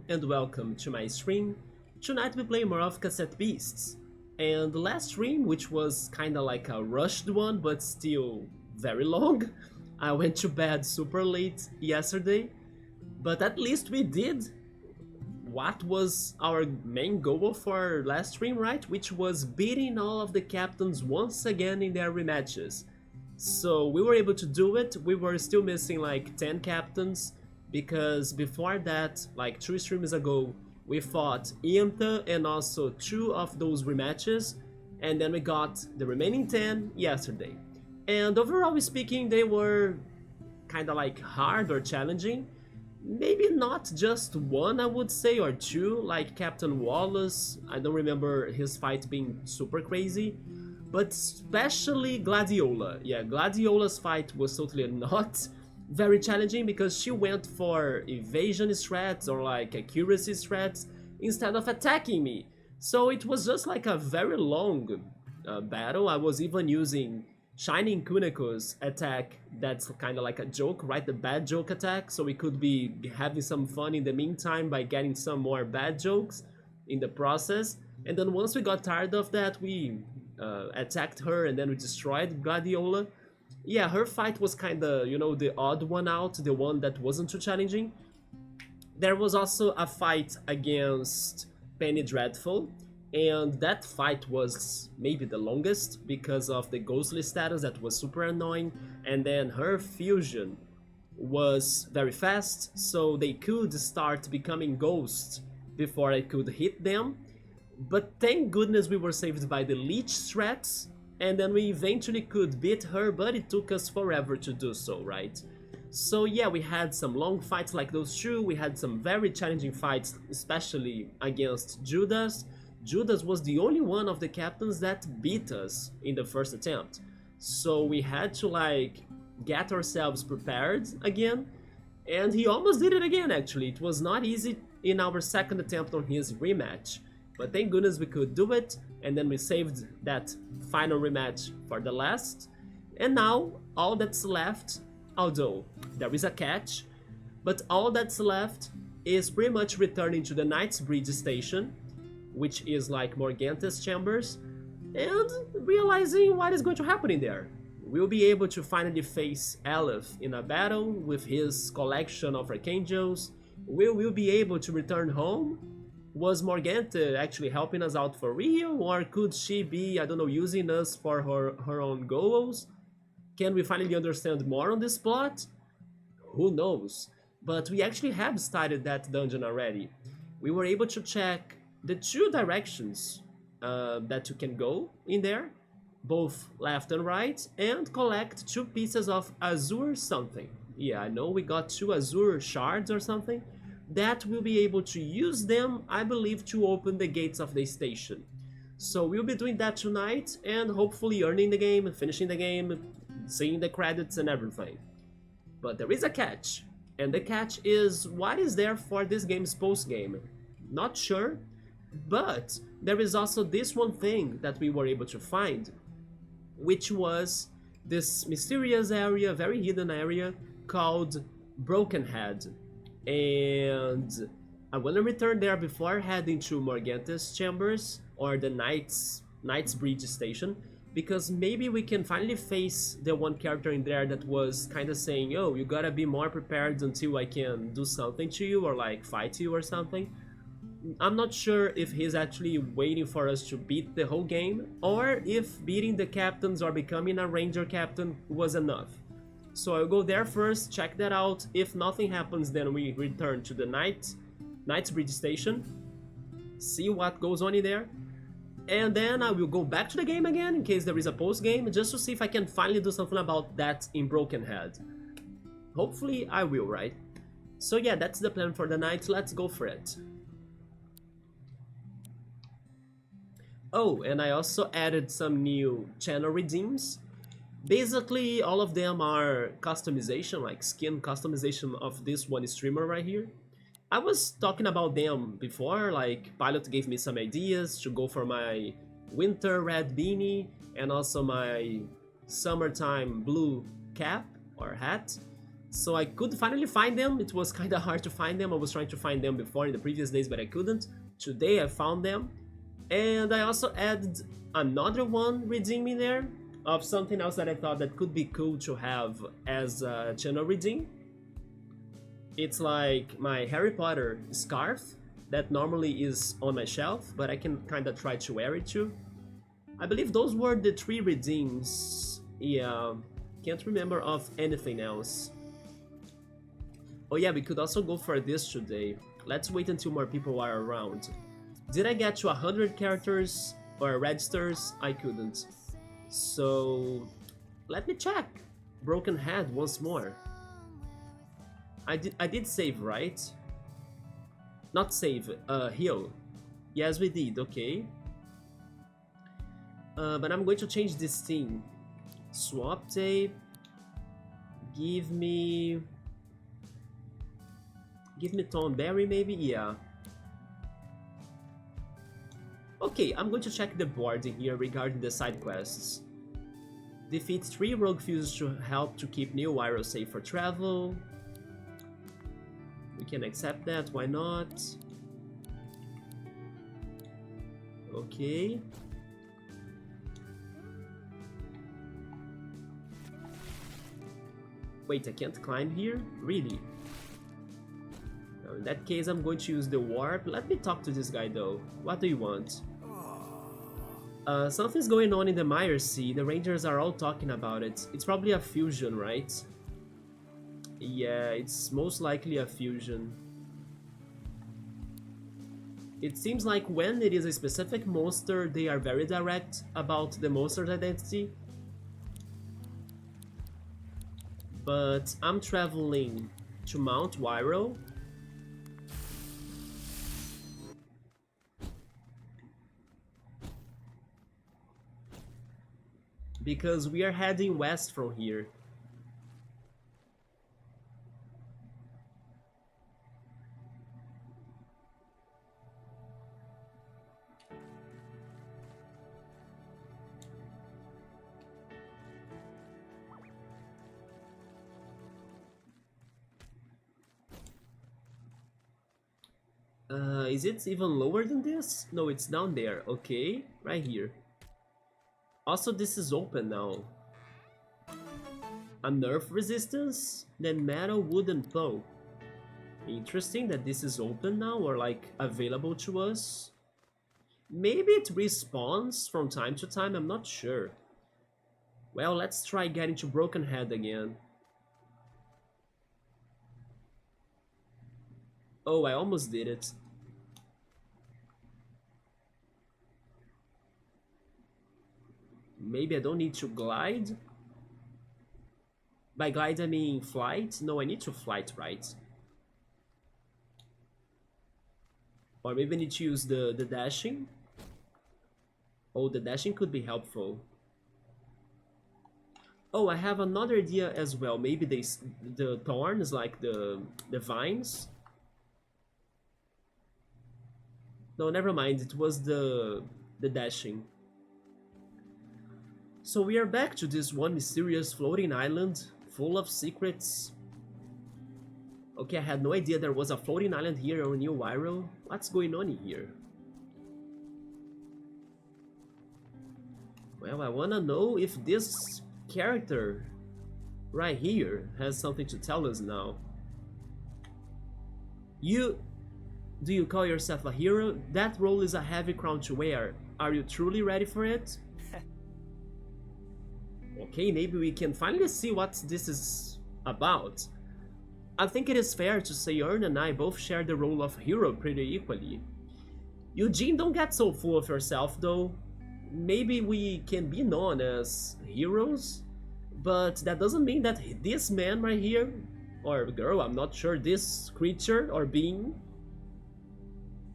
and welcome to my stream. Tonight we play more of Cassette Beasts. And the last stream, which was kinda like a rushed one but still very long, I went to bed super late yesterday, but at least we did what was our main goal for last stream, right? Which was beating all of the captains once again in their rematches. So we were able to do it. We were still missing like 10 captains because before that, like 2 streams ago, we fought Iamtha and also 2 of those rematches, and then we got the remaining 10 yesterday. And overall speaking, they were kinda like hard or challenging. Maybe not just one, I would say, or 2, like Captain Wallace. I don't remember his fight being super crazy. But especially Gladiola. Yeah, Gladiola's fight was totally not very challenging because she went for evasion strats or like accuracy strats instead of attacking me. So it was just like a very long battle. I was even using Shining Kuneko's attack that's kind of like a joke, right? The bad joke attack, so we could be having some fun in the meantime by getting some more bad jokes in the process. And then once we got tired of that, we attacked her and then we destroyed Gladiola. Yeah, her fight was kinda, you know, the odd one out, the one that wasn't too challenging. There was also a fight against Penny Dreadful, and that fight was maybe the longest because of the ghostly status that was super annoying, and then her fusion was very fast, so they could start becoming ghosts before I could hit them. But thank goodness we were saved by the leech strats, and then we eventually could beat her, but it took us forever to do so, right? So yeah, we had some long fights like those 2, we had some very challenging fights, especially against Judas. Judas was the only one of the captains that beat us in the first attempt. So we had to like get ourselves prepared again, and he almost did it again actually. It was not easy in our second attempt on his rematch. But thank goodness we could do it, and then we saved that final rematch for the last. And now, all that's left, although there is a catch, but all that's left is pretty much returning to the Knightsbridge station, which is like Morganta's chambers, and realizing what is going to happen in there. We'll be able to finally face Aleph in a battle with his collection of archangels. We will be able to return home. Was Morganta actually helping us out for real, or could she be, I don't know, using us for her own goals? Can we finally understand more on this plot? Who knows? But we actually have started that dungeon already. We were able to check the 2 directions that you can go in there, both left and right, and collect 2 pieces of azure something. Yeah, I know we got 2 azure shards or something. That we'll be able to use them, I believe, to open the gates of the station. So we'll be doing that tonight and hopefully earning the game, finishing the game, seeing the credits and everything. But there is a catch, and the catch is what is there for this game's post-game. Not sure, but there is also this one thing that we were able to find, which was this mysterious area, very hidden area, called Brokenhead. And I want to return there before heading to Morganta's chambers or the Knightsbridge station, because maybe we can finally face the one character in there that was kind of saying, oh, you gotta be more prepared until I can do something to you or like fight you or something. I'm not sure if he's actually waiting for us to beat the whole game, or if beating the captains or becoming a ranger captain was enough. So I'll go there first, check that out. If nothing happens, then we return to the Knightsbridge station, see what goes on in there, and then I will go back to the game again in case there is a post-game, just to see if I can finally do something about that in Brokenhead. Hopefully I will, right? So yeah, that's the plan for the night, let's go for it. Oh, and I also added some new channel redeems. Basically, all of them are customization, like skin customization of this one streamer right here. I was talking about them before, like Pilot gave me some ideas to go for my winter red beanie and also my summertime blue cap or hat. So I could finally find them. It was kind of hard to find them. I was trying to find them before in the previous days, but I couldn't. Today I found them. And I also added another one redeeming there of something else that I thought that could be cool to have as a channel redeem. It's like my Harry Potter scarf that normally is on my shelf, but I can kind of try to wear it too. I believe those were the 3 redeems. Yeah, can't remember of anything else. Oh yeah, we could also go for this today. Let's wait until more people are around. Did I get to 100 characters or registers? I couldn't. So let me check. Brokenhead once more. I did save, right? Not save, heal. Yes, we did, okay. But I'm going to change this thing. Swap tape. Give me Thornberry maybe? Yeah. Okay, I'm going to check the board here regarding the side quests. Defeat 3 rogue fuses to help to keep New Iroh safe for travel. We can accept that, why not? Okay. Wait, I can't climb here? Really? In that case, I'm going to use the warp. Let me talk to this guy though. What do you want? Something's going on in the Mire Sea. The Rangers are all talking about it. It's probably a fusion, right? Yeah, it's most likely a fusion. It seems like when it is a specific monster, they are very direct about the monster's identity. But I'm traveling to Mount Iroh. Because we are heading west from here. Is it even lower than this? No, it's down there. Okay, right here. Also, this is open now. A nerf resistance, then metal, wood, and plow. Interesting that this is open now, or like available to us. Maybe it respawns from time to time, I'm not sure. Well, let's try getting to Brokenhead again. Oh, I almost did it. Maybe I don't need to glide? By glide I mean flight? No, I need to flight, right? Or maybe I need to use the dashing? Oh, the dashing could be helpful. Oh, I have another idea as well. Maybe the thorns, like the vines? No, never mind. It was the dashing. So we are back to this one mysterious floating island full of secrets. Okay, I had no idea there was a floating island here on New Iroh. What's going on here? Well, I wanna know if this character right here has something to tell us now. Do you call yourself a hero? That role is a heavy crown to wear. Are you truly ready for it? Okay, maybe we can finally see what this is about. I think it is fair to say Urn and I both share the role of hero pretty equally. Eugene, don't get so full of yourself though. Maybe we can be known as heroes, but that doesn't mean that this man right here, or girl, I'm not sure, this creature or being,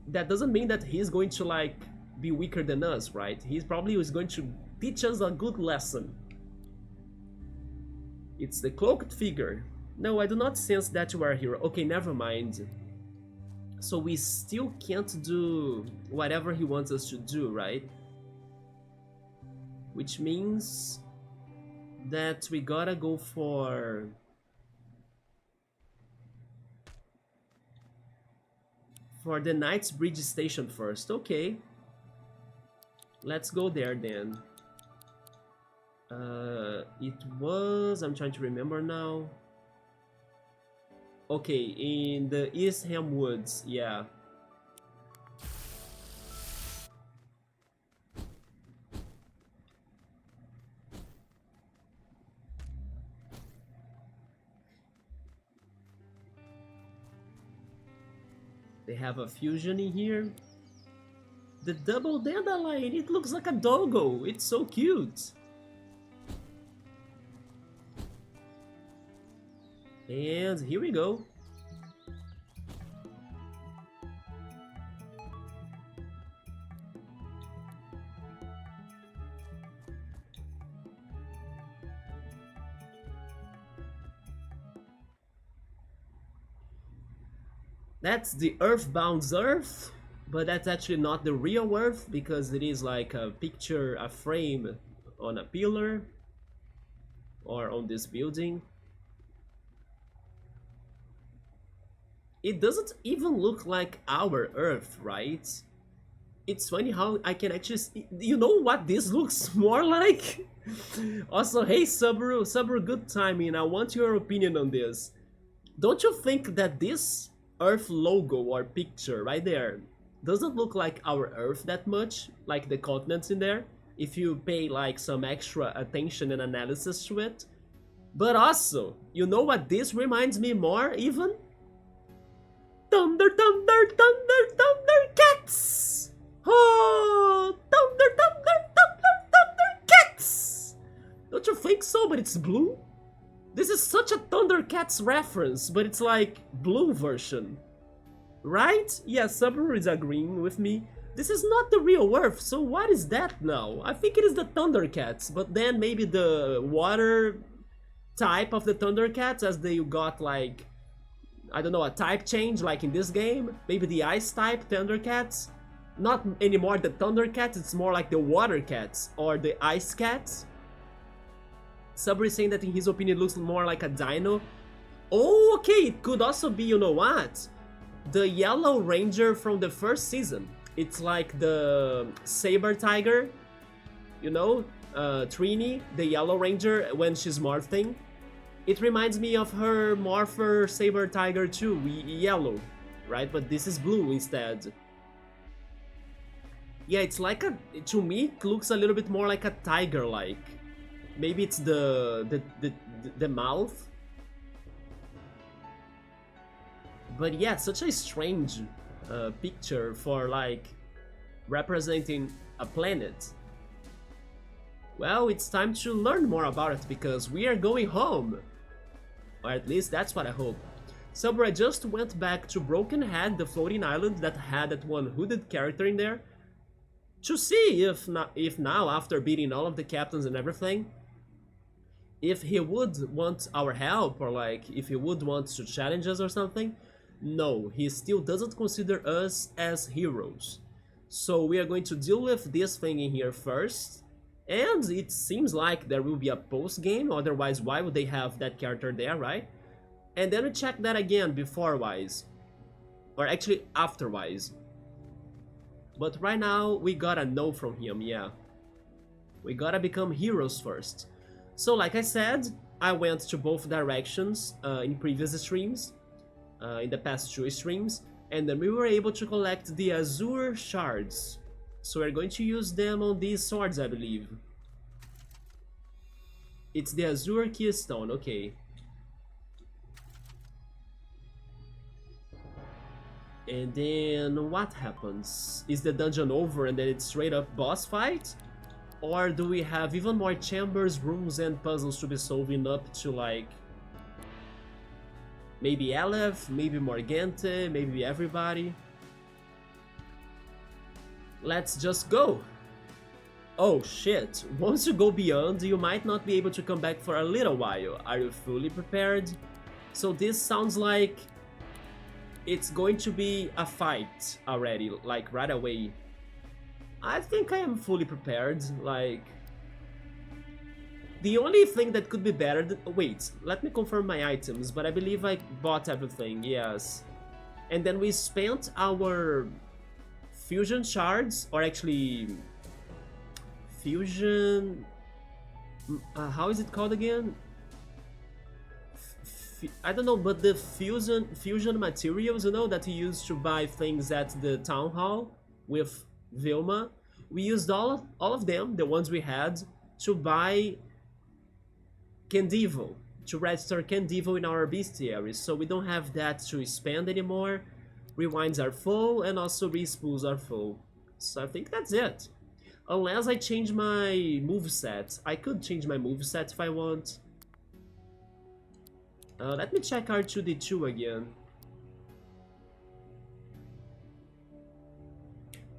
that doesn't mean that he's going to like be weaker than us, right? He's probably is going to teach us a good lesson. It's the cloaked figure. No, I do not sense that you are a hero. Okay, never mind. So we still can't do whatever he wants us to do, right? Which means that we gotta go for For the Knightsbridge station first, okay. Let's go there then. It was... I'm trying to remember now. Okay, in the Eastham Woods, yeah. They have a fusion in here. The double dandelion, it looks like a doggo. It's so cute. And here we go. That's the Earthbound's Earth, but that's actually not the real Earth because it is like a picture, a frame on a pillar or on this building. It doesn't even look like our Earth, right? It's funny how I can actually see, you know what this looks more like? Also, hey Subaru, good timing. I want your opinion on this. Don't you think that this Earth logo or picture right there doesn't look like our Earth that much, like the continents in there, if you pay like some extra attention and analysis to it? But also, you know what this reminds me more even? Thunder, thunder, thunder, thunder cats! Oh, thunder, thunder, thunder, thunder cats! Don't you think so? But it's blue? This is such a Thundercats reference, but it's like blue version. Right? Yeah, Subaru is agreeing with me. This is not the real Earth, so what is that now? I think it is the Thundercats, but then maybe the water type of the Thundercats as they got like, I don't know, a type change like in this game. Maybe the ice type Thundercats. Not anymore the Thundercats, it's more like the Water Cats or the Ice Cats. Subaru is saying that in his opinion it looks more like a dino. Oh, okay, it could also be, you know what? The Yellow Ranger from the first season. It's like the Saber Tiger, you know, Trini, the Yellow Ranger when she's morphing. It reminds me of her Morpher Saber Tiger too, yellow, right? But this is blue instead. Yeah, it's like a, to me, it looks a little bit more like a tiger-like. Maybe it's the mouth. But yeah, such a strange picture for like representing a planet. Well, it's time to learn more about it because we are going home. Or at least that's what I hope. So I just went back to Brokenhead, the floating island that had that one hooded character in there, to see if now, after beating all of the captains and everything, if he would want our help, or like if he would want to challenge us or something. No, he still doesn't consider us as heroes. So we are going to deal with this thing in here first. And it seems like there will be a post-game, otherwise why would they have that character there, right? And then we check that again before-wise. Or actually after-wise. But right now, we gotta know from him, yeah. We gotta become heroes first. So like I said, I went to both directions in previous streams. In the past 2 streams. And then we were able to collect the Azure Shards. So we're going to use them on these swords, I believe. It's the Azure Keystone, okay. And then what happens? Is the dungeon over and then it's straight up boss fight? Or do we have even more chambers, rooms and puzzles to be solving up to like... maybe Aleph, maybe Morgante, maybe everybody? Let's just go! Oh shit, once you go beyond, you might not be able to come back for a little while. Are you fully prepared? So this sounds like it's going to be a fight already, like right away. I think I am fully prepared, like... The only thing that could be better... Wait, let me confirm my items, but I believe I bought everything, yes. And then we spent our fusion shards, or actually fusion, how is it called again? I don't know, but the fusion materials, you know, that you use to buy things at the town hall with Vilma. We used all of them, the ones we had, to buy Candivo, to register Candivo in our bestiaries, so we don't have that to spend anymore. Rewinds are full, and also respools are full. So I think that's it. Unless I change my moveset. I could change my moveset if I want. Let me check R2-D2 again.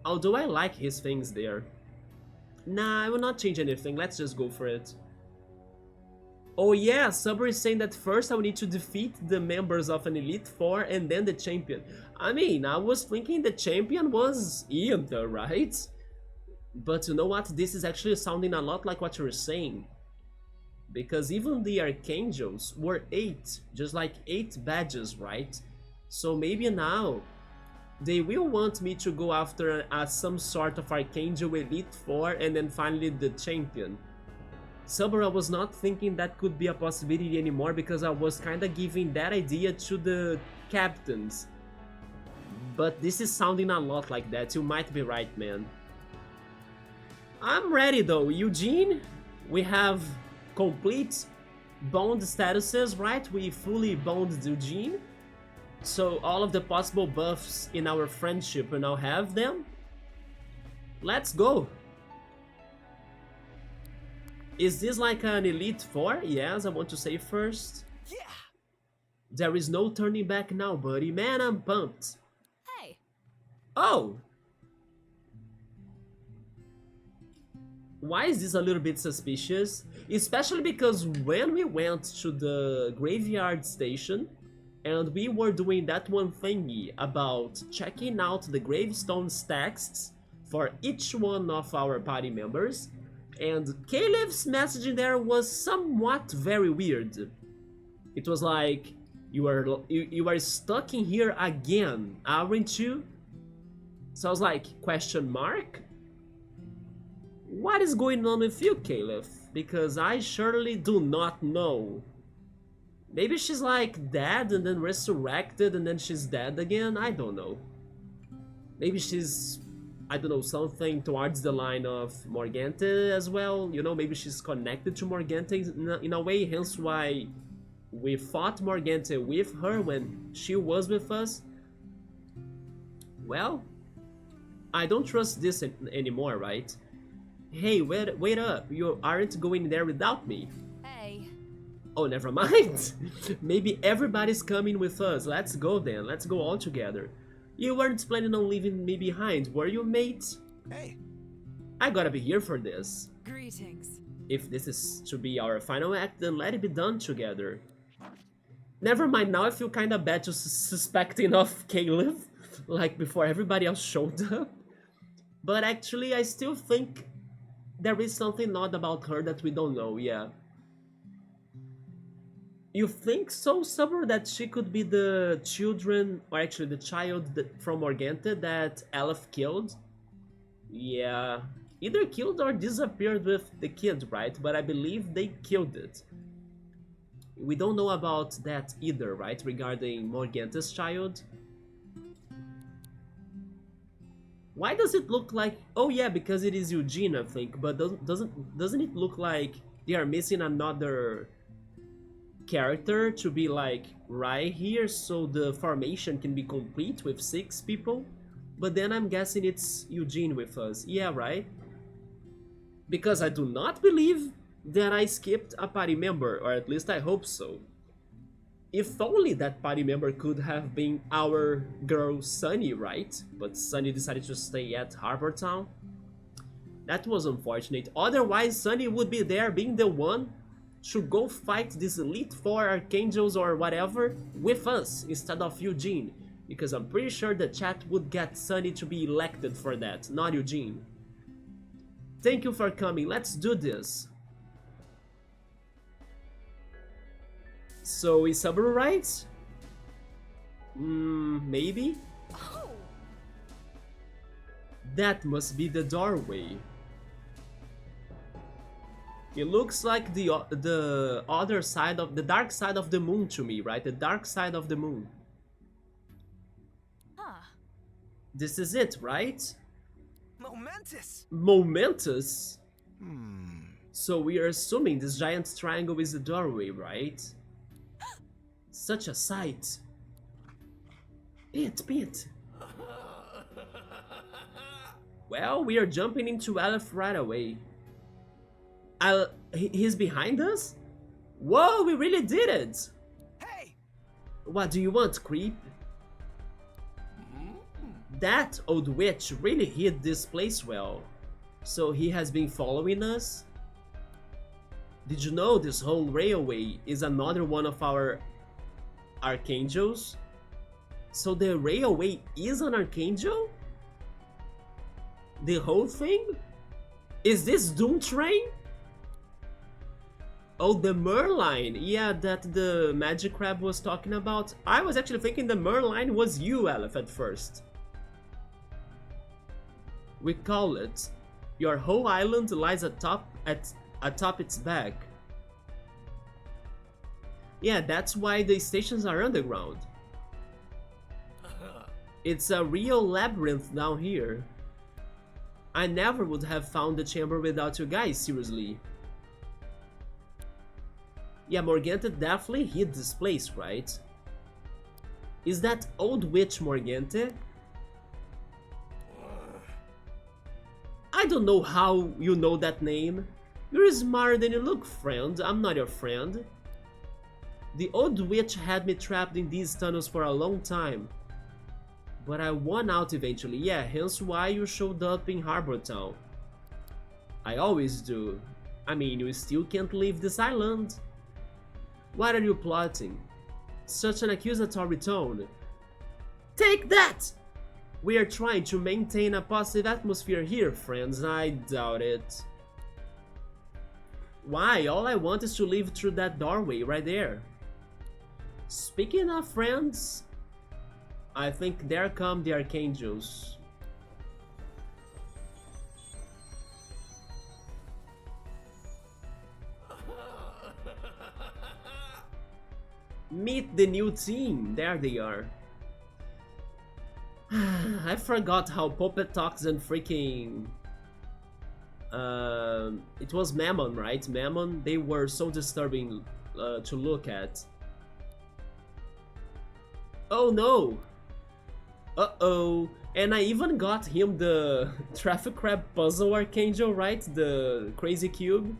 Although I like his things there. Nah, I will not change anything, let's just go for it. Oh yeah, Subber is saying that first I will need to defeat the members of an Elite Four and then the champion. I mean, I was thinking the champion was Ianta, right? But you know what, this is actually sounding a lot like what you're saying. Because even the Archangels were 8, just like 8 badges, right? So maybe now they will want me to go after some sort of Archangel Elite Four and then finally the champion. Subra was not thinking that could be a possibility anymore because I was kinda giving that idea to the captains. But this is sounding a lot like that, you might be right, man. I'm ready though, Eugene. We have complete bond statuses, right? We fully bonded Eugene. So all of the possible buffs in our friendship, we now have them. Let's go. Is this like an Elite Four? Yes, I want to say first. Yeah. There is no turning back now, buddy. Man, I'm pumped. Hey. Oh. Why is this a little bit suspicious? Especially because when we went to the graveyard station and we were doing that one thingy about checking out the gravestone stacks for each one of our party members, and Caleb's messaging there was somewhat very weird. It was like, you are stuck in here again, aren't you? So I was like, question mark? What is going on with you, Caleb? Because I surely do not know. Maybe she's like dead and then resurrected and then she's dead again? I don't know. Maybe she's, I don't know, something towards the line of Morgante as well. You know, maybe she's connected to Morgante in a way, hence why we fought Morgante with her when she was with us. Well, I don't trust this anymore, right? Hey, wait up, you aren't going there without me. Hey. Oh, never mind. Maybe everybody's coming with us. Let's go then, let's go all together. You weren't planning on leaving me behind, were you, mate? Hey. I gotta be here for this. Greetings. If this is to be our final act, then let it be done together. Never mind, now I feel kinda bad just suspecting of Caleb, like before everybody else showed up. But actually, I still think there is something odd about her that we don't know, yeah. You think so, Summer, that she could be the children, or actually the child from Morgante that Aleph killed? Yeah, either killed or disappeared with the kid, right? But I believe they killed it. We don't know about that either, right? Regarding Morgante's child. Why does it look like... Oh yeah, because it is Eugene, I think. But doesn't it look like they are missing another character to be like right here so the formation can be complete with 6 people? But then I'm guessing it's Eugene with us. Yeah, right? Because I do not believe that I skipped a party member, or at least I hope so. If only that party member could have been our girl Sunny, right? But Sunny decided to stay at Harbourtown. That was unfortunate. Otherwise, Sunny would be there being the one to go fight this Elite Four Archangels or whatever with us instead of Eugene. Because I'm pretty sure the chat would get Sunny to be elected for that, not Eugene. Thank you for coming, let's do this. So is Subaru right? Maybe? Oh. That must be the doorway. It looks like the other side of the dark side of the moon to me, right? The dark side of the moon. Huh. This is it, right? Momentous. Momentous? So we are assuming this giant triangle is the doorway, right? Such a sight. Pit. Well, we are jumping into Aleph right away. He's behind us? Whoa, we really did it! Hey! What do you want, creep? That old witch really hid this place well. So he has been following us? Did you know this whole railway is another one of our archangels? So the railway is an archangel? The whole thing? Is this Doom Train? Oh, the Merline! Yeah, that the Magic Crab was talking about. I was actually thinking the Merline was you, Aleph, at first. We call it. Your whole island lies atop its back. Yeah, that's why the stations are underground. It's a real labyrinth down here. I never would have found the chamber without you guys, seriously. Yeah, Morgante definitely hid this place, right? Is that old witch Morgante? I don't know how you know that name. You're smarter than you look, friend. I'm not your friend. The old witch had me trapped in these tunnels for a long time. But I won out eventually, yeah, hence why you showed up in Harbourtown. I always do. I mean, you still can't leave this island. What are you plotting? Such an accusatory tone. Take that! We are trying to maintain a positive atmosphere here, friends. I doubt it. Why? All I want is to live through that doorway right there. Speaking of friends, I think there come the archangels. Meet the new team. There they are. I forgot how Puppet talks and freaking... it was Mammon, right? Mammon, they were so disturbing to look at. Oh no! Uh-oh! And I even got him the Traffic Crab Puzzle Archangel, right? The Crazy Cube.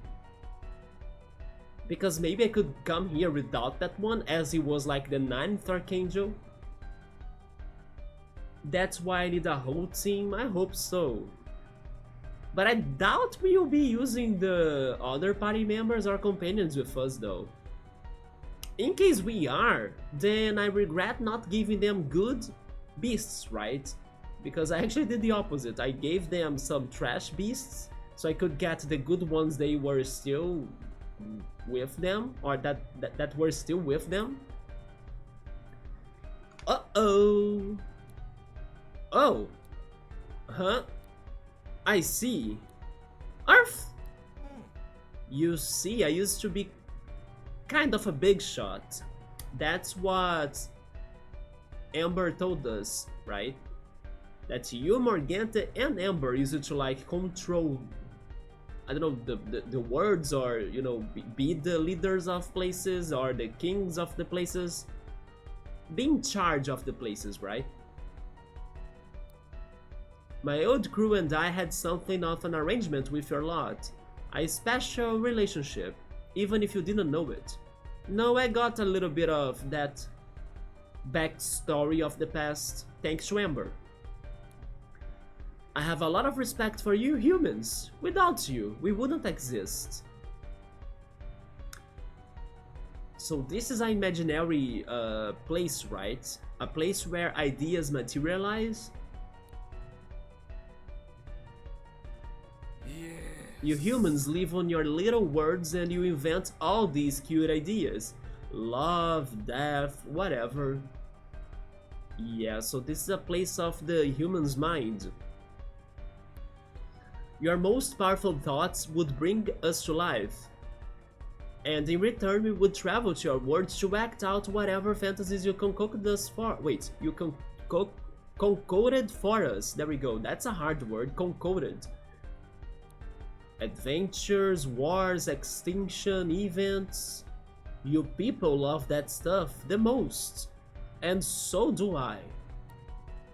Because maybe I could come here without that one, as he was like the 9th Archangel. That's why I need a whole team, I hope so. But I doubt we will be using the other party members or companions with us though. In case we are, then I regret not giving them good beasts, right? Because I actually did the opposite. I gave them some trash beasts so I could get the good ones they were still with them, or that were still with them. Uh-oh. Oh. Huh? I see. Earth! You see, I used to be kind of a big shot. That's what Amber told us, right? That you, Morgante, and Amber used to like control, I don't know, the words, or, you know, be the leaders of places or the kings of the places. Be in charge of the places, right? My old crew and I had something of an arrangement with your lot. A special relationship, even if you didn't know it. No, I got a little bit of that backstory of the past, thanks to Amber. I have a lot of respect for you humans. Without you, we wouldn't exist. So this is an imaginary place, right? A place where ideas materialize? You humans live on your little words and you invent all these cute ideas. Love, death, whatever. Yeah, so this is a place of the human's mind. Your most powerful thoughts would bring us to life. And in return, we would travel to your worlds to act out whatever fantasies you concocted us for. Wait, you concocted for us. There we go. That's a hard word. Concocted. Adventures, wars, extinction, events. You people love that stuff the most. And so do I.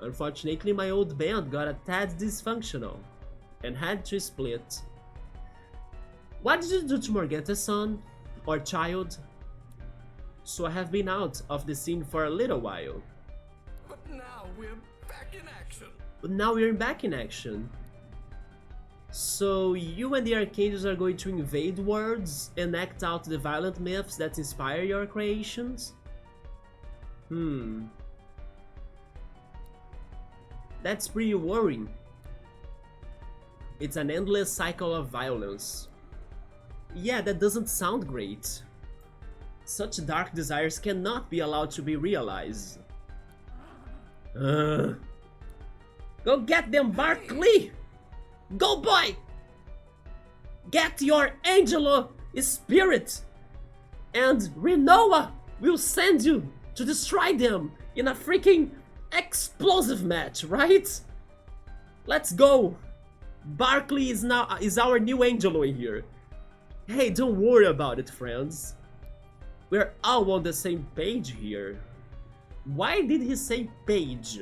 Unfortunately, my old band got a tad dysfunctional and had to split. What did you do to Morgetta-san? Or child? So I have been out of the scene for a little while. But now we're back in action. But now we're back in action. So you and the Archangels are going to invade worlds and act out the violent myths that inspire your creations? That's pretty worrying. It's an endless cycle of violence. Yeah, that doesn't sound great. Such dark desires cannot be allowed to be realized. Go get them, Barkley! Go, boy! Get your Angelo spirit! And Renoa will send you to destroy them in a freaking explosive match, right? Let's go! Barkley is our new Angelo here. Hey, don't worry about it, friends. We're all on the same page here. Why did he say page?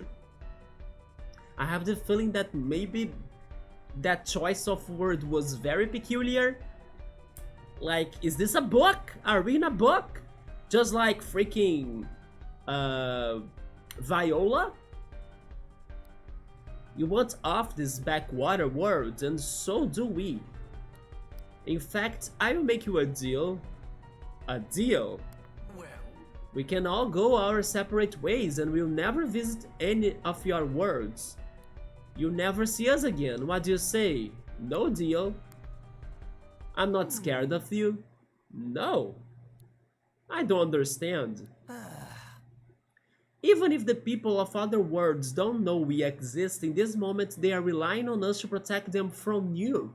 I have the feeling that maybe that choice of word was very peculiar. Like, is this a book? Are we in a book? Just like freaking Viola? You want off this backwater world, and so do we. In fact, I will make you a deal. A deal? Well, We can all go our separate ways and we'll never visit any of your worlds. You'll never see us again, what do you say? No deal. I'm not scared of you. No. I don't understand. Even if the people of other worlds don't know we exist in this moment, they are relying on us to protect them from you.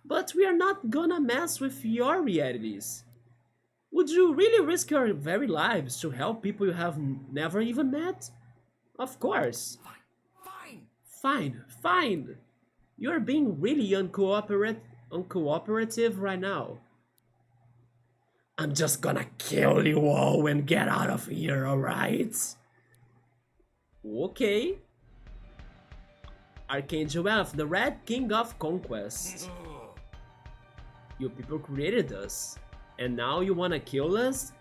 But we are not gonna mess with your realities. Would you really risk your very lives to help people you have never even met? Of course. Fine. You're being really uncooperative right now. I'm just gonna kill you all and get out of here, alright? Okay. Archangel F, the Red King of Conquest. You people created us, and now you wanna kill us?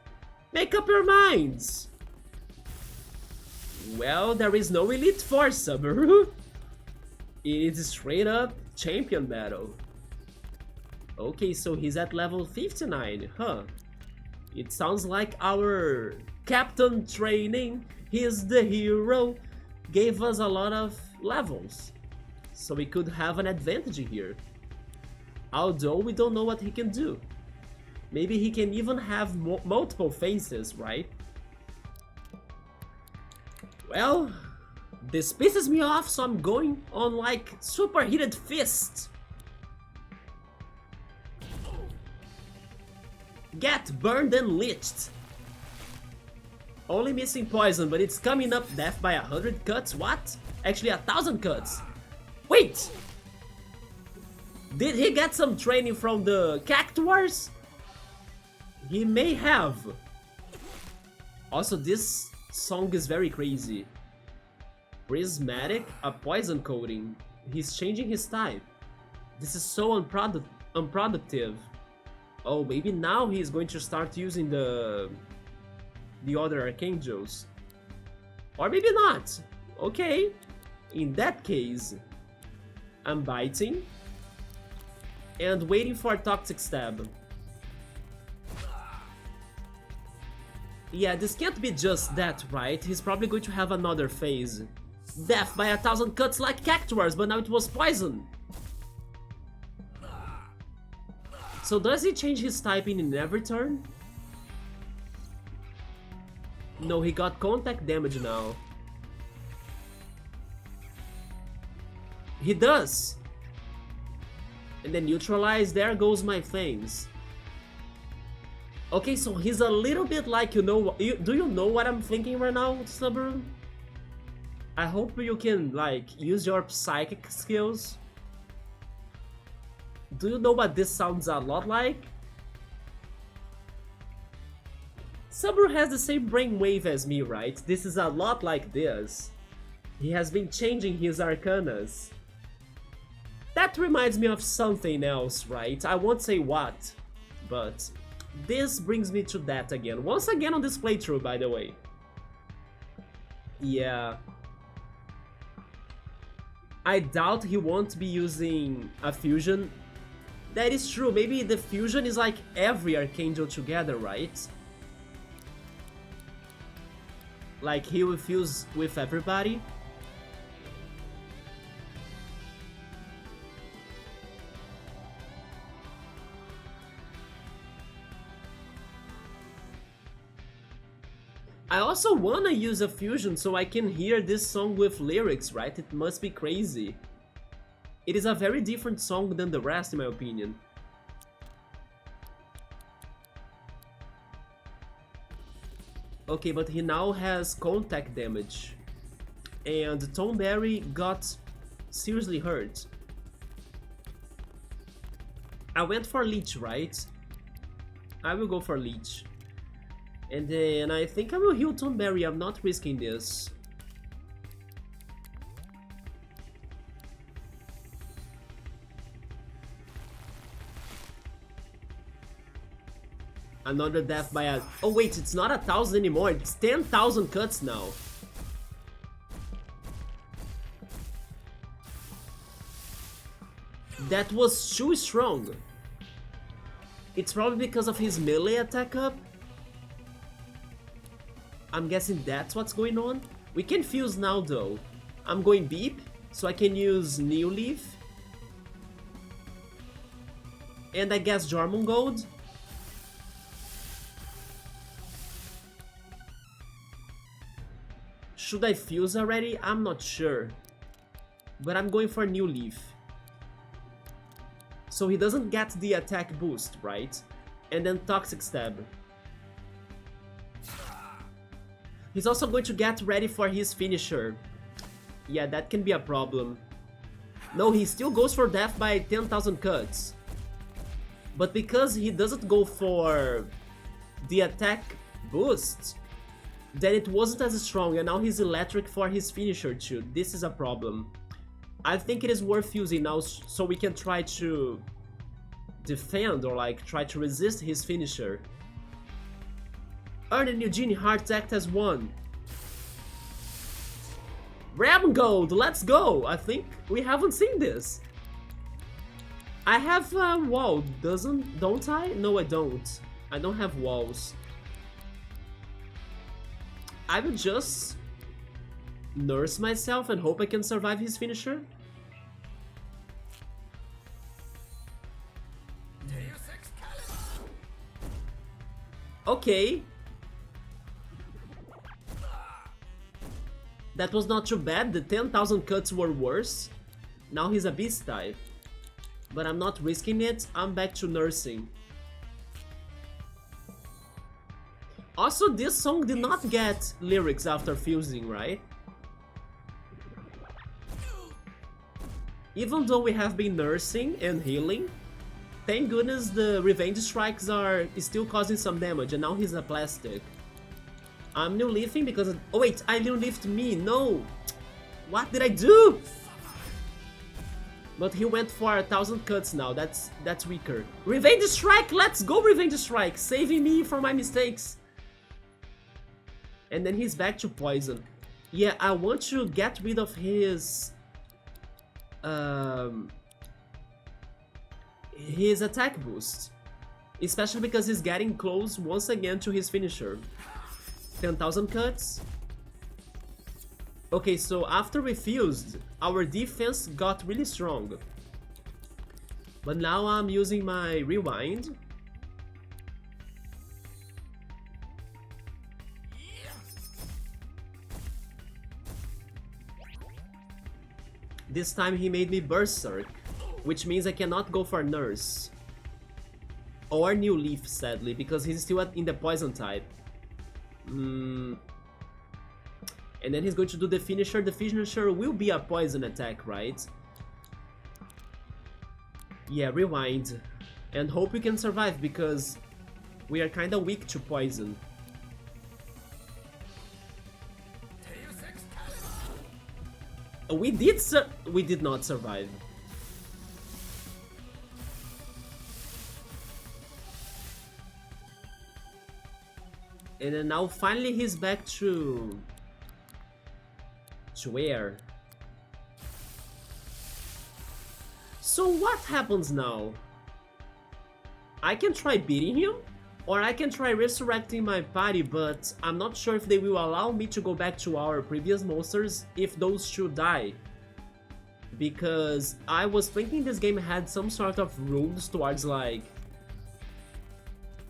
Make up your minds! Well, there is no Elite Four, Subaru. It is straight up champion battle. Okay, so he's at level 59, huh? It sounds like our captain training, he's the hero, gave us a lot of levels. So we could have an advantage here. Although we don't know what he can do. Maybe he can even have multiple faces, right? Well, this pisses me off, so I'm going on like superheated fist. Get burned and leeched. Only missing poison, but it's coming up death by 100 cuts. What? Actually 1,000 cuts. Wait! Did he get some training from the Cactuars? He may have. Also, this song is very crazy. Prismatic, a poison coating. He's changing his type. This is so unproductive. Oh, maybe now he's going to start using the other archangels. Or maybe not. Okay. In that case, I'm biting and waiting for a toxic stab. Yeah, this can't be just that, right? He's probably going to have another phase. Death by 1,000 cuts like Cactuars, but now it was poison. So does he change his typing in every turn? No, he got contact damage now. He does! And then neutralize, there goes my flames. Okay, so he's a little bit like, you know, do you know what I'm thinking right now, Subaru? I hope you can, like, use your psychic skills. Do you know what this sounds a lot like? Subaru has the same brainwave as me, right? This is a lot like this. He has been changing his arcanas. That reminds me of something else, right? I won't say what, but this brings me to that again. Once again on this playthrough, by the way. Yeah. I doubt he won't be using a fusion. That is true, maybe the fusion is like every Archangel together, right? Like he will fuse with everybody. I also wanna use a fusion so I can hear this song with lyrics, right? It must be crazy. It is a very different song than the rest, in my opinion. Okay, but he now has contact damage. And Tomberry got seriously hurt. I went for Leech, right? I will go for Leech. And then I think I will heal Tomberry, I'm not risking this. Another death by a... Oh wait, it's not 1,000 anymore, it's 10,000 cuts now. That was too strong. It's probably because of his melee attack up. I'm guessing that's what's going on. We can fuse now though. I'm going Beep, so I can use New Leaf. And I guess Jormungand. Should I fuse already? I'm not sure. But I'm going for New Leaf. So he doesn't get the attack boost, right? And then Toxic Stab. He's also going to get ready for his finisher. Yeah, that can be a problem. No, he still goes for death by 10,000 cuts. But because he doesn't go for the attack boost, then it wasn't as strong, and now he's electric for his finisher too. This is a problem. I think it is worth using now so we can try to defend or like try to resist his finisher. Earn and Eugene Heart act as one. Ram Gold, let's go! I think we haven't seen this. I have a wall, don't I? No, I don't. I don't have walls. I will just nurse myself and hope I can survive his finisher. Okay. That was not too bad, the 10,000 cuts were worse. Now he's a beast type. But I'm not risking it, I'm back to nursing. Also, this song did not get lyrics after fusing, right? Even though we have been nursing and healing, thank goodness the revenge strikes are still causing some damage, and now he's a plastic. I'm new leafing because oh wait, I new leafed me, no! What did I do? But he went for 1,000 cuts now, that's weaker. Revenge strike, let's go Revenge strike, saving me from my mistakes. And then he's back to poison. Yeah, I want to get rid of his attack boost. Especially because he's getting close once again to his finisher. 10,000 cuts. Okay, so after we fused, our defense got really strong. But now I'm using my rewind. this time he made me Berserk, which means I cannot go for Nurse. Or New Leaf, sadly, because he's still in the Poison type. And then he's going to do the finisher. The finisher will be a poison attack, right? Yeah, rewind. And hope we can survive, because we are kinda weak to poison. We did not survive. And then now finally he's back to air. So what happens now? I can try beating him, or I can try resurrecting my party, but I'm not sure if they will allow me to go back to our previous monsters if those two die. Because I was thinking this game had some sort of rules towards like...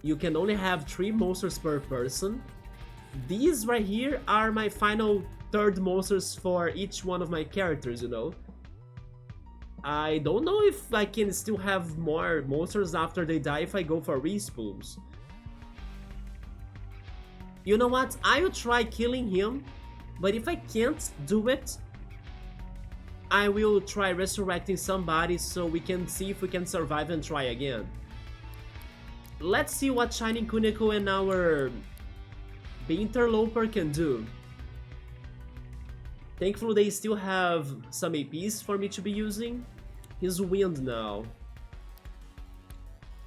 you can only have 3 monsters per person. These right here are my final 3rd monsters for each one of my characters, you know? I don't know if I can still have more monsters after they die if I go for respawns. You know what? I will try killing him, but if I can't do it, I will try resurrecting somebody so we can see if we can survive and try again. Let's see what Shining Kuniko and our Interloper can do. Thankfully they still have some APs for me to be using. He's Wind now.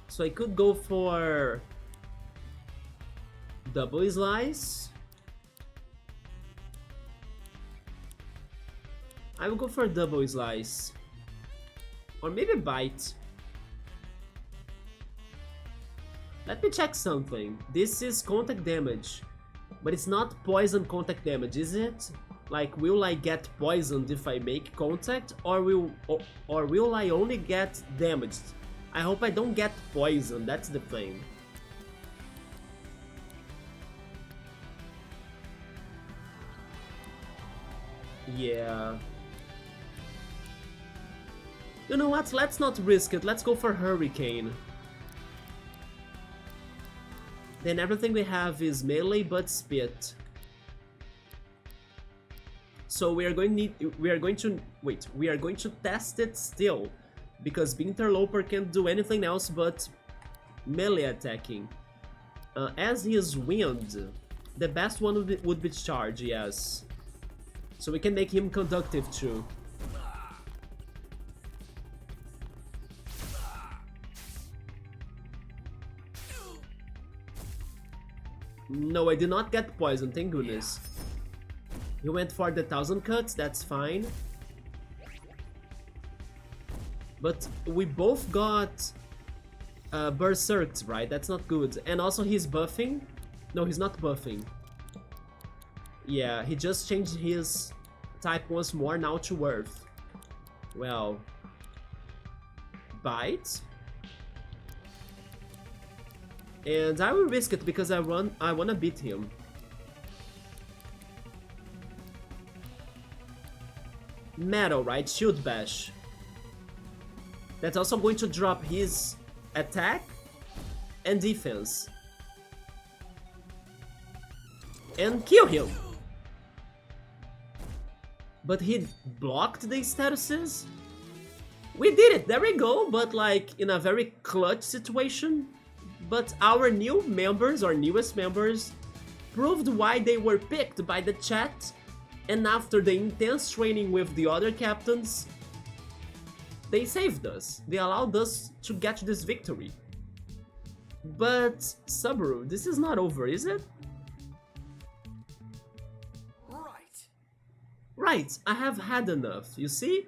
So I could go for Double Slice. I will go for Double Slice. Or maybe Bite. Let me check something. This is contact damage. But it's not poison contact damage, is it? Like, will I get poisoned if I make contact, or will I only get damaged? I hope I don't get poisoned, that's the thing. Yeah. You know what? Let's not risk it. Let's go for Hurricane. Then everything we have is melee but spit. So we are going to test it still, because Interloper can't do anything else but melee attacking. As he is Wind, the best one would be Charge, yes. So we can make him conductive too. No, I did not get poisoned, thank goodness. He went for the 1000 cuts, that's fine. But we both got berserked, right? That's not good. And also he's buffing. No, he's not buffing. Yeah, he just changed his type once more now to Earth. Well, Bite. And I will risk it because I wanna beat him. Metal, right? Shield Bash. That's also going to drop his attack and defense. And kill him. But he blocked the statuses? We did it, there we go, but like in a very clutch situation. But our new members, or newest members, proved why they were picked by the chat, and after the intense training with the other captains, they saved us. They allowed us to get this victory. But, Subaru, this is not over, is it? Right, I have had enough, you see?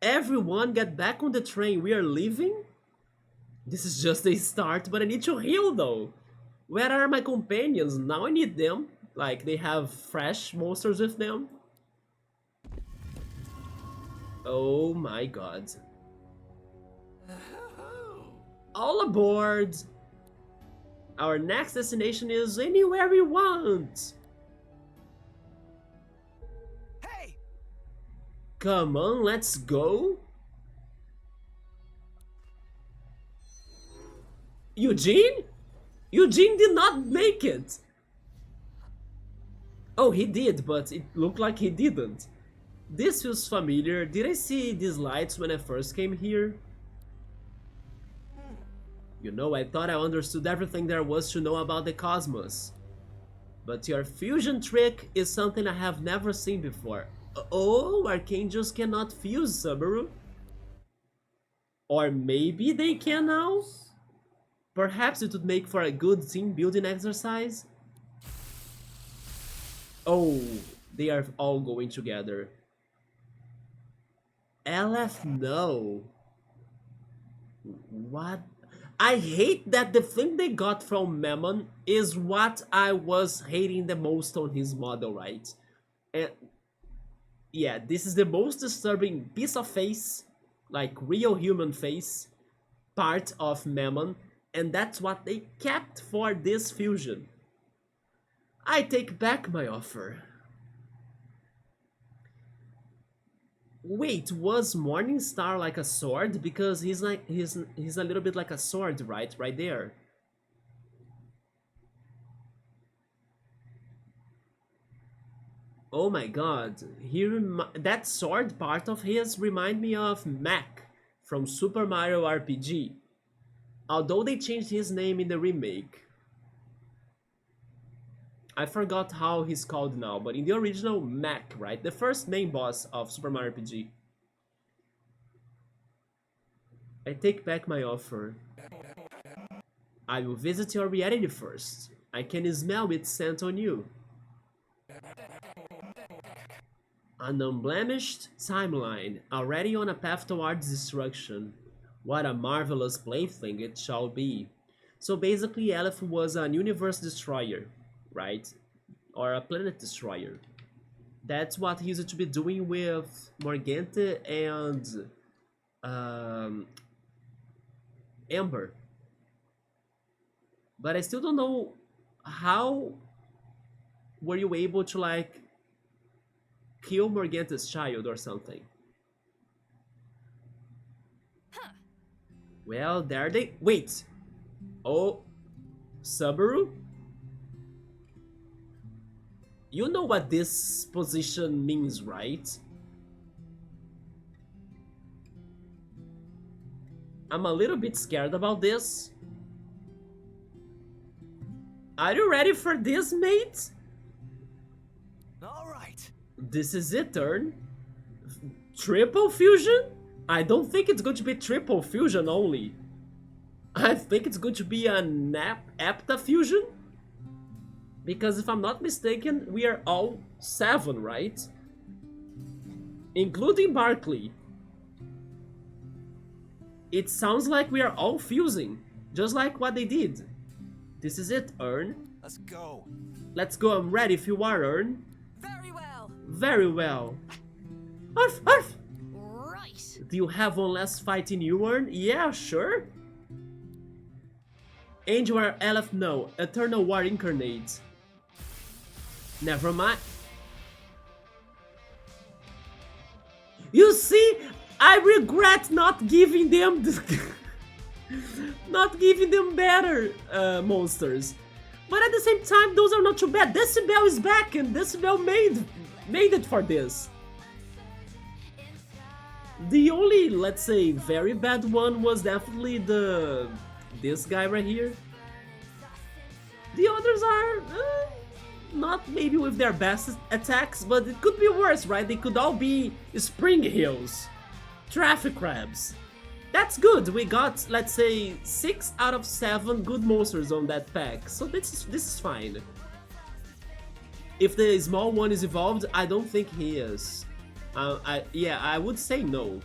Everyone get back on the train, we are leaving? This is just a start, but I need to heal though. Where are my companions? Now I need them. Like, they have fresh monsters with them. Oh my god. All aboard! Our next destination is anywhere we want! Hey! Come on, let's go. Eugene? Eugene did not make it. Oh, he did, but it looked like he didn't. This feels familiar. Did I see these lights when I first came here? You know, I thought I understood everything there was to know about the cosmos. But your fusion trick is something I have never seen before. Oh, archangels cannot fuse, Subaru. Or maybe they can now? Perhaps it would make for a good team building exercise? Oh, they are all going together. LF, no. What? I hate that the thing they got from Mammon is what I was hating the most on his model, right? And yeah, this is the most disturbing piece of face, like real human face, part of Mammon, and that's what they kept for this fusion. I take back my offer. Wait, was Morningstar like a sword? Because he's a little bit like a sword, right? Right there. Oh my god, that sword part of his remind me of Mac from Super Mario RPG. Although they changed his name in the remake. I forgot how he's called now, but in the original, Mac, right? The first main boss of Super Mario RPG. I take back my offer. I will visit your reality first. I can smell its scent on you. An unblemished timeline, already on a path towards destruction. What a marvelous plaything it shall be. So basically, Aleph was an universe destroyer, right? Or a planet destroyer. That's what he used to be doing with Morgante and Amber. But I still don't know how were you able to like kill Morgante's child or something. Well, there they... Wait! Oh, Subaru? You know what this position means, right? I'm a little bit scared about this. Are you ready for this, mate? All right. This is it, turn. Triple fusion? I don't think it's going to be triple fusion only. I think it's going to be an apta fusion. Because if I'm not mistaken, we are all 7, right? Including Barkley. It sounds like we are all fusing, just like what they did. This is it, Urn. Let's go. Let's go, I'm ready if you are, Urn. Very well. Very well. Arf, arf! Right. Do you have one last fight in you, Urn? Yeah, sure. Angel or Aleph, no. Eternal War Incarnate. Never mind. You see, I regret not giving them not giving them better monsters. But at the same time, those are not too bad. Decibel is back, and Decibel made it for this. The only, let's say, very bad one was definitely this guy right here. The others are not maybe with their best attacks, but it could be worse, right? They could all be Spring Hills, Traffic Crabs. That's good. We got, let's say, 6 out of 7 good monsters on that pack, so this is fine. If the small one is evolved, I don't think he is. Yeah, I would say no.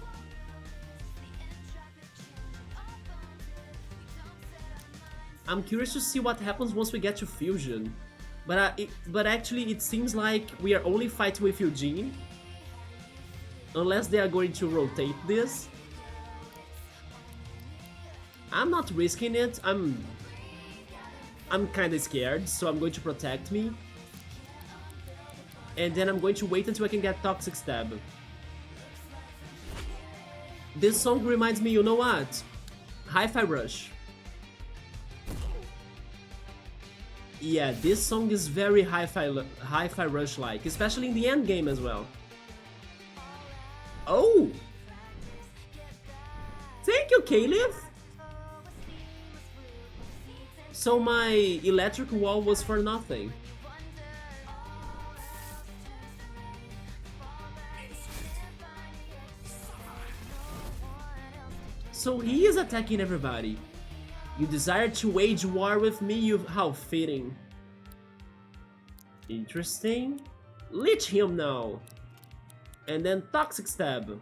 I'm curious to see what happens once we get to Fusion. But actually, it seems like we are only fighting with Eugene. Unless they are going to rotate this. I'm not risking it. I'm kinda scared, so I'm going to protect me. And then I'm going to wait until I can get Toxic Stab. This song reminds me, you know what? Hi-Fi Rush. Yeah, this song is very Hi-Fi Rush-like, especially in the end game as well. Oh! Thank you, Caliph! So my electric wall was for nothing. So he is attacking everybody. You desire to wage war with me, how fitting. Interesting. Leech him now. And then Toxic Stab.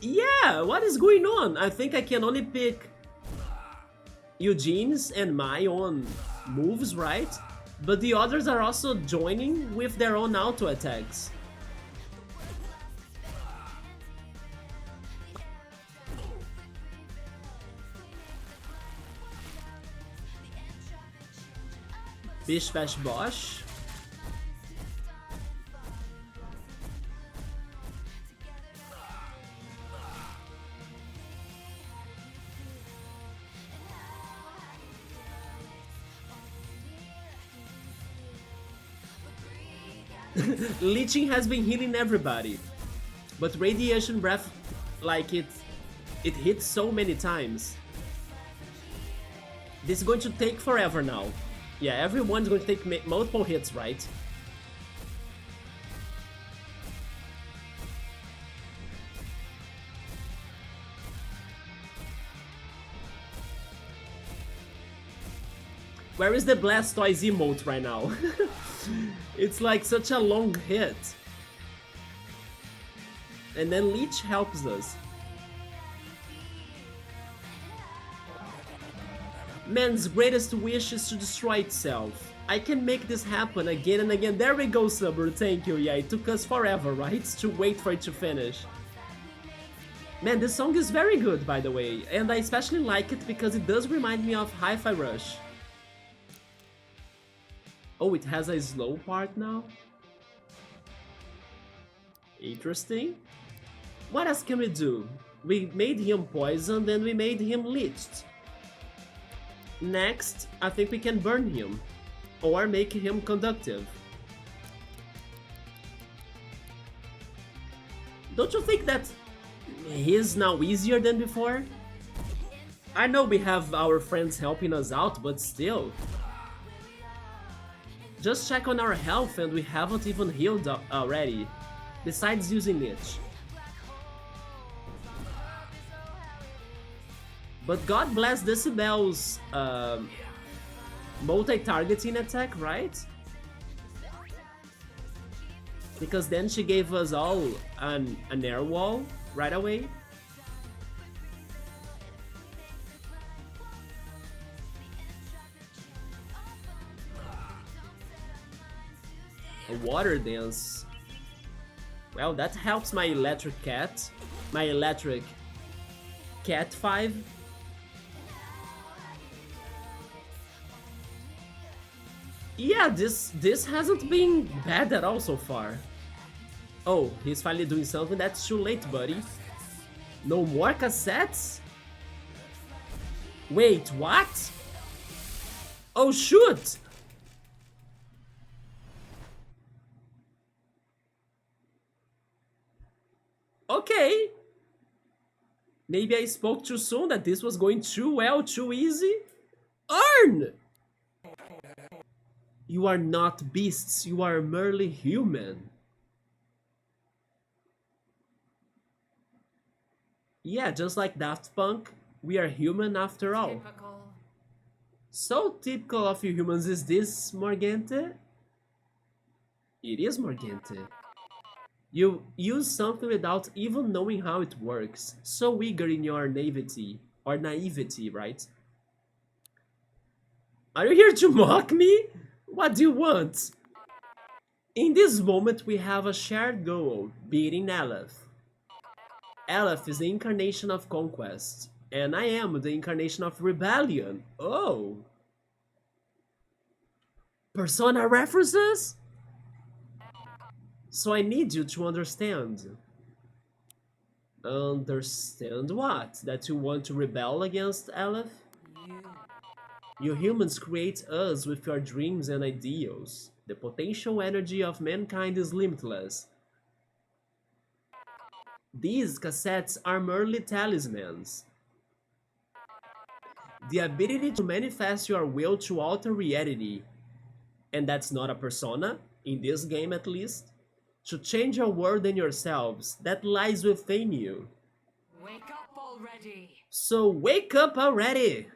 Yeah, what is going on? I think I can only pick Eugene's and my own moves, right? But the others are also joining with their own auto attacks. Bish Bash Bosh. Leeching has been healing everybody, but Radiation Breath, like it hits so many times. This is going to take forever now. Yeah, everyone's going to take multiple hits, right? Where is the Blastoise emote right now? It's like such a long hit. And then Leech helps us. Man's greatest wish is to destroy itself. I can make this happen again and again. There we go, Subber, thank you. Yeah, it took us forever, right? To wait for it to finish. Man, this song is very good, by the way. And I especially like it because it does remind me of Hi-Fi Rush. Oh, it has a slow part now? Interesting. What else can we do? We made him poisoned and we made him leeched. Next, I think we can burn him. Or make him conductive. Don't you think that he's now easier than before? I know we have our friends helping us out, but still. Just check on our health and we haven't even healed already, besides using it. But God bless Decibel's multi-targeting attack, right? Because then she gave us all an air wall right away. A water dance. Well, that helps my electric cat. My electric cat 5. Yeah, this hasn't been bad at all so far. Oh, he's finally doing something. That's too late, buddy. No more cassettes? Wait, what? Oh, shoot! Okay. Maybe I spoke too soon, that this was going too well, too easy. Earn! You are not beasts, you are merely human. Yeah, just like Daft Punk, we are human after all. Typical. So typical of you humans is this, Morgante? It is Morgante. You use something without even knowing how it works. So eager in your naivety, or naivety, right? Are you here to mock me? What do you want? In this moment we have a shared goal, beating Aleph. Aleph is the incarnation of conquest, and I am the incarnation of rebellion. Oh! Persona references? So I need you to understand. Understand what? That you want to rebel against Aleph? You humans create us with your dreams and ideals. The potential energy of mankind is limitless. These cassettes are merely talismans. The ability to manifest your will to alter reality, and that's not a persona, in this game at least, to change your world and yourselves, that lies within you. Wake up already. So wake up already!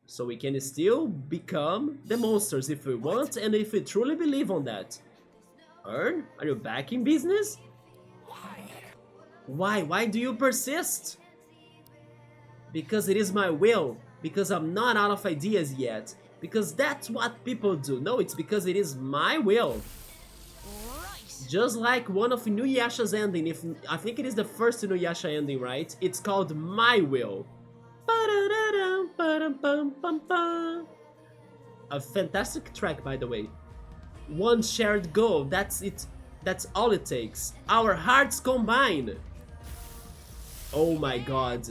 So we can still become the monsters if we want and if we truly believe on that. Urn, are you back in business? Why? Why do you persist? Because it is my will. Because I'm not out of ideas yet. Because that's what people do. No, it's because it is my will. Right. Just like one of Inuyasha's ending, I think it is the first Inuyasha ending, right? It's called My Will. A fantastic track, by the way. One shared goal, that's it. That's all it takes. Our hearts combine. Oh my god.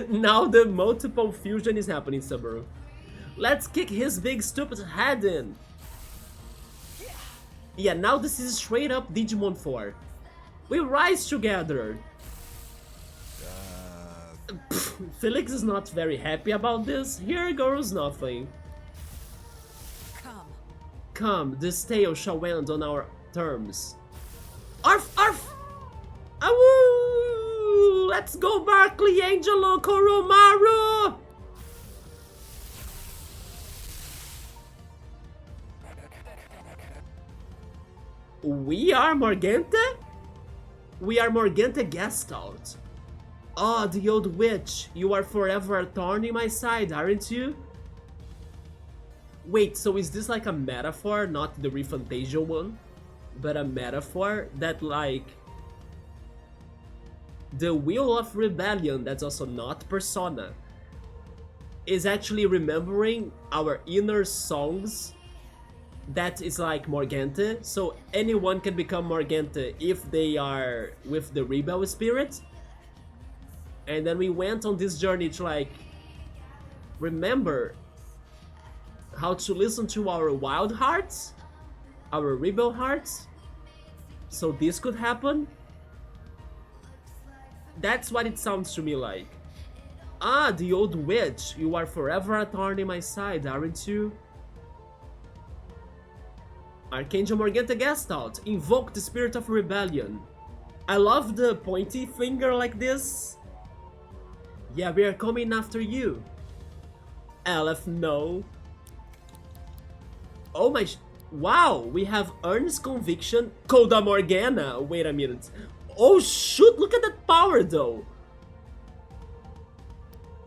Now the multiple fusion is happening, Subaru. Let's kick his big stupid head in. Yeah, now this is straight up Digimon 4. We rise together. Felix is not very happy about this. Here goes nothing. Come. Come, this tale shall end on our terms. Arf! Arf! Awoo! Let's go, Barkley, Angelo, Koromaru! We are Morgante? We are Morgante Gestalt. Ah, the old witch, you are forever a thorn in my side, aren't you? Wait, so is this like a metaphor, not the Refantasia one, but a metaphor that like the wheel of rebellion, that's also not persona, is actually remembering our inner songs that is like Morgante, so anyone can become Morgante if they are with the rebel spirit. And then we went on this journey to like remember how to listen to our wild hearts, our rebel hearts, so this could happen. That's what it sounds to me like. Ah, the old witch, you are forever a thorn in my side, aren't you? Archangel Morgante Gestalt, invoke the spirit of rebellion. I love the pointy finger like this. Yeah, we are coming after you. Aleph, no. Oh my... Wow, we have earnest conviction. Coda Morgana. Wait a minute. Oh shoot, look at that power though.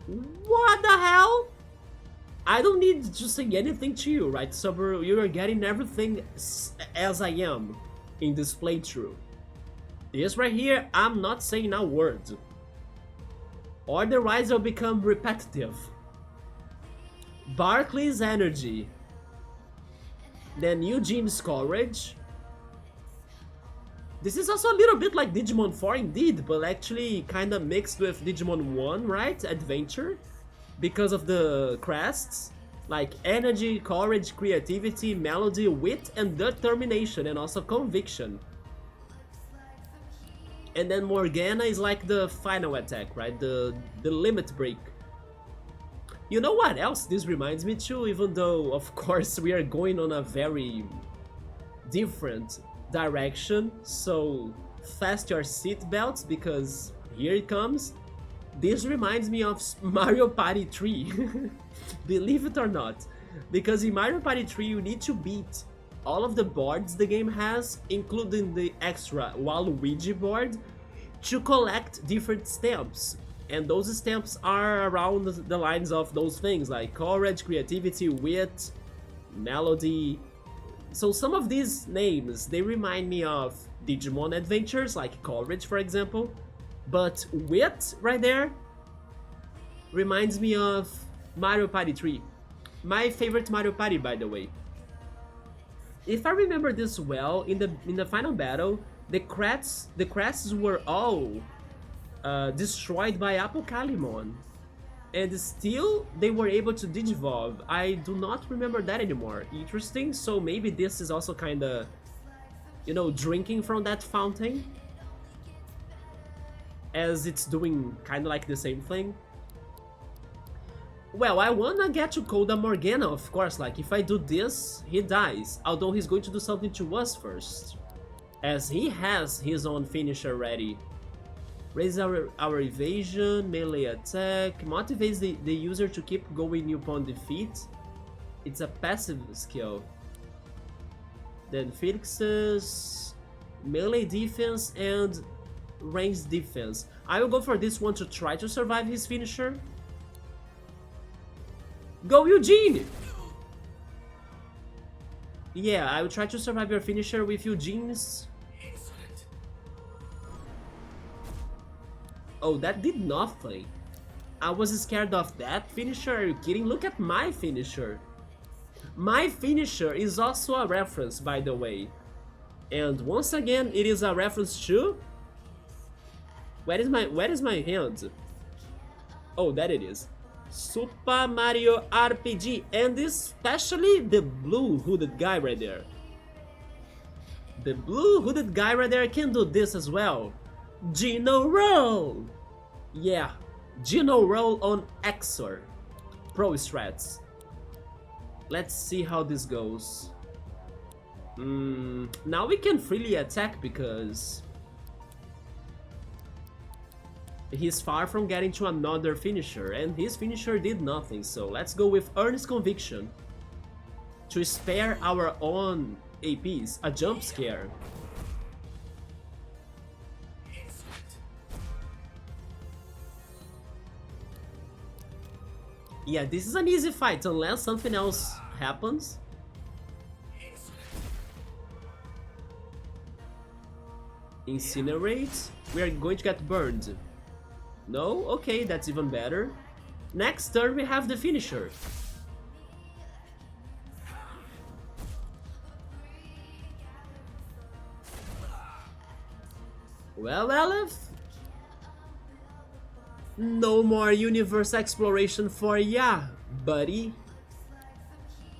What the hell? I don't need to say anything to you, right, Subaru? You are getting everything as I am in this playthrough. This right here, I'm not saying a word. Otherwise I'll become repetitive. Barkley's energy. Then Eugene's courage. This is also a little bit like Digimon 4 indeed, but actually kinda mixed with Digimon 1, right? Adventure. Because of the crests. Like energy, courage, creativity, melody, wit, and determination, and also conviction. And then Morgana is like the final attack, right? The limit break. You know what else this reminds me to, even though of course we are going on a very different direction, so fast your seatbelts because here it comes. This reminds me of Mario Party 3, believe it or not, because in Mario Party 3 you need to beat all of the boards the game has, including the extra Waluigi board, to collect different stamps. And those stamps are around the lines of those things like courage, creativity, wit, melody. So some of these names, they remind me of Digimon adventures like Courage, for example. But wit right there reminds me of Mario Party 3. My favorite Mario Party, by the way. if I remember this well, in the final battle, the crests were all destroyed by Apocalypse, and still they were able to digivolve. I do not remember that anymore. Interesting. So maybe this is also kind of, you know, drinking from that fountain, as it's doing kind of like the same thing. Well, I wanna get to Coda Morgana, of course. Like, if I do this, he dies. Although he's going to do something to us first, as he has his own finisher ready. Raise our evasion, melee attack, motivates the user to keep going upon defeat. It's a passive skill. Then fixes melee defense and ranged defense. I will go for this one to try to survive his finisher. Go, Eugene! Yeah, I will try to survive your finisher with Eugene's. Oh, that did nothing. I was scared of that finisher. Are you kidding? Look at my finisher. My finisher is also a reference, by the way. And once again, it is a reference to... Where is my hand? Oh, that it is. Super Mario RPG, and especially the blue hooded guy right there. The blue hooded guy right there can do this as well. Gino Roll! Yeah, Gino Roll on Exor. Pro strats. Let's see how this goes. Now we can freely attack because he's far from getting to another finisher, and his finisher did nothing, so let's go with Earnest Conviction to spare our own APs, a jump scare. Yeah, this is an easy fight unless something else happens. Incinerate, we are going to get burned. No? Okay, that's even better. Next turn we have the finisher. Well, Aleph? No more universe exploration for ya, buddy.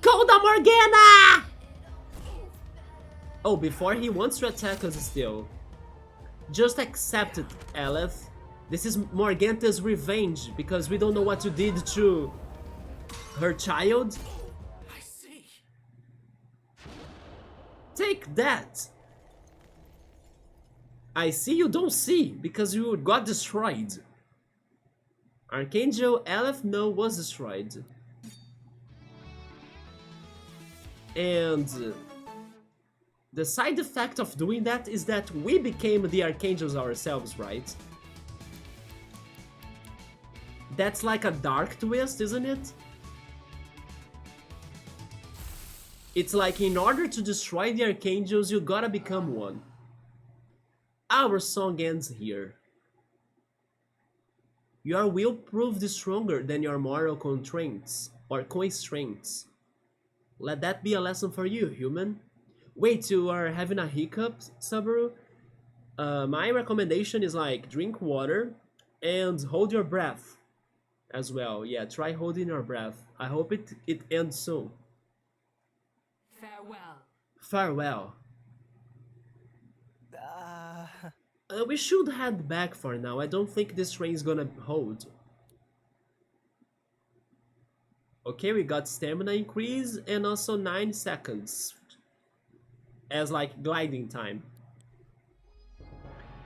Coda Morgana! Oh, before he wants to attack us still. Just accept it, Aleph. This is Morganta's revenge because we don't know what you did to her child. I see. Take that. I see you don't see because you got destroyed. Archangel Aleph No was destroyed. And the side effect of doing that is that we became the Archangels ourselves, right? That's like a dark twist, isn't it? It's like in order to destroy the Archangels, you gotta become one. Our song ends here. Your will proved stronger than your moral constraints, or constraints. Let that be a lesson for you, human. Wait, you are having a hiccup, Subaru? My recommendation is like drink water and hold your breath as well. Yeah, try holding your breath. I hope it ends soon. Farewell. Farewell. We should head back for now. I don't think this train's gonna hold. Okay, we got stamina increase and also 9 seconds as like gliding time.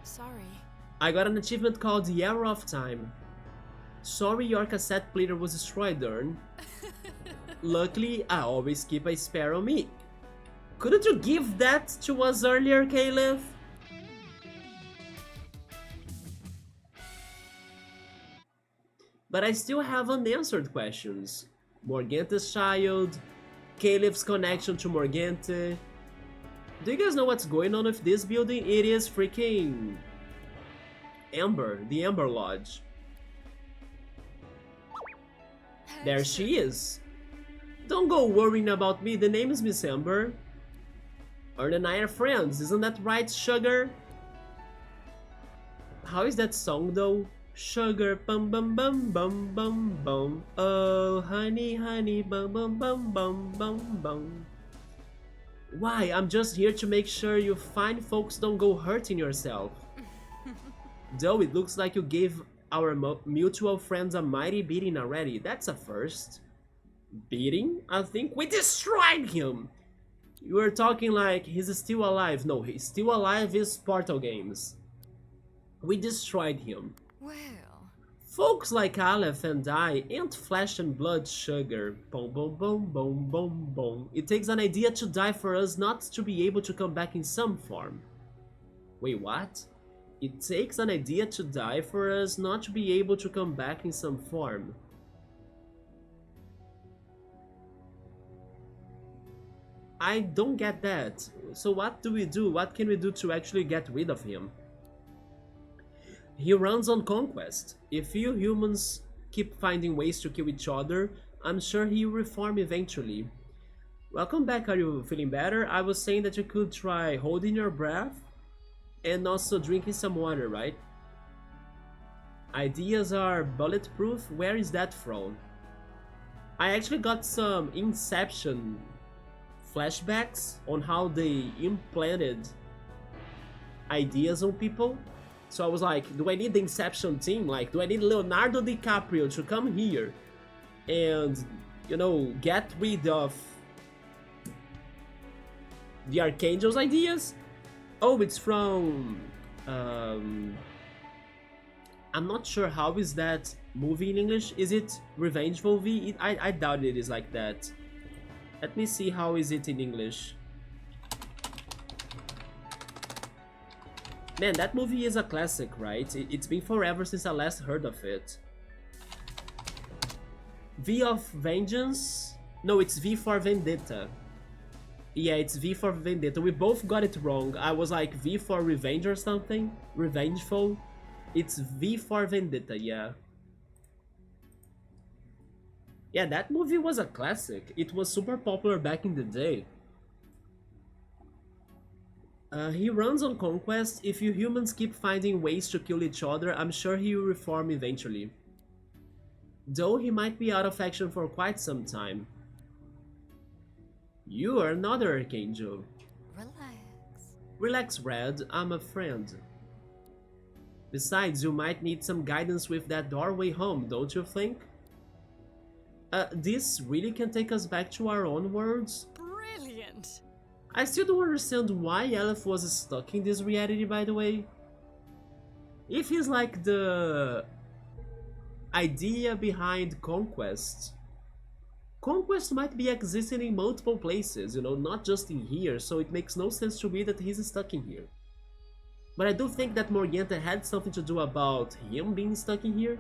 Sorry. I got an achievement called the Arrow of Time. Sorry your cassette player was destroyed, Urn. Luckily, I always keep a spare on me. Couldn't you give that to us earlier, Caleb? But I still have unanswered questions. Morganta's child, Caleb's connection to Morganta. Do you guys know what's going on with this building? It is freaking Amber, the Amber Lodge. There she is. Don't go worrying about me, the name is Miss Amber. Earn and I are friends, isn't that right, sugar? How is that song though? Sugar bum bum bum bum bum bum. Oh honey honey bum bum bum bum bum bum. Why? I'm just here to make sure you fine folks don't go hurting yourself. Though it looks like you gave our mutual friends a mighty beating already. That's a first. Beating? I think we destroyed him! You were talking like he's still alive. No, he's still alive is Portal Games. We destroyed him. Well, Folks like Aleph and I ain't flesh and blood, sugar. Boom, boom, boom, boom, boom, boom. It takes an idea to die for us not to be able to come back in some form. Wait, what? It takes an idea to die for us not to be able to come back in some form. I don't get that. So what do we do? What can we do to actually get rid of him? He runs on conquest. If you humans keep finding ways to kill each other, I'm sure he'll reform eventually. Welcome back, are you feeling better? I was saying that you could try holding your breath and also drinking some water, right? Ideas are bulletproof? Where is that from? I actually got some Inception flashbacks on how they implanted ideas on people. So I was like, do I need the Inception team? Like, do I need Leonardo DiCaprio to come here and, you know, get rid of the Archangel's ideas? Oh, it's from... I'm not sure how is that movie in English. Is it Revengeful V? I doubt it is like that. Let me see how is it in English. Man, that movie is a classic, right? It's been forever since I last heard of it. V of Vengeance? No, it's V for Vendetta. Yeah, it's V for Vendetta. We both got it wrong. I was like V for Revenge or something. Revengeful. It's V for Vendetta, yeah. Yeah, that movie was a classic. It was super popular back in the day. He runs on conquest. If you humans keep finding ways to kill each other, I'm sure he will reform eventually. Though he might be out of action for quite some time. You are another Archangel. relax. Relax, Red, I'm a friend. Besides, you might need some guidance with that doorway home, don't you think? This really can take us back to our own worlds? Brilliant. I still don't understand why Aleph was stuck in this reality, by the way. If he's like the idea behind Conquest, Conquest might be existing in multiple places, you know, not just in here, so it makes no sense to me that he's stuck in here. But I do think that Morganta had something to do about him being stuck in here.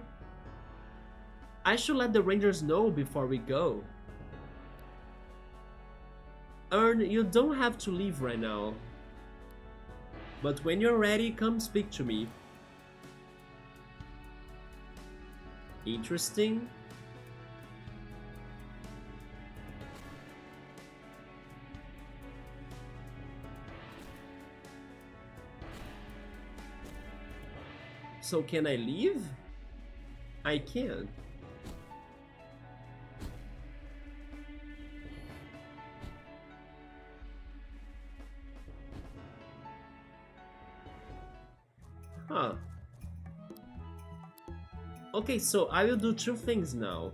I should let the Rangers know before we go. Urn, you don't have to leave right now. But when you're ready, come speak to me. Interesting. So can I leave? I can. Huh. Okay, so I will do two things now.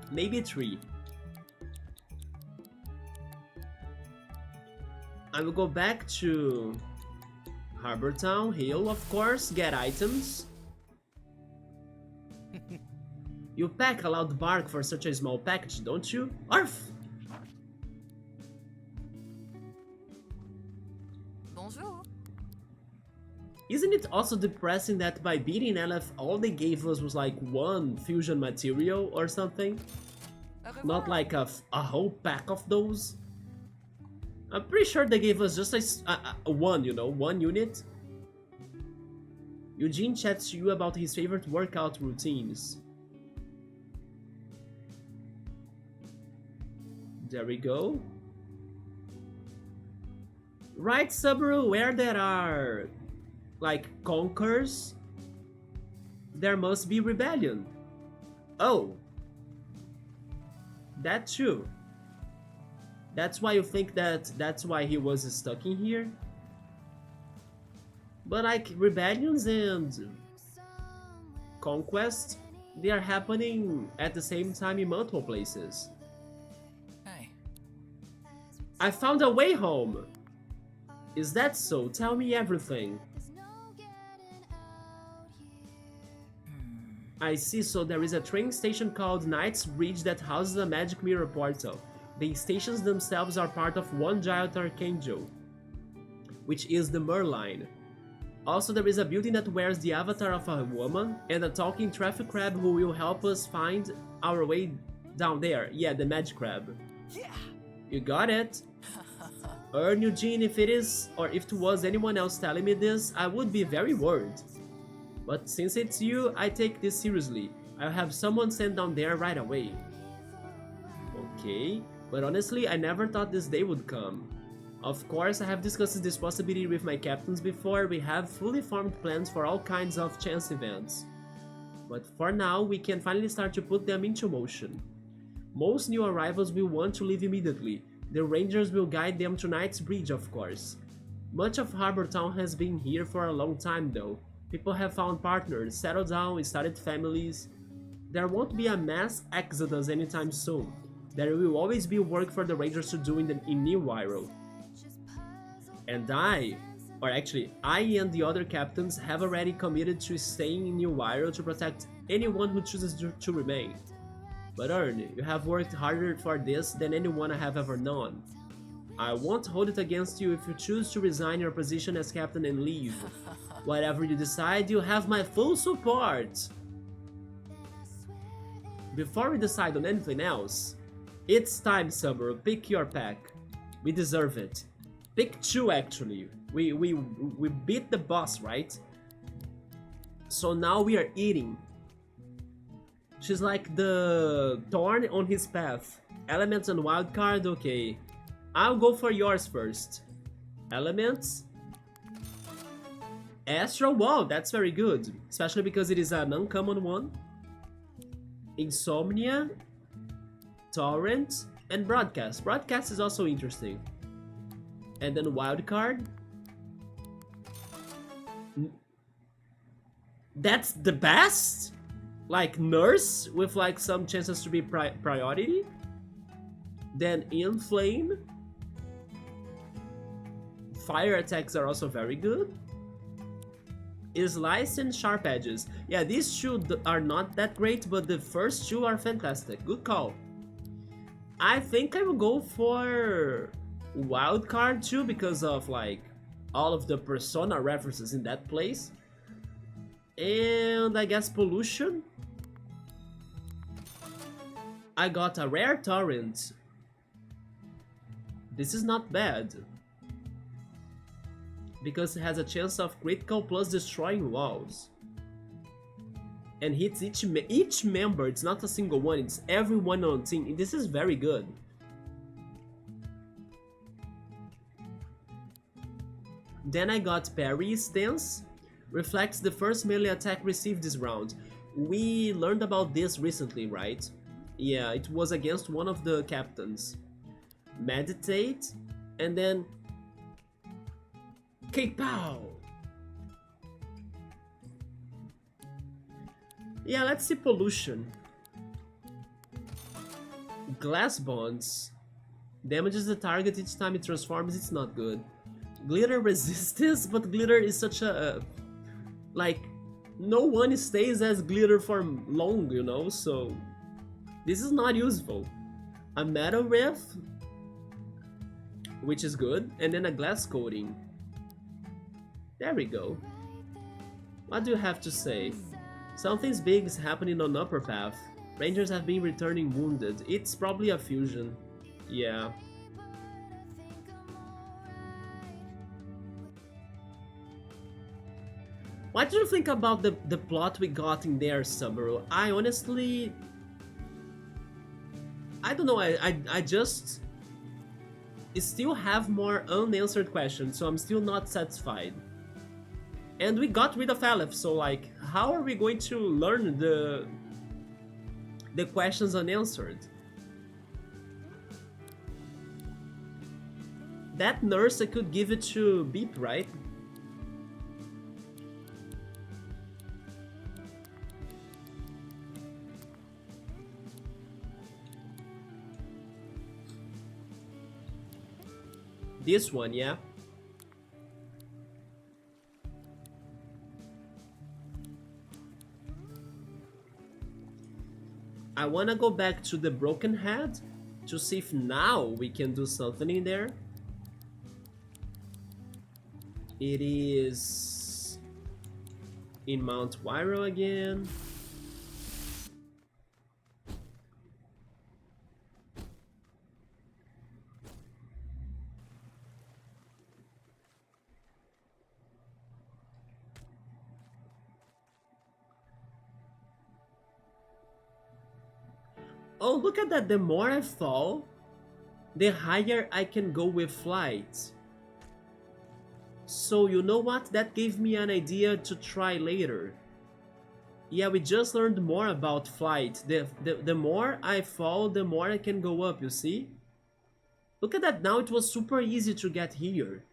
Maybe three. I will go back to Harbourtown Hill, of course, get items. You pack a loud bark for such a small package, don't you? Arf! Bonjour. Isn't it also depressing that by beating Aleph, all they gave us was like one fusion material or something? Au revoir. Not like a whole pack of those? I'm pretty sure they gave us just a one, you know, one unit. Eugene chats to you about his favorite workout routines. There we go. Right, Subaru, where there are, like, conquerors, there must be rebellion. Oh. That's true. That's why you think that's why he was stuck in here? But like, rebellions and conquest, they are happening at the same time in multiple places. Hey. I found a way home! Is that so? Tell me everything. I see, so there is a train station called Knight's Bridge that houses a magic mirror portal. The stations themselves are part of one giant archangel, which is the Merline. Also, there is a building that wears the avatar of a woman, and a talking traffic crab who will help us find our way down there. Yeah, the magic crab. Yeah. You got it. Urn, Eugene, if it is, or if it was anyone else telling me this, I would be very worried. But since it's you, I take this seriously. I'll have someone sent down there right away. Okay, but honestly, I never thought this day would come. Of course, I have discussed this possibility with my captains before. We have fully formed plans for all kinds of chance events. But for now, we can finally start to put them into motion. Most new arrivals will want to leave immediately. The rangers will guide them to Knight's Bridge, of course. Much of Harbourtown has been here for a long time though. People have found partners, settled down, started families. There won't be a mass exodus anytime soon. There will always be work for the rangers to do in New Iroh. And I and the other captains have already committed to staying in New Iroh to protect anyone who chooses to remain. But Urn, you have worked harder for this than anyone I have ever known. I won't hold it against you if you choose to resign your position as captain and leave. Whatever you decide, you have my full support! Before we decide on anything else, it's time, Subaru, pick your pack. We deserve it. Pick two, actually. We beat the boss, right? So now we are eating. She's like the thorn on his path. Elements and wildcard, okay. I'll go for yours first. Elements. Astral, wow, that's very good. Especially because it is an uncommon one. Insomnia. Torrent. And Broadcast. Broadcast is also interesting. And then wildcard. That's the best? Like nurse with like some chances to be priority. Then inflame. Fire attacks are also very good. Slice and sharp edges. Yeah, these two are not that great, but the first two are fantastic. Good call. I think I will go for wildcard too because of like all of the Persona references in that place. And I guess pollution. I got a rare torrent. This is not bad. Because it has a chance of critical plus destroying walls. And hits each member, it's not a single one, it's everyone on the team. This is very good. Then I got Parry Stance. Reflects the first melee attack received this round. We learned about this recently, right? Yeah, it was against one of the captains. Meditate, and then K-Pow! Yeah, let's see pollution. Glass bonds. Damages the target each time it transforms, it's not good. Glitter resistance, but glitter is such a... like, no one stays as glitter for long, you know, so... this is not useful. A metal riff, which is good, and then a glass coating. There we go. What do you have to say? Something big is happening on Upper Path. Rangers have been returning wounded. It's probably a fusion. Yeah. What do you think about the plot we got in there, Subaru? I honestly... I don't know, I just... still have more unanswered questions, so I'm still not satisfied. And we got rid of Aleph, so like, how are we going to learn the questions unanswered? That nurse, I could give it to Beep, right? This one, yeah. I wanna go back to the Brokenhead to see if now we can do something in there. It is in Mount Wyro again. Oh, look at that. The more I fall, the higher I can go with flight. So you know what? That gave me an idea to try later. Yeah, we just learned more about flight. The more I fall, the more I can go up, you see? Look at that now, it was super easy to get here.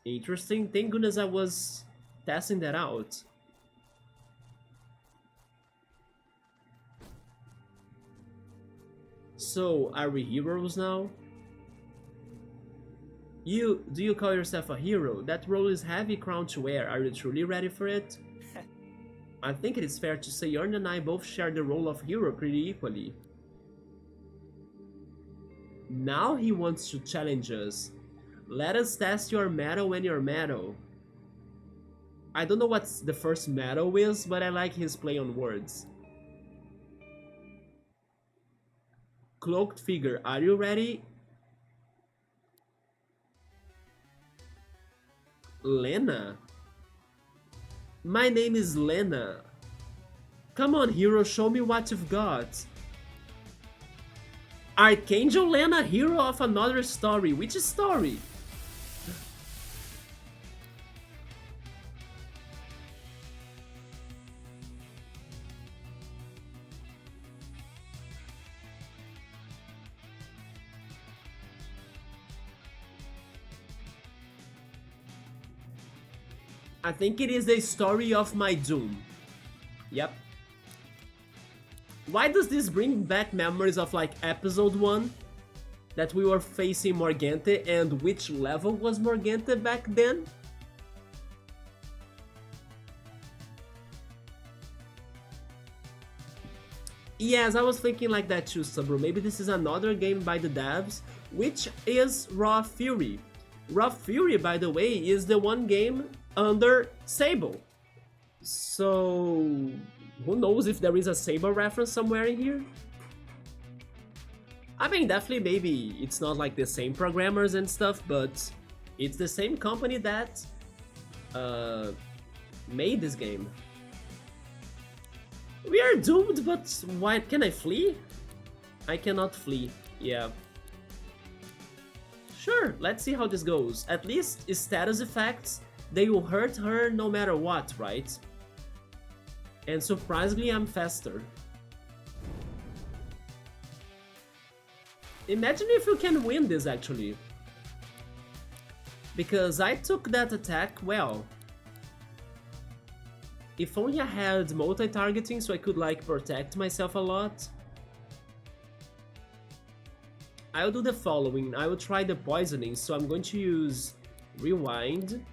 Interesting, thank goodness I was testing that out. So, are we heroes now? Do you call yourself a hero? That role is heavy crown to wear. Are you truly ready for it? I think it is fair to say Urn and I both share the role of hero pretty equally. Now he wants to challenge us. Let us test your mettle and your mettle. I don't know what the first mettle is, but I like his play on words. Cloaked figure, are you ready? Lena? My name is Lena. Come on, hero, show me what you've got. Archangel Lena, hero of another story. Which story? I think it is the story of my doom. Yep. Why does this bring back memories of like episode 1? That we were facing Morgante, and which level was Morgante back then? Yes, I was thinking like that too, Sabro. Maybe this is another game by the devs, which is Raw Fury. Raw Fury, by the way, is the one game under Sable. So, who knows if there is a Sable reference somewhere in here? I mean, definitely maybe it's not like the same programmers and stuff, but it's the same company that made this game. We are doomed, but why can I flee? I cannot flee, yeah. Sure, let's see how this goes. At least status effects, they will hurt her no matter what, right? And surprisingly, I'm faster. Imagine if you can win this, actually. Because I took that attack well. If only I had multi-targeting so I could like protect myself a lot. I'll do the following. I will try the poisoning, so I'm going to use Rewind.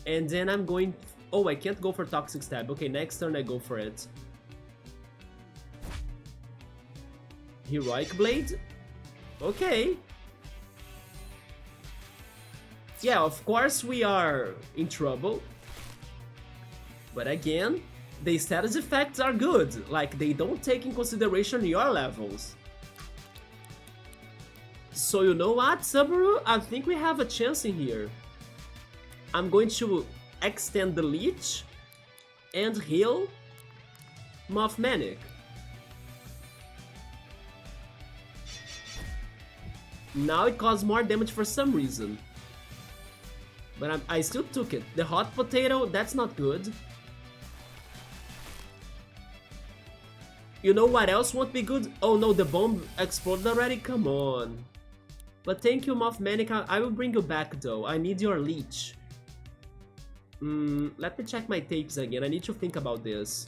And then I'm going... Oh, I can't go for Toxic Stab. Okay, next turn I go for it. Heroic Blade? Okay. Yeah, of course we are in trouble. But again, the status effects are good. Like, they don't take in consideration your levels. So you know what, Subaru? I think we have a chance in here. I'm going to extend the leech and heal Mothmanic. Now it caused more damage for some reason. But I still took it. The hot potato, that's not good. You know what else won't be good? Oh no, the bomb exploded already? Come on. But thank you, Mothmanic. I will bring you back though. I need your leech. Let me check my tapes again. I need to think about this.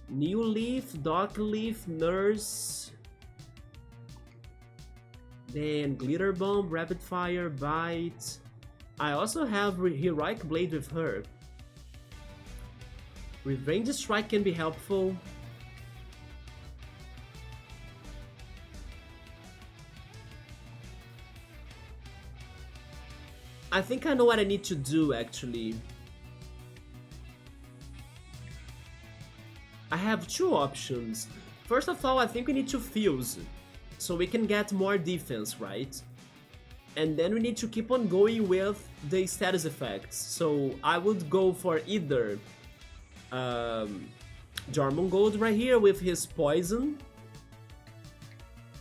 New Leaf, Doc Leaf, Nurse. Then Glitter Bomb, Rapid Fire, Bite. I also have Heroic Blade with her. Revenge Strike can be helpful. I think I know what I need to do actually. I have two options. First of all, I think we need to fuse, so we can get more defense, right? And then we need to keep on going with the status effects. So I would go for either Jormungand right here with his poison,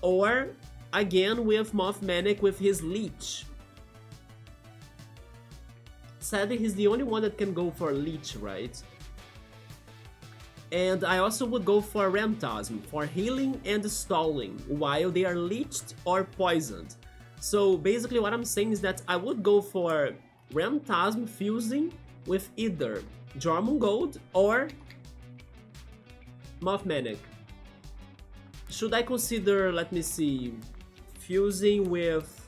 or again with Mothmanic with his leech. Sadly, he's the only one that can go for leech, right? And I also would go for Ramtasm for healing and stalling while they are leeched or poisoned. So basically what I'm saying is that I would go for Ramtasm fusing with either Jormungand or Mothmanic. Should I consider, let me see, fusing with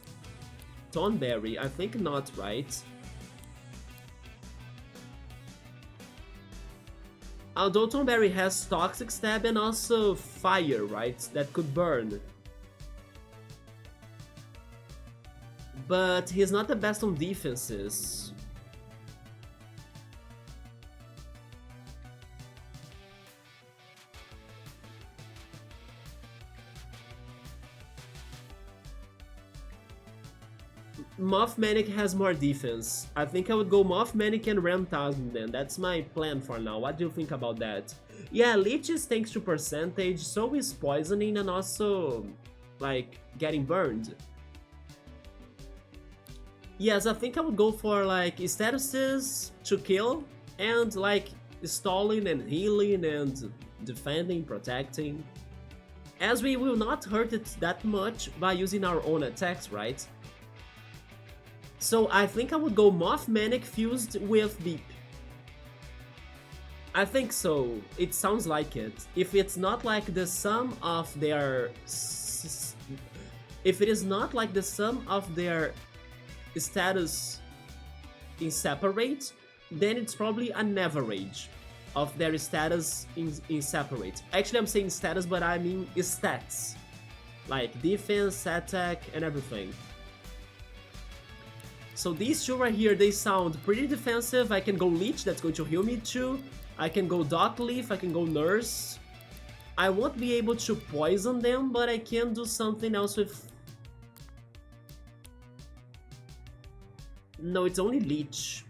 Thornberry? I think not, right? Although Thornberry has Toxic Stab and also Fire, right? That could burn. But he's not the best on defenses. Mothmanic has more defense. I think I would go Mothmanic and Ramtasm then. That's my plan for now. What do you think about that? Yeah, Leech is thanks to percentage, so is poisoning and also, like, getting burned. Yes, I think I would go for, like, statuses to kill and, like, stalling and healing and defending, protecting. As we will not hurt it that much by using our own attacks, right? So I think I would go Mothmanic fused with Beep. I think so. It sounds like it. If it's not like the sum of their... If it is not like the sum of their status in separate, then it's probably an average of their status in separate. Actually, I'm saying status, but I mean stats. Like defense, attack, and everything. So these two right here, they sound pretty defensive. I can go Leech, that's going to heal me too. I can go Dock Leaf, I can go Nurse. I won't be able to poison them, but I can do something else with... No, it's only Leech.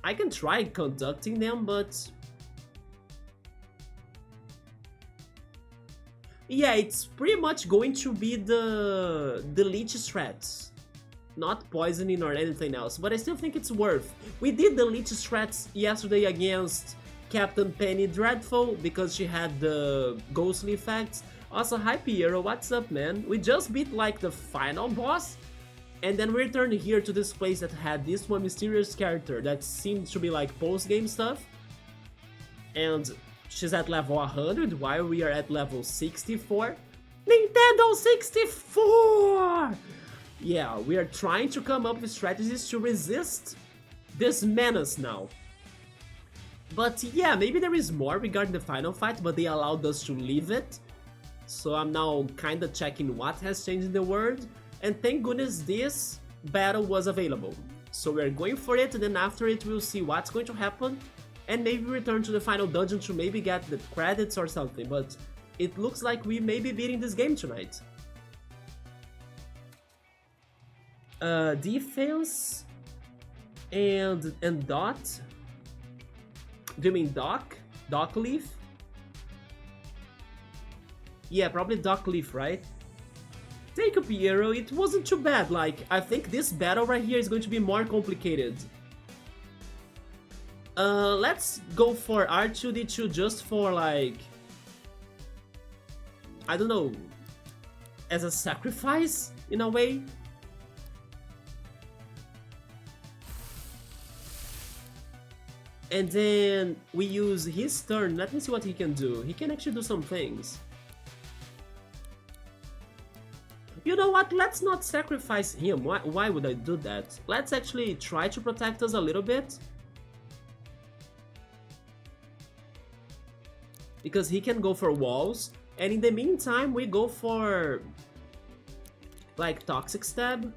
I can try conducting them, but... Yeah, it's pretty much going to be the Leech strats. Not poisoning or anything else, but I still think it's worth. We did the Leech strats yesterday against Captain Penny Dreadful because she had the ghostly effects. Also, hi Piero, what's up, man? We just beat like the final boss, and then we returned here to this place that had this one mysterious character that seemed to be like post-game stuff. And she's at level 100 while we are at level 64. Nintendo 64! Yeah, we are trying to come up with strategies to resist this menace now. But yeah, maybe there is more regarding the final fight, but they allowed us to leave it. So I'm now kinda checking what has changed in the world. And thank goodness this battle was available. So we're going for it, and then after it we'll see what's going to happen. And maybe return to the final dungeon to maybe get the credits or something. But it looks like we may be beating this game tonight. Defense and Dot. Do you mean Dock? Dock Leaf? Yeah, probably Dock Leaf, right? Thank you, Piero. It wasn't too bad. Like, I think this battle right here is going to be more complicated. Let's go for R2D2 just for, like, I don't know, as a sacrifice, in a way. And then we use his turn. Let me see what he can do. He can actually do some things. You know what? Let's not sacrifice him. Why would I do that? Let's actually try to protect us a little bit. Because he can go for walls. And in the meantime, we go for, like, Toxic Stab.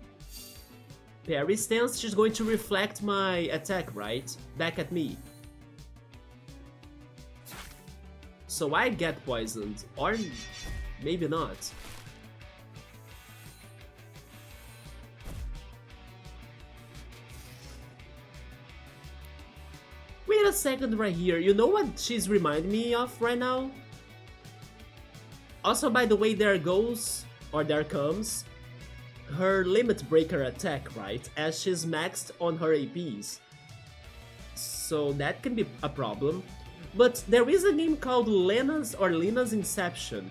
Parry stance, she's going to reflect my attack, right? Back at me. So I get poisoned. Or maybe not. Wait a second right here. You know what she's reminding me of right now? Also, by the way, there goes, or there comes, her Limit Breaker attack, right? As she's maxed on her APs. So that can be a problem. But there is a game called Lena's Inception.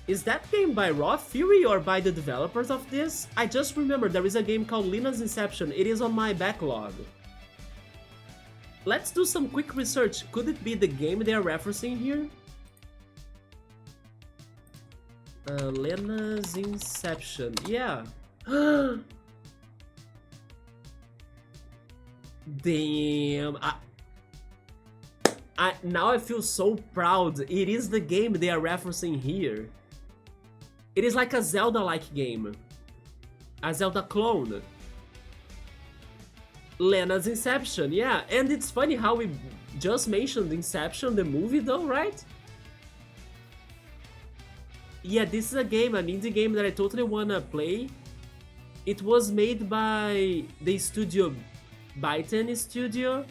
Is that game by Raw Fury or by the developers of this? I just remember there is a game called Lena's Inception. It is on my backlog. Let's do some quick research. Could it be the game they are referencing here? Lena's Inception. Yeah. Damn. Now I feel so proud. It is the game they are referencing here. It is like a Zelda-like game. A Zelda clone. Lena's Inception, yeah. And it's funny how we just mentioned Inception, the movie though, right? Yeah, this is a game, an indie game that I totally wanna play. It was made by the studio Byten Studio.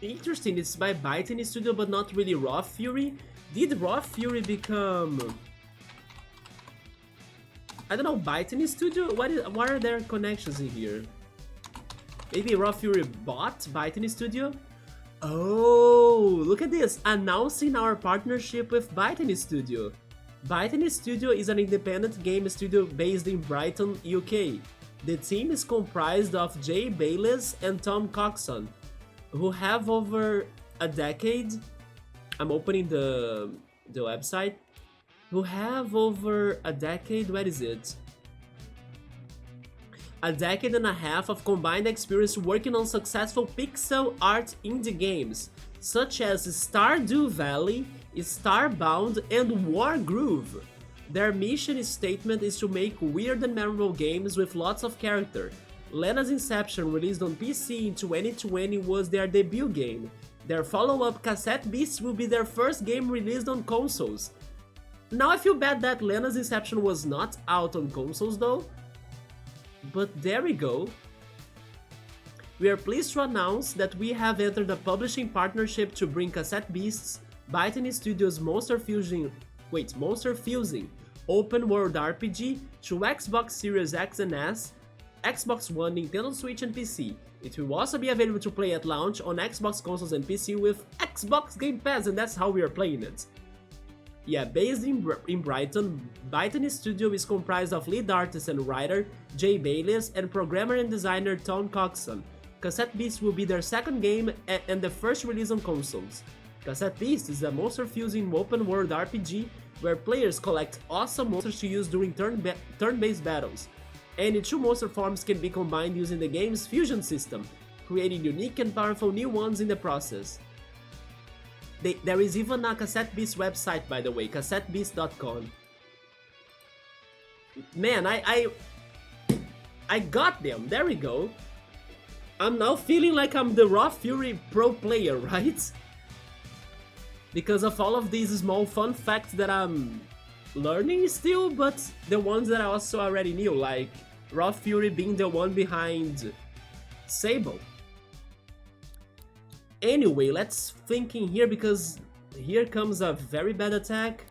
Interesting, it's by Byten Studio but not really Raw Fury. Did Raw Fury become... I don't know, Byten Studio? What are their connections in here? Maybe Raw Fury bought Byten Studio? Oh, look at this! Announcing our partnership with Byten Studio. Byten Studio is an independent game studio based in Brighton, UK. The team is comprised of Jay Bayless and Tom Coxon, who have over a decade... I'm opening the website. Who have over a decade... Where is it? A decade and a half of combined experience working on successful pixel art indie games, such as Stardew Valley, Starbound, and Wargroove. Their mission statement is to make weird and memorable games with lots of character. Lena's Inception, released on PC in 2020, was their debut game. Their follow-up, Cassette Beasts, will be their first game released on consoles. Now I feel bad that Lena's Inception was not out on consoles though. But there we go. We are pleased to announce that we have entered a publishing partnership to bring Cassette Beasts, Byten Studios' Monster Fusing open world RPG to Xbox Series X and S, Xbox One, Nintendo Switch and PC. It will also be available to play at launch on Xbox consoles and PC with Xbox Game Pass, and that's how we are playing it. Yeah, based in Brighton, Byten Studio is comprised of lead artist and writer Jay Bayless and programmer and designer Tom Coxon. Cassette Beasts will be their second game and the first release on consoles. Cassette Beasts is a monster-fusing open-world RPG where players collect awesome monsters to use during turn-based battles. Any two monster forms can be combined using the game's fusion system, creating unique and powerful new ones in the process. There is even a Cassette Beasts website, by the way, cassettebeast.com. Man, I got them, there we go. I'm now feeling like I'm the Raw Fury pro player, right? Because of all of these small fun facts that I'm learning still, but the ones that I also already knew, like Raw Fury being the one behind Sable. Anyway, let's think in here because here comes a very bad attack.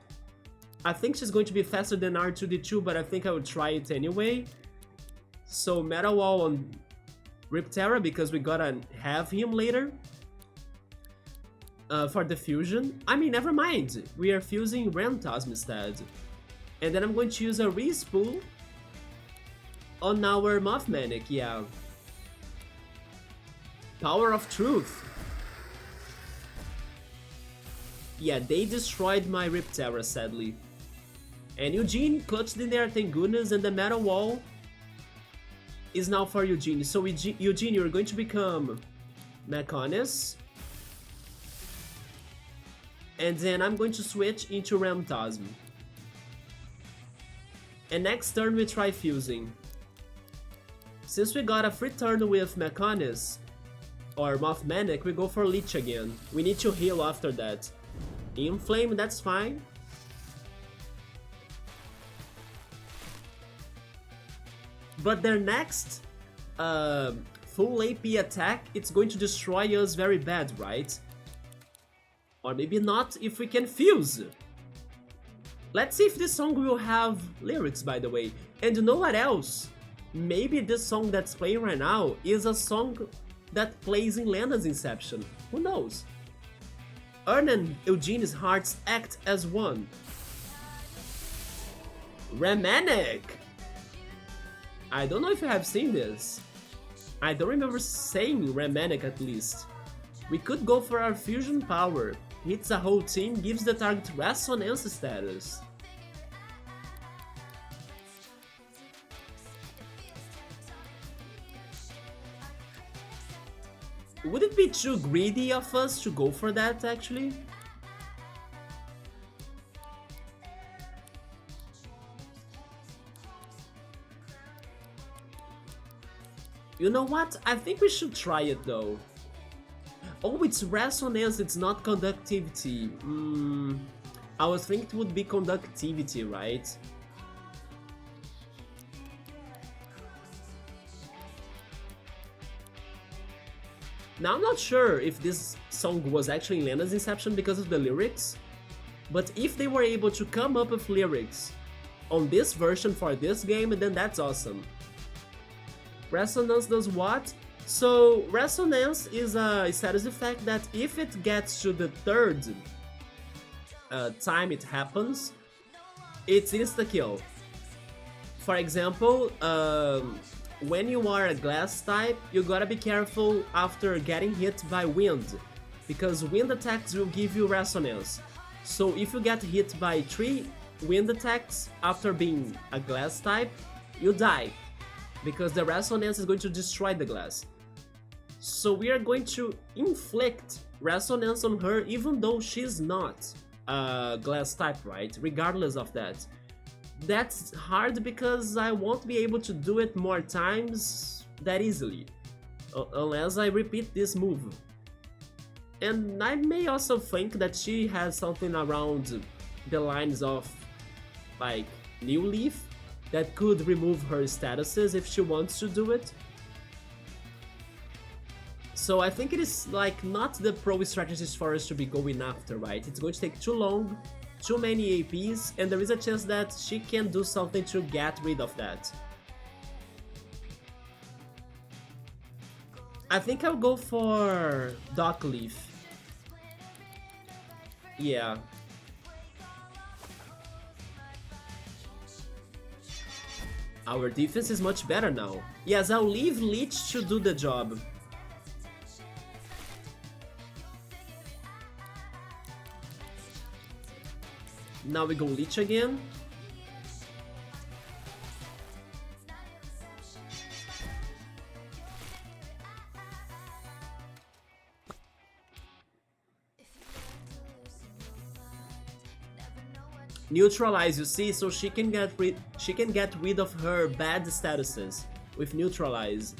I think she's going to be faster than R2-D2, but I think I would try it anyway. So Meta Wall on Riptera because we gotta have him later. For the fusion. I mean, never mind. We are fusing Rentasm instead. And then I'm going to use a Respool on our Mothmanic, yeah. Power of Truth. Yeah, they destroyed my Riptera, sadly. And Eugene clutched in there, thank goodness, and the Meta Wall is now for Eugene. So Eugene, you're going to become Mechonis. And then I'm going to switch into Ramtasm. And next turn we try fusing. Since we got a free turn with Mechonis, or Mothmanic, we go for Leech again. We need to heal after that. Inflame, that's fine. But their next full AP attack, it's going to destroy us very bad, right? Or maybe not if we can fuse. Let's see if this song will have lyrics, by the way. And you know what else? Maybe this song that's playing right now is a song that plays in Lena's Inception. Who knows? Urn and Eugene's hearts act as one. Ramanic! I don't know if you have seen this. I don't remember saying Ramanic at least. We could go for our fusion power. Hits a whole team, gives the target resonance status. Would it be too greedy of us to go for that, actually? You know what? I think we should try it though. Oh, it's resonance, it's not conductivity. I was thinking it would be conductivity, right? Now I'm not sure if this song was actually in Lena's Inception because of the lyrics, but if they were able to come up with lyrics on this version for this game, then that's awesome. Resonance does what? So, Resonance is a status effect that if it gets to the third time it happens, it's insta-kill. For example, when you are a glass type, you gotta be careful after getting hit by wind, because wind attacks will give you Resonance. So if you get hit by 3 wind attacks after being a glass type, you die, because the Resonance is going to destroy the glass. So we are going to inflict Resonance on her even though she's not a glass type, right? Regardless of that. That's hard because I won't be able to do it more times that easily. Unless I repeat this move. And I may also think that she has something around the lines of like New Leaf that could remove her statuses if she wants to do it. So I think it is like not the pro strategies for us to be going after, right? It's going to take too long, too many APs, and there is a chance that she can do something to get rid of that. I think I'll go for Dock Leaf. Yeah. Our defense is much better now. Yes, I'll leave Leech to do the job. Now we go Leech again. Neutralize, you see, so she can get rid of her bad statuses with Neutralize.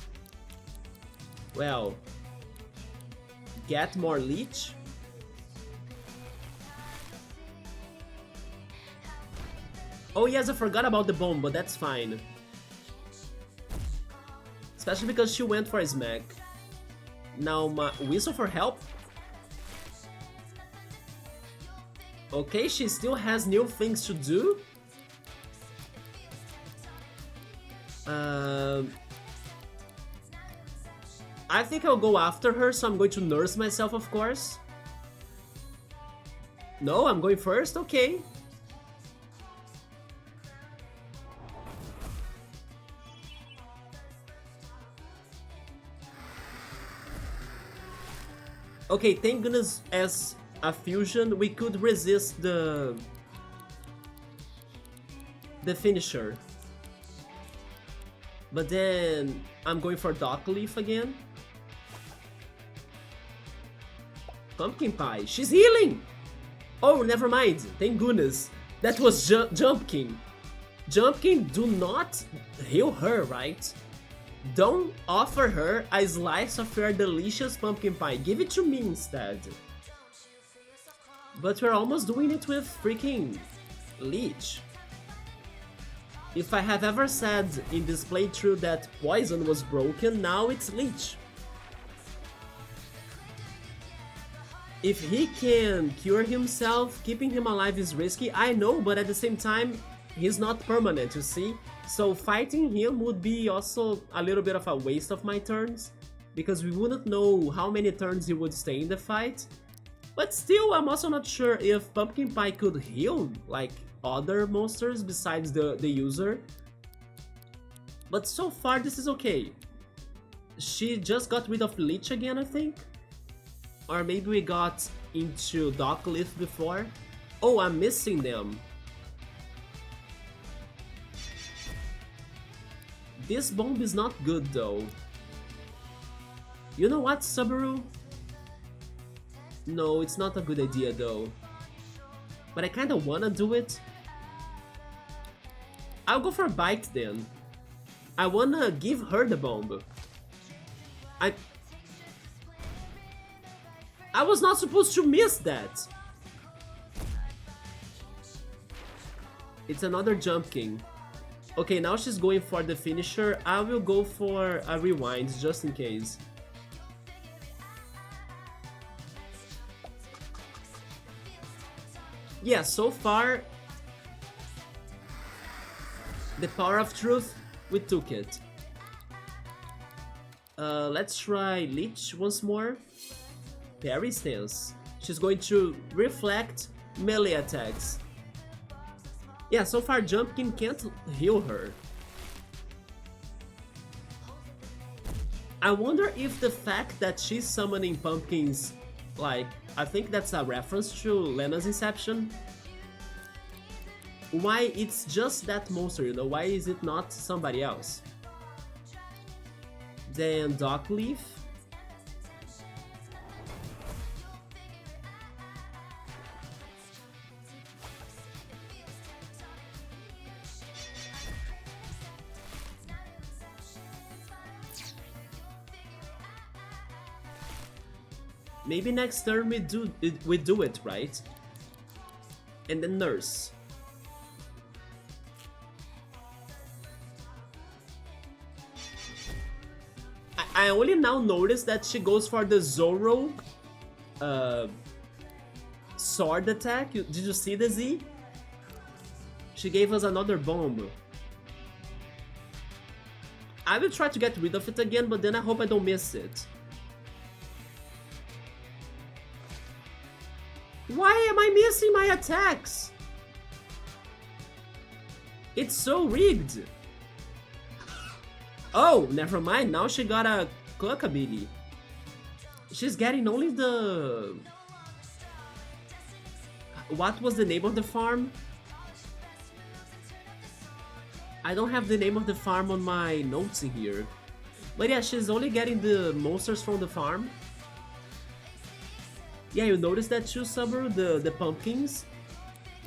Well, get more Leech. Oh yes, I forgot about the bomb, but that's fine. Especially because she went for a smack. Now my whistle for help. Okay, she still has new things to do. I think I'll go after her, so I'm going to nurse myself, of course. No, I'm going first? Okay. Okay, thank goodness as a fusion we could resist the finisher. But then I'm going for Dock Leaf again. Pumpkin Pie, she's healing! Oh, never mind, thank goodness. That was Jump King. Jump King, do not heal her, right? Don't offer her a slice of your delicious pumpkin pie. Give it to me instead. But we're almost doing it with freaking Leech. If I have ever said in this playthrough that Poison was broken, now it's Leech. If he can cure himself, keeping him alive is risky, I know, but at the same time, he's not permanent, you see? So fighting him would be also a little bit of a waste of my turns, because we wouldn't know how many turns he would stay in the fight. But still, I'm also not sure if Pumpkin Pie could heal, like, other monsters besides the user. But so far, this is okay. She just got rid of Leech again, I think? Or maybe we got into Dock Leaf before? Oh, I'm missing them. This bomb is not good though. You know what, Subaru? No, it's not a good idea though. But I kinda wanna do it. I'll go for Bite then. I wanna give her the bomb. I was not supposed to miss that. It's another Jump King. Okay, now she's going for the finisher. I will go for a rewind just in case. Yeah, so far, the power of truth, we took it. Let's try Leech once more. Parry stance. She's going to reflect melee attacks. Yeah, so far Jump King can't heal her. I wonder if the fact that she's summoning pumpkins, like, I think that's a reference to Lena's Inception. Why it's just that monster, you know? Why is it not somebody else? Then Dock Leaf. Maybe next turn we do it, right? And then Nurse. I only now noticed that she goes for the Zoro sword attack. Did you see the Z? She gave us another bomb. I will try to get rid of it again, but then I hope I don't miss it. Why am I missing my attacks? It's so rigged. Oh, never mind. Now she got a Cluckabilly. She's getting only the... What was the name of the farm? I don't have the name of the farm on my notes in here. But yeah, she's only getting the monsters from the farm. Yeah, you noticed that too, Subaru? The pumpkins?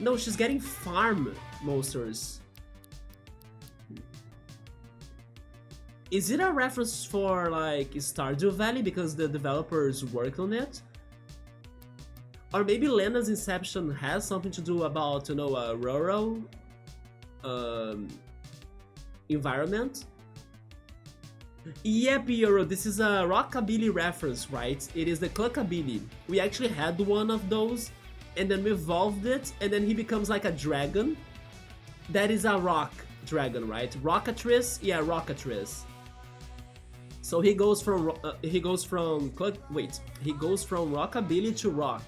No, she's getting farm monsters. Is it a reference for, like, Stardew Valley because the developers worked on it? Or maybe Lena's Inception has something to do about, you know, a rural environment? Yeah, Piero, this is a Rockabilly reference, right? It is the Cluckabilly. We actually had one of those and then we evolved it, and then he becomes like a dragon. That is a rock dragon, right? Rockatrice? Yeah, Rockatrice. So he goes from rockabilly to rock.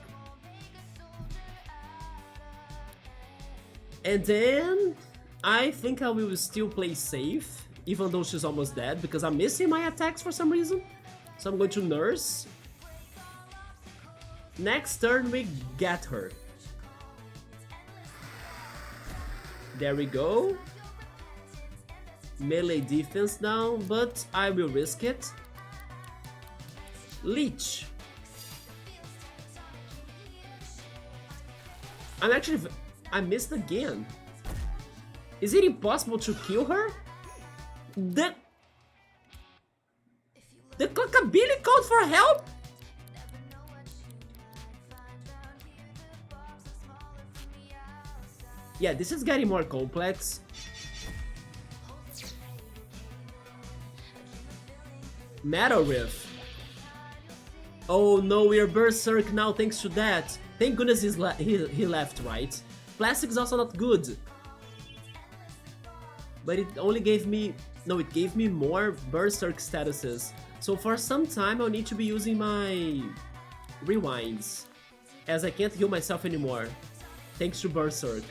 And then I think I will still play safe, even though she's almost dead, because I'm missing my attacks for some reason. So I'm going to nurse. Next turn we get her. There we go. Melee defense down, but I will risk it. Leech. I missed again. Is it impossible to kill her? The Cockabilly called for help? Yeah, this is getting more complex. Metal Riff. Oh no, we're Berserk now thanks to that. Thank goodness he left, right? Plastic is also not good. But it only gave me... No, it gave me more Berserk statuses. So for some time I'll need to be using my rewinds, as I can't heal myself anymore, thanks to Berserk.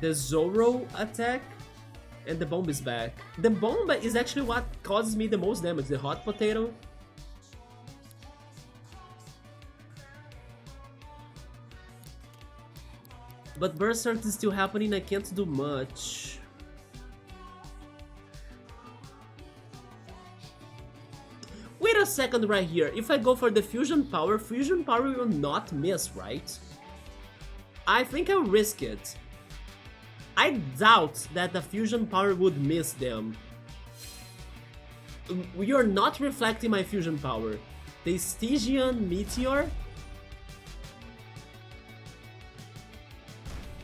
The Zoro attack, and the bomb is back. The bomb is actually what causes me the most damage, the hot potato. But Berserk is still happening, I can't do much. Wait a second right here, if I go for the Fusion Power will not miss, right? I think I'll risk it. I doubt that the Fusion Power would miss them. You're not reflecting my Fusion Power. The Stygian Meteor?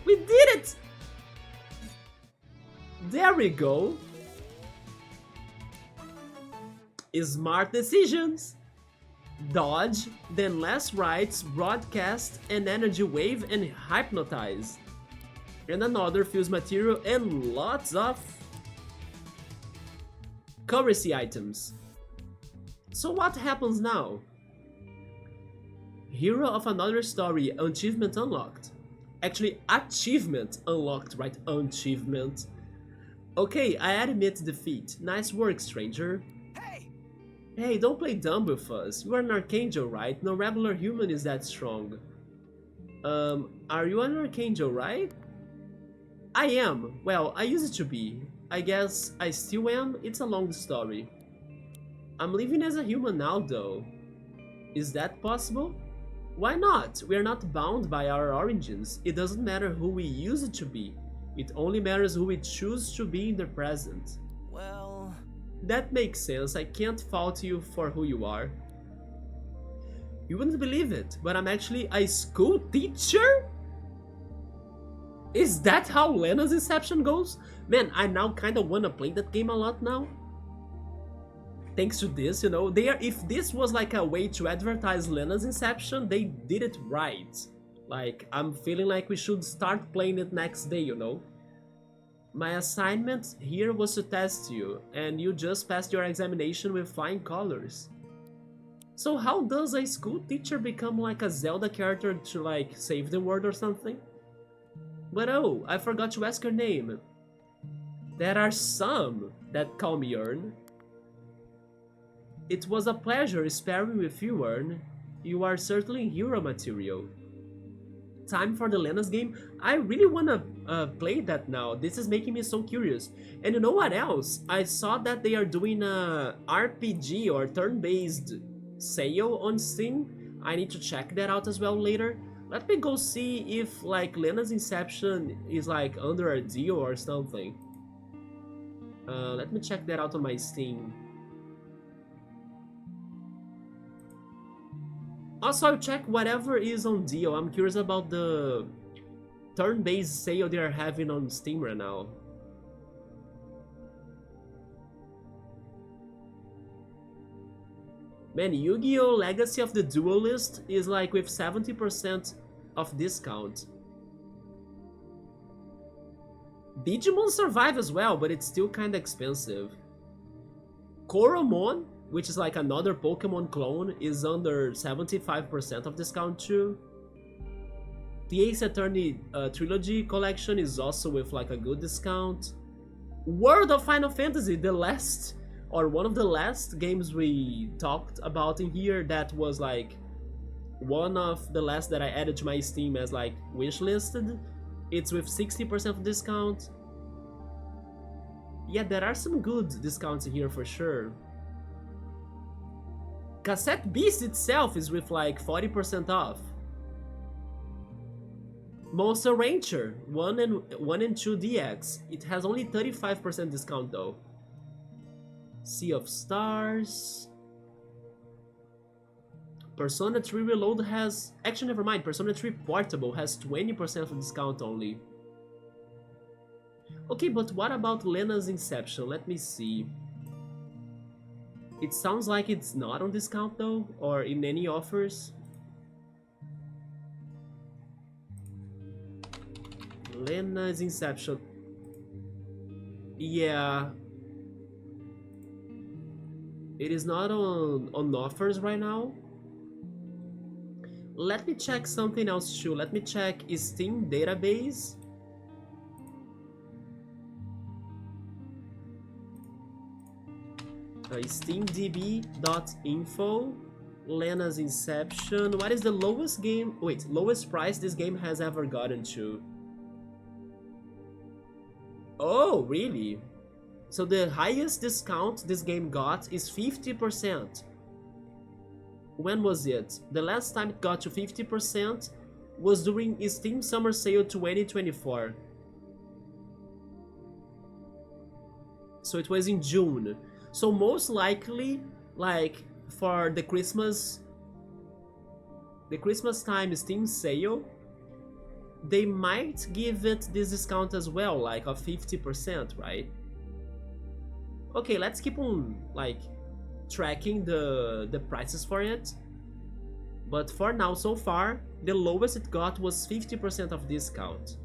We did it! There we go. Smart decisions. Dodge, then less rights, broadcast, and energy wave, and hypnotize. And another fuse material and lots of currency items. So what happens now? Hero of another story, achievement unlocked. Actually, achievement unlocked, right? Achievement. Okay, I admit defeat. Nice work, stranger. Hey, don't play dumb with us. You are an archangel, right? No regular human is that strong. Are you an archangel, right? I am. Well, I used to be. I guess I still am. It's a long story. I'm living as a human now, though. Is that possible? Why not? We are not bound by our origins. It doesn't matter who we used to be. It only matters who we choose to be in the present. Well... That makes sense. I can't fault you for who you are. You wouldn't believe it, but I'm actually a school teacher? Is that how Lena's Inception goes? Man, I now kinda wanna play that game a lot now. Thanks to this, you know, if this was like a way to advertise Lena's Inception, they did it right. Like, I'm feeling like we should start playing it next day, you know? My assignment here was to test you, and you just passed your examination with flying colors. So how does a school teacher become like a Zelda character to like save the world or something? But oh, I forgot to ask your name. There are some that call me Urn. It was a pleasure sparring with you, Urn. You are certainly hero material. Time for the Lena's game? I really wanna play that now. This is making me so curious. And you know what else? I saw that they are doing a RPG or turn-based sale on Steam. I need to check that out as well later. Let me go see if like Lena's Inception is like under a deal or something. Let me check that out on my Steam. Also, I'll check whatever is on deal. I'm curious about the turn-based sale they are having on Steam right now. Man, Yu-Gi-Oh! Legacy of the Duelist is like with 70% of discount. Digimon Survive as well, but it's still kinda expensive. Koromon, which is like another Pokemon clone, is under 75% of discount too. The Ace Attorney Trilogy collection is also with like a good discount. World of Final Fantasy, the last, or one of the last games we talked about in here, that was like one of the last that I added to my Steam as like wishlisted. It's with 60% discount. Yeah, there are some good discounts in here for sure. Cassette Beasts itself is with like 40% off. Monster Rancher 1 and 2 DX. It has only 35% discount though. Sea of Stars. Persona 3 Reload has... Actually, never mind. Persona 3 Portable has 20% of discount only. Okay, but what about Lena's Inception? Let me see. It sounds like it's not on discount though, or in any offers. Lena's Inception. Yeah. It is not on offers right now. Let me check something else too. Let me check Steam database. steamdb.info. Lena's Inception. What is the lowest game? Wait, lowest price this game has ever gotten to? Oh, really? So the highest discount this game got is 50%. When was it? The last time it got to 50% was during Steam Summer Sale 2024. So it was in June. So most likely, like for the Christmas time Steam sale, they might give it this discount as well, like of 50%, right? Okay, let's keep on like tracking the prices for it. But for now, so far, the lowest it got was 50% of discount.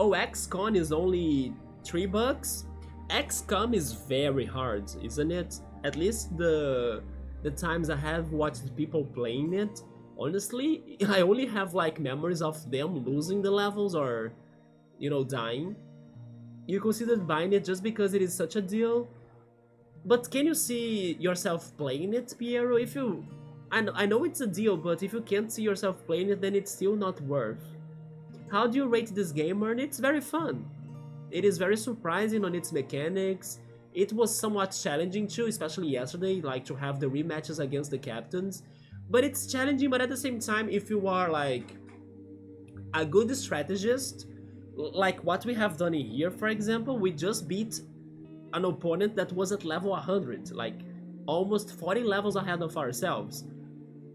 Oh, XCOM is only $3. XCOM is very hard, isn't it? At least the times I have watched people playing it, honestly, I only have like memories of them losing the levels or, you know, dying. You considered buying it just because it is such a deal, but can you see yourself playing it, Piero? If you, I know it's a deal, but if you can't see yourself playing it, then it's still not worth. How do you rate this game, Ern? It's very fun. It is very surprising on its mechanics. It was somewhat challenging too, especially yesterday, like to have the rematches against the captains. But it's challenging, but at the same time, if you are like a good strategist, like what we have done in here, for example, we just beat an opponent that was at level 100, like almost 40 levels ahead of ourselves.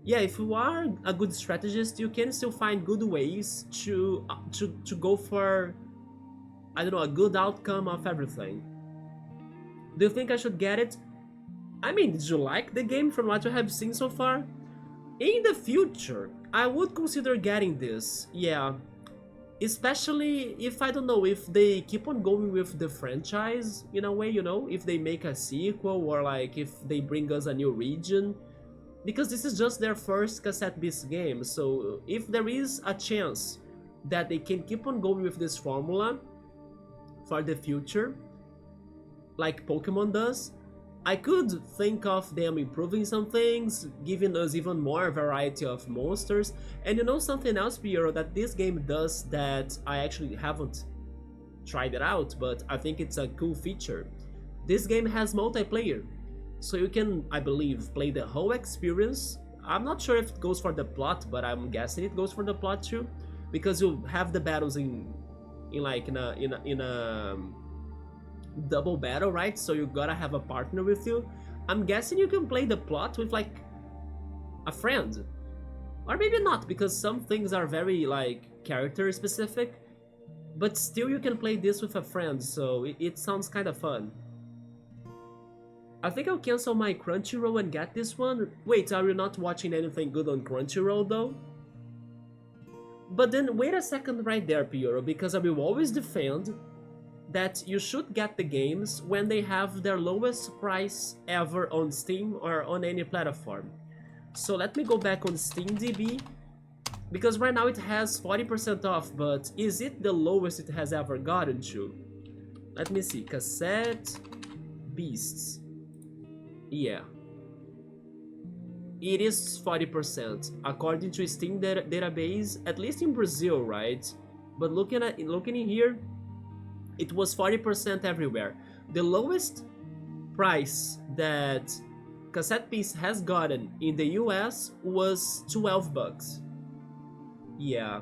Yeah, if you are a good strategist, you can still find good ways to go for, I don't know, a good outcome of everything. Do you think I should get it? I mean, did you like the game from what you have seen so far? In the future, I would consider getting this, yeah. Especially if, I don't know, if they keep on going with the franchise in a way, you know? If they make a sequel or like if they bring us a new region. Because this is just their first Cassette Beasts game, so if there is a chance that they can keep on going with this formula for the future, like Pokemon does, I could think of them improving some things, giving us even more variety of monsters. And you know something else, Piero, that this game does that I actually haven't tried it out, but I think it's a cool feature. This game has multiplayer. So you can, I believe, play the whole experience. I'm not sure if it goes for the plot, but I'm guessing it goes for the plot too, because you have the battles in a double battle, right? So you gotta have a partner with you. I'm guessing you can play the plot with like a friend, or maybe not, because some things are very like character specific. But still you can play this with a friend, so it sounds kind of fun. I think I'll cancel my Crunchyroll and get this one. Wait, are you not watching anything good on Crunchyroll though? But then wait a second right there, Piero, because I will always defend that you should get the games when they have their lowest price ever on Steam or on any platform. So let me go back on SteamDB, because right now it has 40% off, but is it the lowest it has ever gotten to? Let me see, Cassette Beasts. Yeah. It is 40% according to Steam database, at least in Brazil, right? But looking in here, it was 40% everywhere. The lowest price that Cassette Beasts has gotten in the US was 12 bucks. Yeah.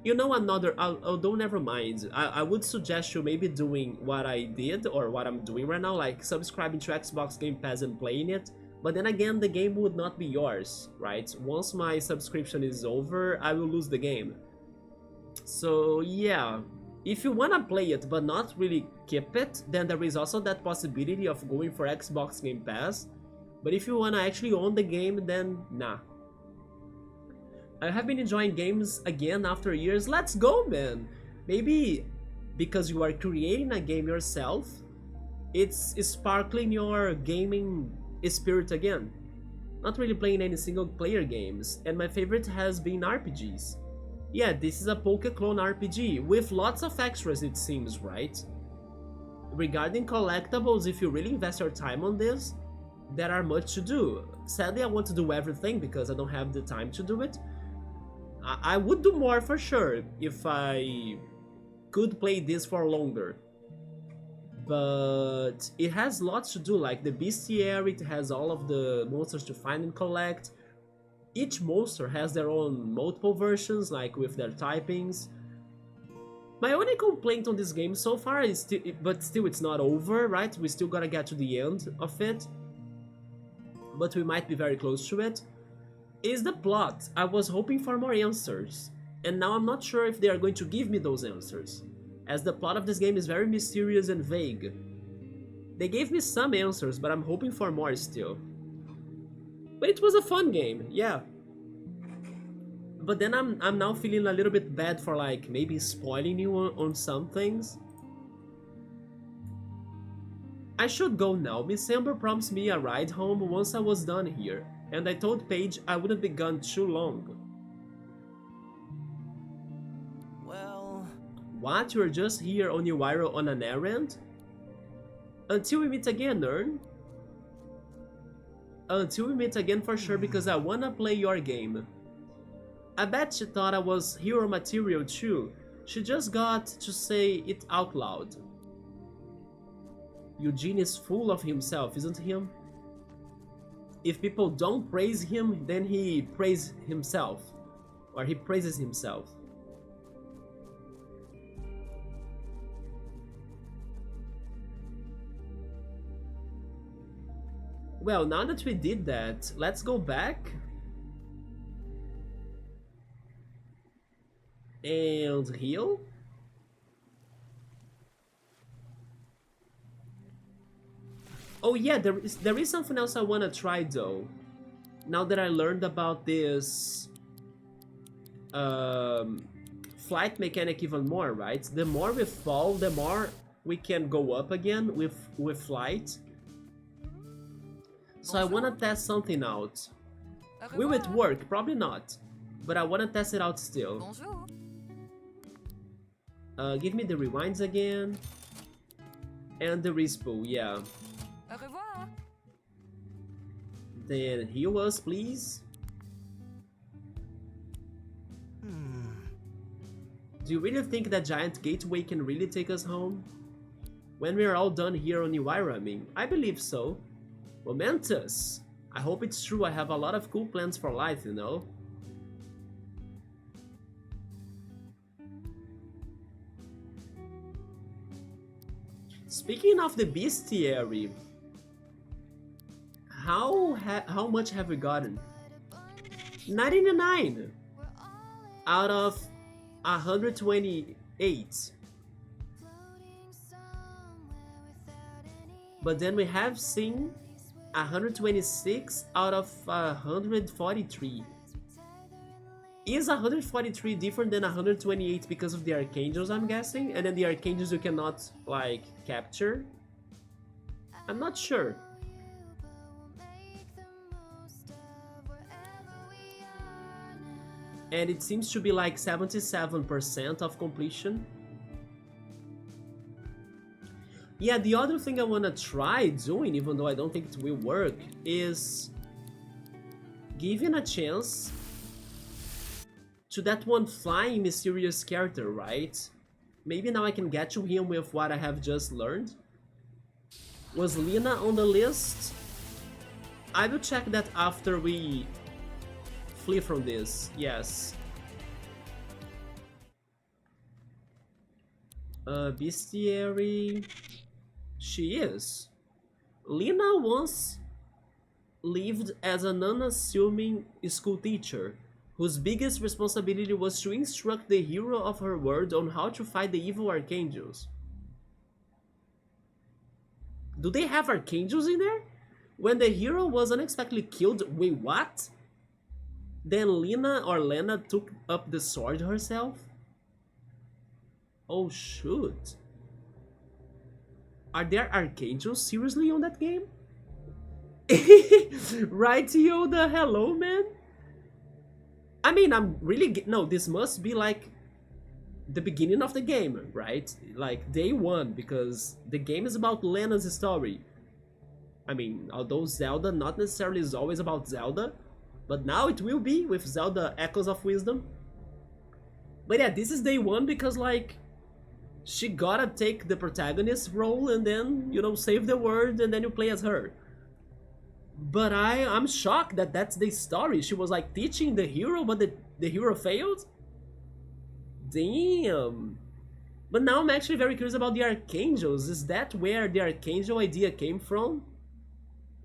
You know another, although never mind, I would suggest you maybe doing what I did or what I'm doing right now, like subscribing to Xbox Game Pass and playing it. But then again, the game would not be yours, right? Once my subscription is over, I will lose the game. So yeah, if you wanna play it but not really keep it, then there is also that possibility of going for Xbox Game Pass. But if you wanna actually own the game, then nah. I have been enjoying games again after years. Let's go, man! Maybe because you are creating a game yourself, it's sparkling your gaming spirit again. Not really playing any single player games, and my favorite has been RPGs. Yeah, this is a Poké-clone RPG with lots of extras, it seems, right? Regarding collectibles, if you really invest your time on this, there are much to do. Sadly, I want to do everything because I don't have the time to do it. I would do more for sure if I could play this for longer. But it has lots to do, like the bestiary, it has all of the monsters to find and collect. Each monster has their own multiple versions, like with their typings. My only complaint on this game so far is but still it's not over, right? We still gotta get to the end of it. But we might be very close to it. Is the plot. I was hoping for more answers, and now I'm not sure if they are going to give me those answers, as the plot of this game is very mysterious and vague. They gave me some answers, but I'm hoping for more still. But it was a fun game, yeah. But then I'm now feeling a little bit bad for like maybe spoiling you on some things. I should go now. Miss Amber promised me a ride home once I was done here, and I told Paige I wouldn't be gone too long. Well... What? You're just here on Uiro on an errand? Until we meet again, Urn. Until we meet again for sure, because I wanna play your game. I bet she thought I was hero material too. She just got to say it out loud. Eugene is full of himself, isn't he? If people don't praise him, then he praises himself. Or he praises himself. Well, now that we did that, let's go back and heal. Oh yeah, there is something else I wanna try though. Now that I learned about this flight mechanic even more, right? The more we fall, the more we can go up again with flight. So I wanna test something out. Will it work? Probably not. But I wanna test it out still. Bonjour. Give me the rewinds again. And the respool, yeah. Au revoir. Then heal us, please. Do you really think that giant gateway can really take us home? When we are all done here on Uira, I mean. I believe so. Momentous! I hope it's true. I have a lot of cool plans for life, you know? Speaking of the bestiary, how much have we gotten? 99 out of 128 8. But then we have seen 126 out of 143. Is 143 different than 128 because of the Archangels, I'm guessing? And then the Archangels you cannot, like, capture? I'm not sure. And it seems to be like 77% of completion. Yeah, the other thing I wanna try doing, even though I don't think it will work, is giving a chance to that one flying mysterious character, right? Maybe now I can get to him with what I have just learned. Was Lena on the list? I will check that after we flee from this, yes. Bestiary... She is. Lena once lived as an unassuming school teacher, whose biggest responsibility was to instruct the hero of her world on how to fight the evil archangels. Do they have archangels in there? When the hero was unexpectedly killed, wait, what? Then Lena took up the sword herself? Oh shoot. Are there archangels seriously on that game? Right, Yoda, hello man? I mean, I'm really... No, this must be like the beginning of the game, right? Like day 1, because the game is about Lena's story. I mean, although Zelda not necessarily is always about Zelda, but now it will be with Zelda Echoes of Wisdom. But yeah, this is day 1 because, like, she gotta take the protagonist role and then, you know, save the world and then you play as her. But I'm shocked that that's the story. She was like teaching the hero, but the hero failed? Damn. But now I'm actually very curious about the Archangels. Is that where the Archangel idea came from?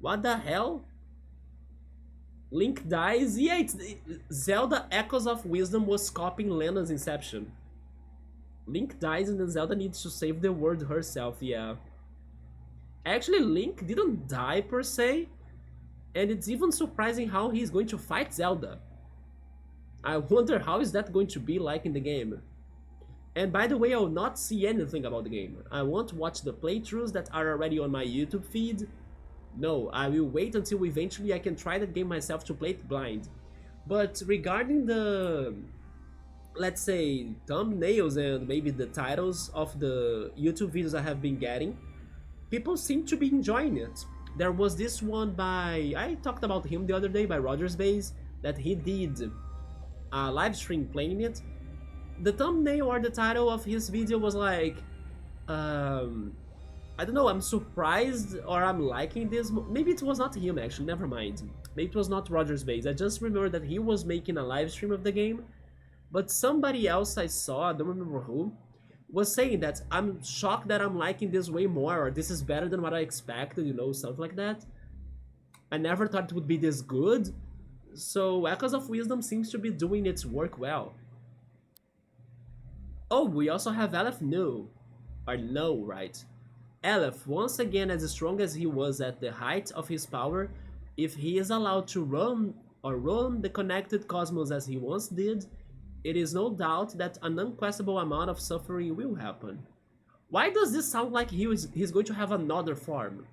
What the hell? Link dies? Yeah, Zelda Echoes of Wisdom was copying Lena's Inception. Link dies and then Zelda needs to save the world herself, yeah. Actually, Link didn't die per se, and it's even surprising how he's going to fight Zelda. I wonder how is that going to be like in the game. And by the way, I will not see anything about the game. I won't watch the playthroughs that are already on my YouTube feed. No, I will wait until eventually I can try the game myself to play it blind. But regarding the... let's say thumbnails and maybe the titles of the YouTube videos I have been getting, people seem to be enjoying it. There was this one by, I talked about him the other day, by Rogers Base, that he did a live stream playing it. The thumbnail or the title of his video was like, I don't know, I'm surprised or I'm liking this. Maybe it was not him actually, never mind. Maybe it was not Rogers Base. I just remember that he was making a live stream of the game. But somebody else I saw, I don't remember who, was saying that I'm shocked that I'm liking this way more, or this is better than what I expected, you know, something like that. I never thought it would be this good, so Echoes of Wisdom seems to be doing its work well. Oh, we also have Aleph No, or No, right? Aleph, once again as strong as he was at the height of his power, if he is allowed to run the connected cosmos as he once did, it is no doubt that an unquestionable amount of suffering will happen. Why does this sound like he's going to have another form?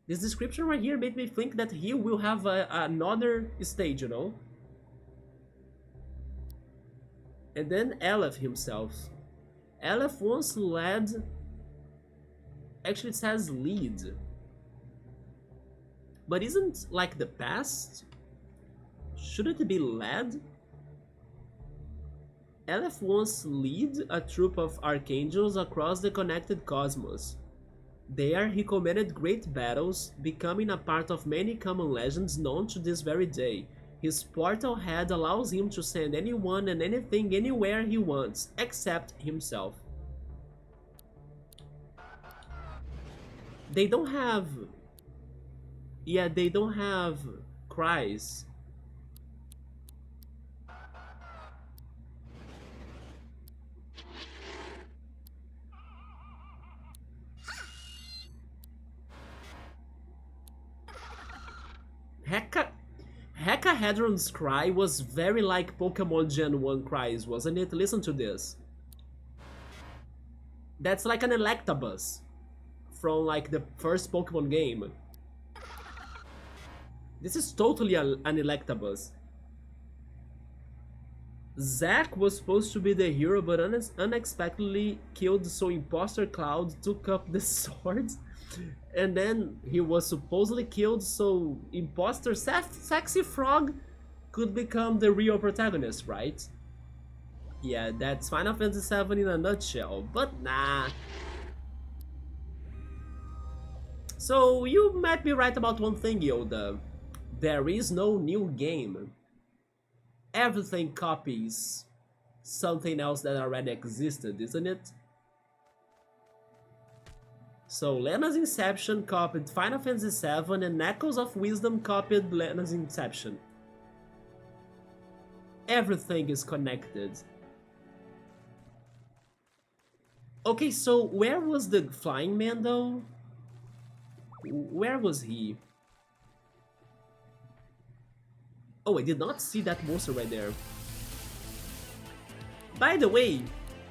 This description right here made me think that he will have another stage, you know? And then Aleph himself. Aleph once led... Actually it says lead. But isn't like the past? Shouldn't it be led? Aleph once led a troop of archangels across the connected cosmos. There he committed great battles, becoming a part of many common legends known to this very day. His portal head allows him to send anyone and anything anywhere he wants, except himself. They don't have... Yeah, they don't have cries. Hecaton's cry was very like Pokemon Gen 1 cries, wasn't it? Listen to this. That's like an Electabuzz from like the first Pokemon game. This is totally an Electabuzz. Zack was supposed to be the hero, but unexpectedly killed, so Imposter Cloud took up the sword. And then he was supposedly killed, so Imposter Sexy Frog could become the real protagonist, right? Yeah, that's Final Fantasy VII in a nutshell, but nah. So you might be right about one thing, Yoda. There is no new game. Everything copies something else that already existed, isn't it? So Lena's Inception copied Final Fantasy VII and Echoes of Wisdom copied Lena's Inception. Everything is connected. Okay, so where was the flying man though? Where was he? Oh, I did not see that monster right there. By the way,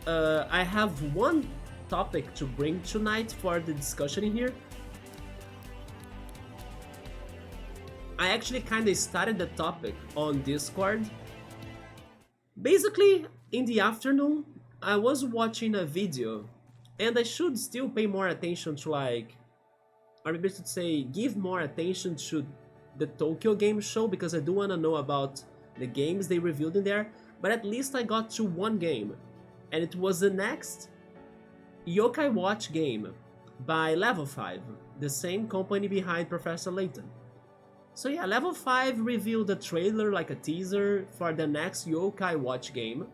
I have one topic to bring tonight for the discussion in here. I actually kinda started the topic on Discord. Basically, in the afternoon, I was watching a video, and I should still pay more attention to like, or maybe I should say, give more attention to the Tokyo Game Show, because I do want to know about the games they revealed in there, but at least I got to one game, and it was the next Yokai Watch game by Level 5, the same company behind Professor Layton. So yeah, Level 5 revealed a trailer, like a teaser, for the next Yokai Watch game,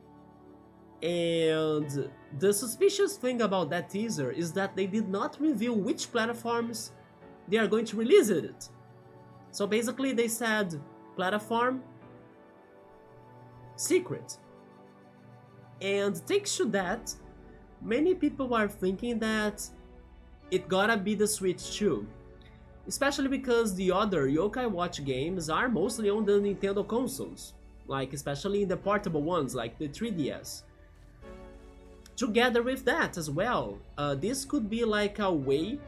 and the suspicious thing about that teaser is that they did not reveal which platforms they are going to release it. So basically they said platform secret. And thanks to that, many people are thinking that it gotta be the Switch too. Especially because the other Yokai Watch games are mostly on the Nintendo consoles, like especially the portable ones like the 3DS. Together with that as well, this could be like a way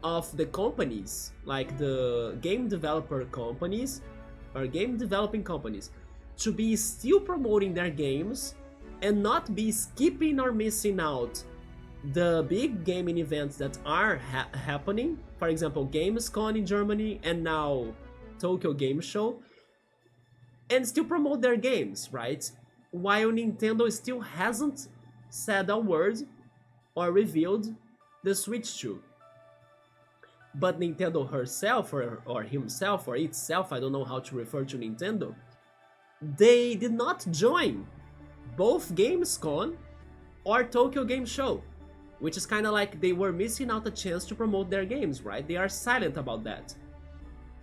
of the companies, like the game developer companies or game developing companies, to be still promoting their games and not be skipping or missing out the big gaming events that are happening. For example, Gamescom in Germany and now Tokyo Game Show, and still promote their games, right? While Nintendo still hasn't said a word or revealed the Switch 2. But Nintendo herself or himself or itself, I don't know how to refer to Nintendo, they did not join both Gamescom or Tokyo Game Show, which is kind of like they were missing out a chance to promote their games, right? They are silent about that.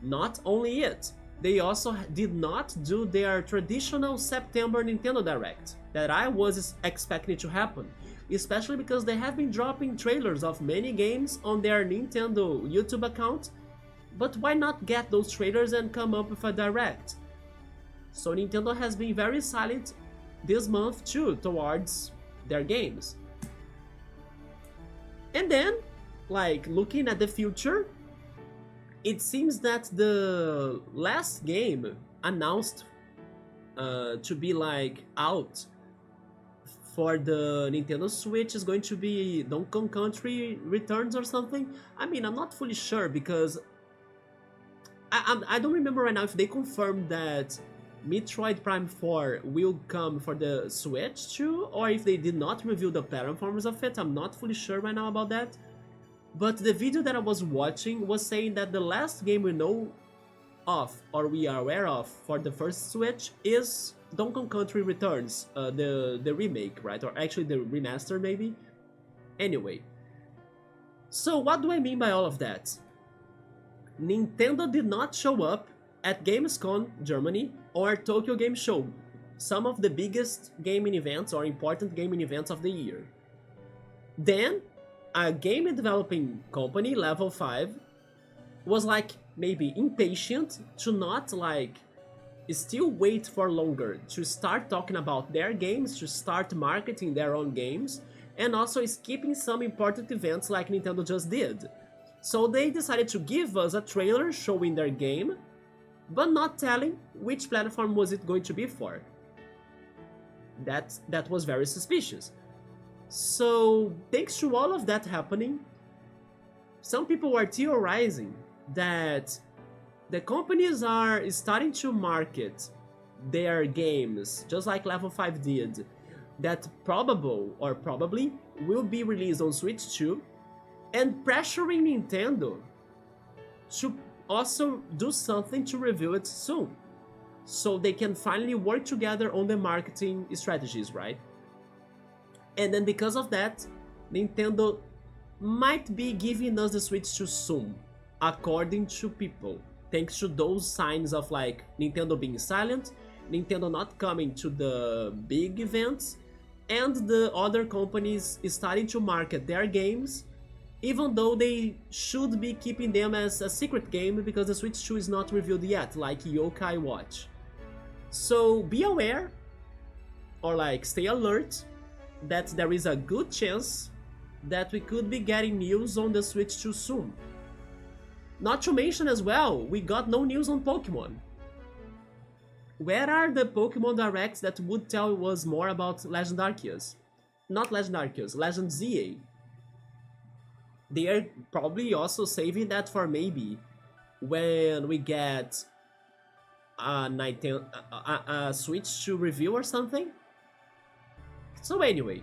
Not only it, they also did not do their traditional September Nintendo Direct that I was expecting to happen, especially because they have been dropping trailers of many games on their Nintendo YouTube account, but why not get those trailers and come up with a Direct? So Nintendo has been very silent this month too towards their games. And then, like, looking at the future, it seems that the last game announced to be like out for the Nintendo Switch is going to be Donkey Kong Country Returns or something. I mean, I'm not fully sure because I don't remember right now if they confirmed that Metroid Prime 4 will come for the Switch too, or if they did not reveal the platforms of it. I'm not fully sure right now about that. But the video that I was watching was saying that the last game we know of, or we are aware of, for the first Switch is Donkey Kong Country Returns, the remake, right? Or actually the remaster maybe? Anyway. So what do I mean by all of that? Nintendo did not show up at Gamescom Germany or Tokyo Game Show, some of the biggest gaming events or important gaming events of the year. Then, a game developing company, Level 5, was like, maybe impatient to not like still wait for longer to start talking about their games, to start marketing their own games, and also skipping some important events like Nintendo just did. So they decided to give us a trailer showing their game, but not telling which platform was it going to be for. That was very suspicious. So thanks to all of that happening, some people were theorizing that the companies are starting to market their games just like Level 5 did, that probably will be released on Switch 2, and pressuring Nintendo to also do something to reveal it soon, so they can finally work together on the marketing strategies, right? And then because of that, Nintendo might be giving us the Switch 2 soon, according to people, thanks to those signs of like Nintendo being silent, Nintendo not coming to the big events, and the other companies starting to market their games, even though they should be keeping them as a secret game because the Switch 2 is not revealed yet, like Yokai Watch. So be aware, or like stay alert, that there is a good chance that we could be getting news on the Switch 2 soon. Not to mention as well, we got no news on Pokemon. Where are the Pokemon Directs that would tell us more about Legend Arceus? Not Legend Arceus, Legend ZA. They are probably also saving that for maybe when we get a Switch 2 review or something. So anyway,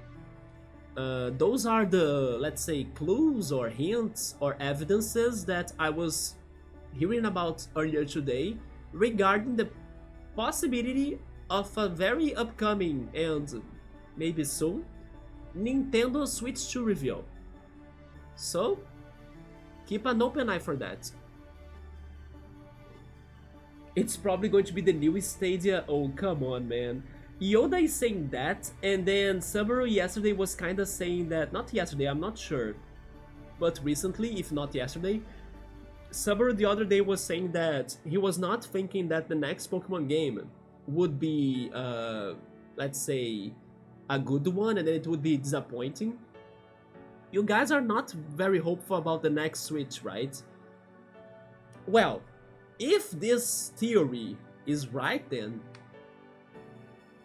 those are the, let's say, clues or hints or evidences that I was hearing about earlier today regarding the possibility of a very upcoming and maybe soon Nintendo Switch 2 reveal. So keep an open eye for that. It's probably going to be the new Stadia. Oh, come on, man. Yoda is saying that, and then Subaru yesterday was kinda saying that, not yesterday, I'm not sure, but recently, if not yesterday, Subaru the other day was saying that he was not thinking that the next Pokemon game would be, let's say, a good one, and then it would be disappointing. You guys are not very hopeful about the next Switch, right? Well, if this theory is right, then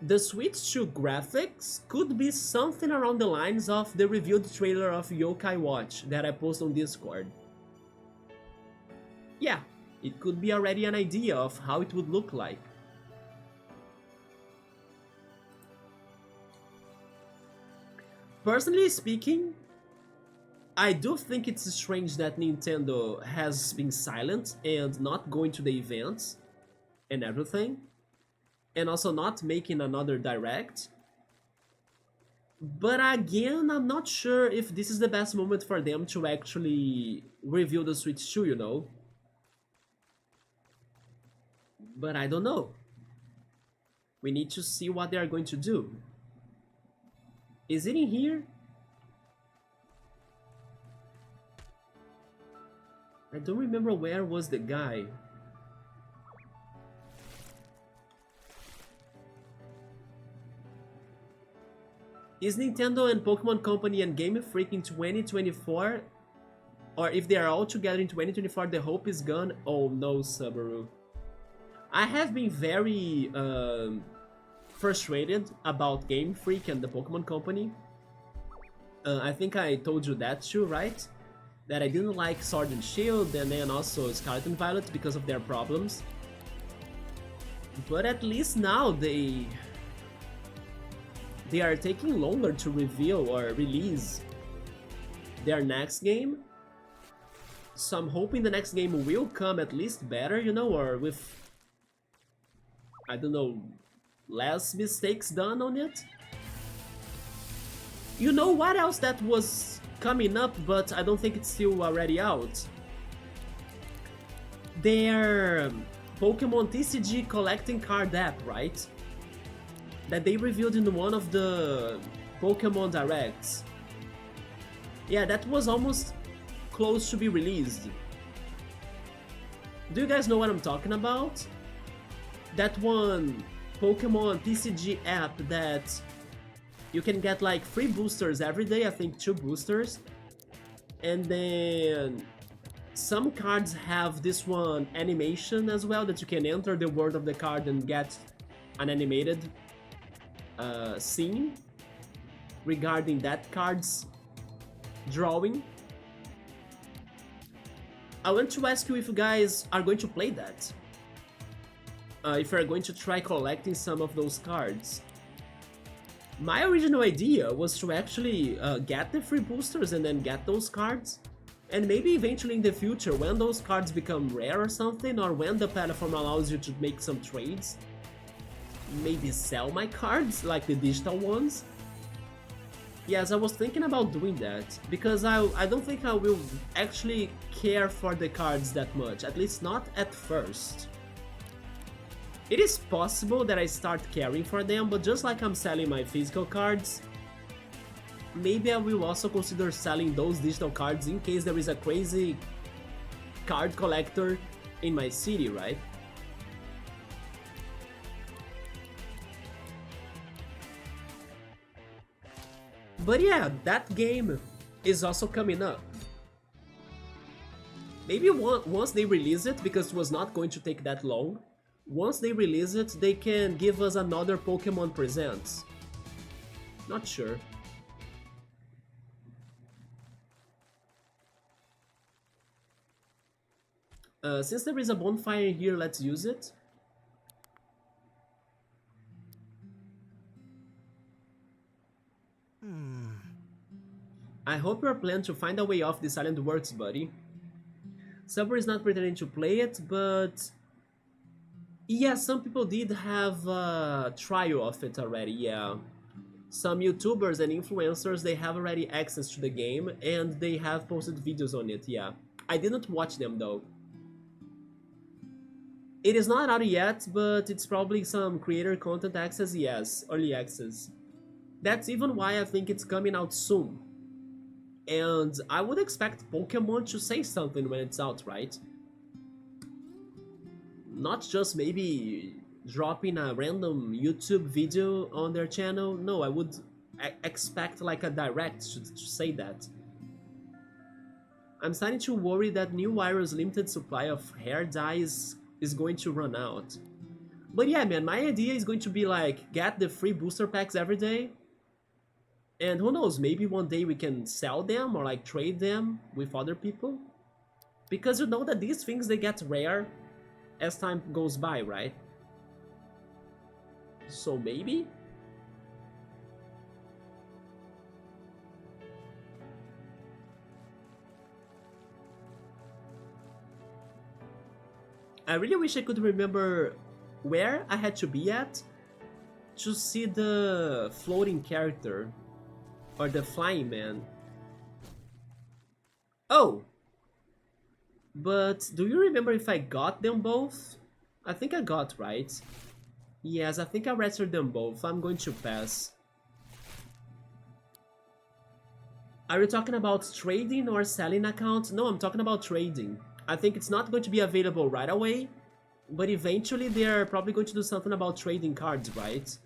the Switch 2 graphics could be something around the lines of the revealed trailer of Yokai Watch that I posted on Discord. Yeah, it could be already an idea of how it would look like. Personally speaking, I do think it's strange that Nintendo has been silent and not going to the events and everything, and also not making another Direct. But again, I'm not sure if this is the best moment for them to actually reveal the Switch 2, you know? But I don't know. We need to see what they are going to do. Is it in here? I don't remember where was the guy. Is Nintendo and Pokemon Company and Game Freak in 2024? Or if they are all together in 2024, the hope is gone? Oh no, Subaru. I have been very frustrated about Game Freak and the Pokemon Company. I think I told you that too, right? That I didn't like Sword and Shield and then also Scarlet and Violet because of their problems. But at least now they are taking longer to reveal or release their next game. So I'm hoping the next game will come at least better, you know, or with, I don't know, less mistakes done on it. You know what else that was coming up, but I don't think it's still already out? Their Pokemon TCG collecting card app, right? That they revealed in one of the Pokemon Directs. Yeah, that was almost close to be released. Do you guys know what I'm talking about? That one Pokemon TCG app that you can get like 3 boosters every day, I think 2 boosters. And then some cards have this one animation as well, that you can enter the word of the card and get an animated scene regarding that card's drawing. I want to ask you if you guys are going to play that. If you're going to try collecting some of those cards. My original idea was to actually get the 3 boosters and then get those cards. And maybe eventually in the future, when those cards become rare or something, or when the platform allows you to make some trades, maybe sell my cards, like the digital ones. Yes, I was thinking about doing that, because I don't think I will actually care for the cards that much, at least not at first. It is possible that I start caring for them, but just like I'm selling my physical cards, maybe I will also consider selling those digital cards in case there is a crazy card collector in my city, right? But yeah, that game is also coming up. Maybe once they release it, because it was not going to take that long, once they release it, they can give us another Pokemon Presents. Not sure. Since there is a bonfire here, let's use it. I hope you're planning to find a way off this island works, buddy. Subway is not pretending to play it, but... yeah, some people did have a trial of it already, yeah. Some YouTubers and influencers, they have already access to the game, and they have posted videos on it, yeah. I didn't watch them though. It is not out yet, but it's probably some creator content access, yes, early access. That's even why I think it's coming out soon. And I would expect Pokemon to say something when it's out, right? Not just maybe dropping a random YouTube video on their channel. No, I would expect like a direct to say that. I'm starting to worry that New Wire's limited supply of hair dyes is going to run out. But yeah, man, my idea is going to be like, get the free booster packs every day. And who knows, maybe one day we can sell them or like trade them with other people. Because you know that these things, they get rare as time goes by, right? So maybe? I really wish I could remember where I had to be at to see the floating character or the flying man. Oh! But do you remember if I got them both? I think I got, right? Yes, I think I registered them both. I'm going to pass. Are you talking about trading or selling accounts? No, I'm talking about trading. I think it's not going to be available right away, but eventually they're probably going to do something about trading cards, right?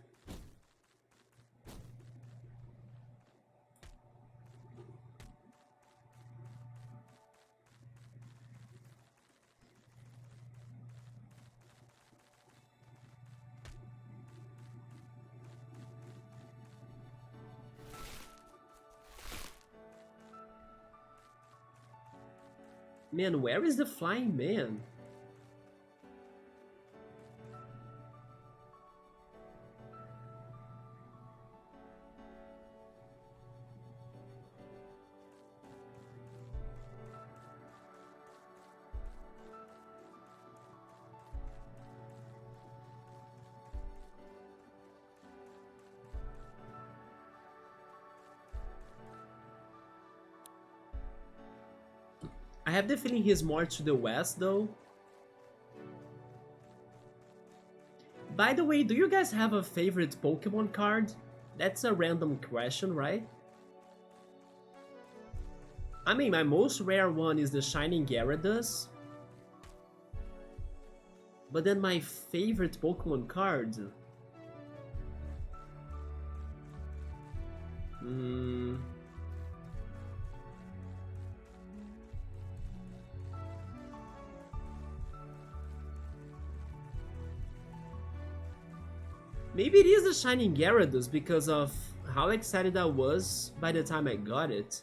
Man, where is the flying man? I have the feeling he's more to the west, though. By the way, do you guys have a favorite Pokemon card? That's a random question, right? I mean, my most rare one is the Shining Gyarados. But then my favorite Pokemon card... Maybe it is the Shining Gyarados because of how excited I was by the time I got it.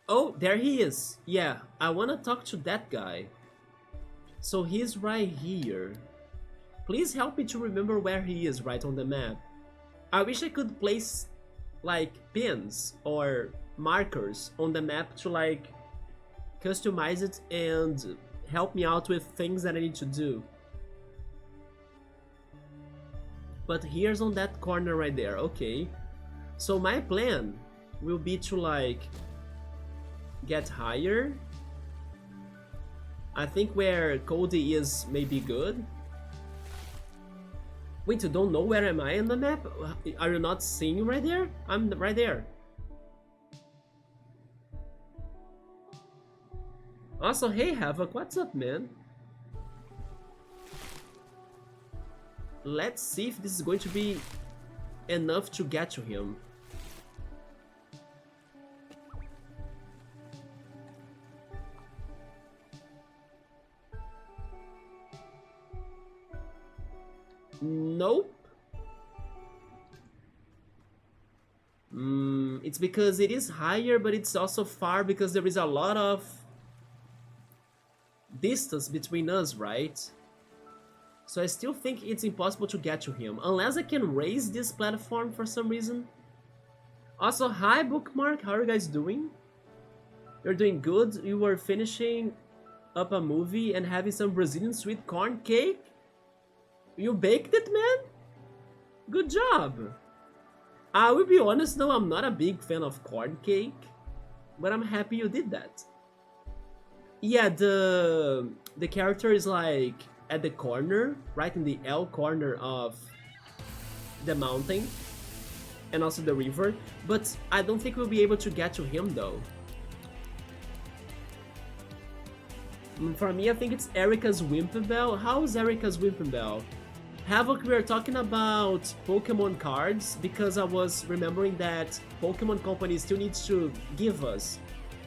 Oh, there he is. Yeah, I wanna talk to that guy. So he's right here. Please help me to remember where he is right on the map. I wish I could place like pins or markers on the map to like customize it and help me out with things that I need to do. But here's on that corner right there, okay. So my plan will be to like get higher. I think where Cody is may be good. Wait, you don't know where am I on the map? Are you not seeing right there? I'm right there. Also, hey Havoc, what's up, man? Let's see if this is going to be enough to get to him. Nope. It's because it is higher, but it's also far because there is a lot of distance between us, right? So I still think it's impossible to get to him, unless I can raise this platform for some reason. Also, hi Bookmark, how are you guys doing? You're doing good. You were finishing up a movie and having some Brazilian sweet corn cake? You baked it, man? Good job! I will be honest though, I'm not a big fan of corn cake, but I'm happy you did that. Yeah, the character is like at the corner, right in the L corner of the mountain and also the river, but I don't think we'll be able to get to him though. For me, I think it's Erika's Wimpybell. How's Erika's Wimpybell? Havoc, we are talking about Pokemon cards because I was remembering that Pokemon Company still needs to give us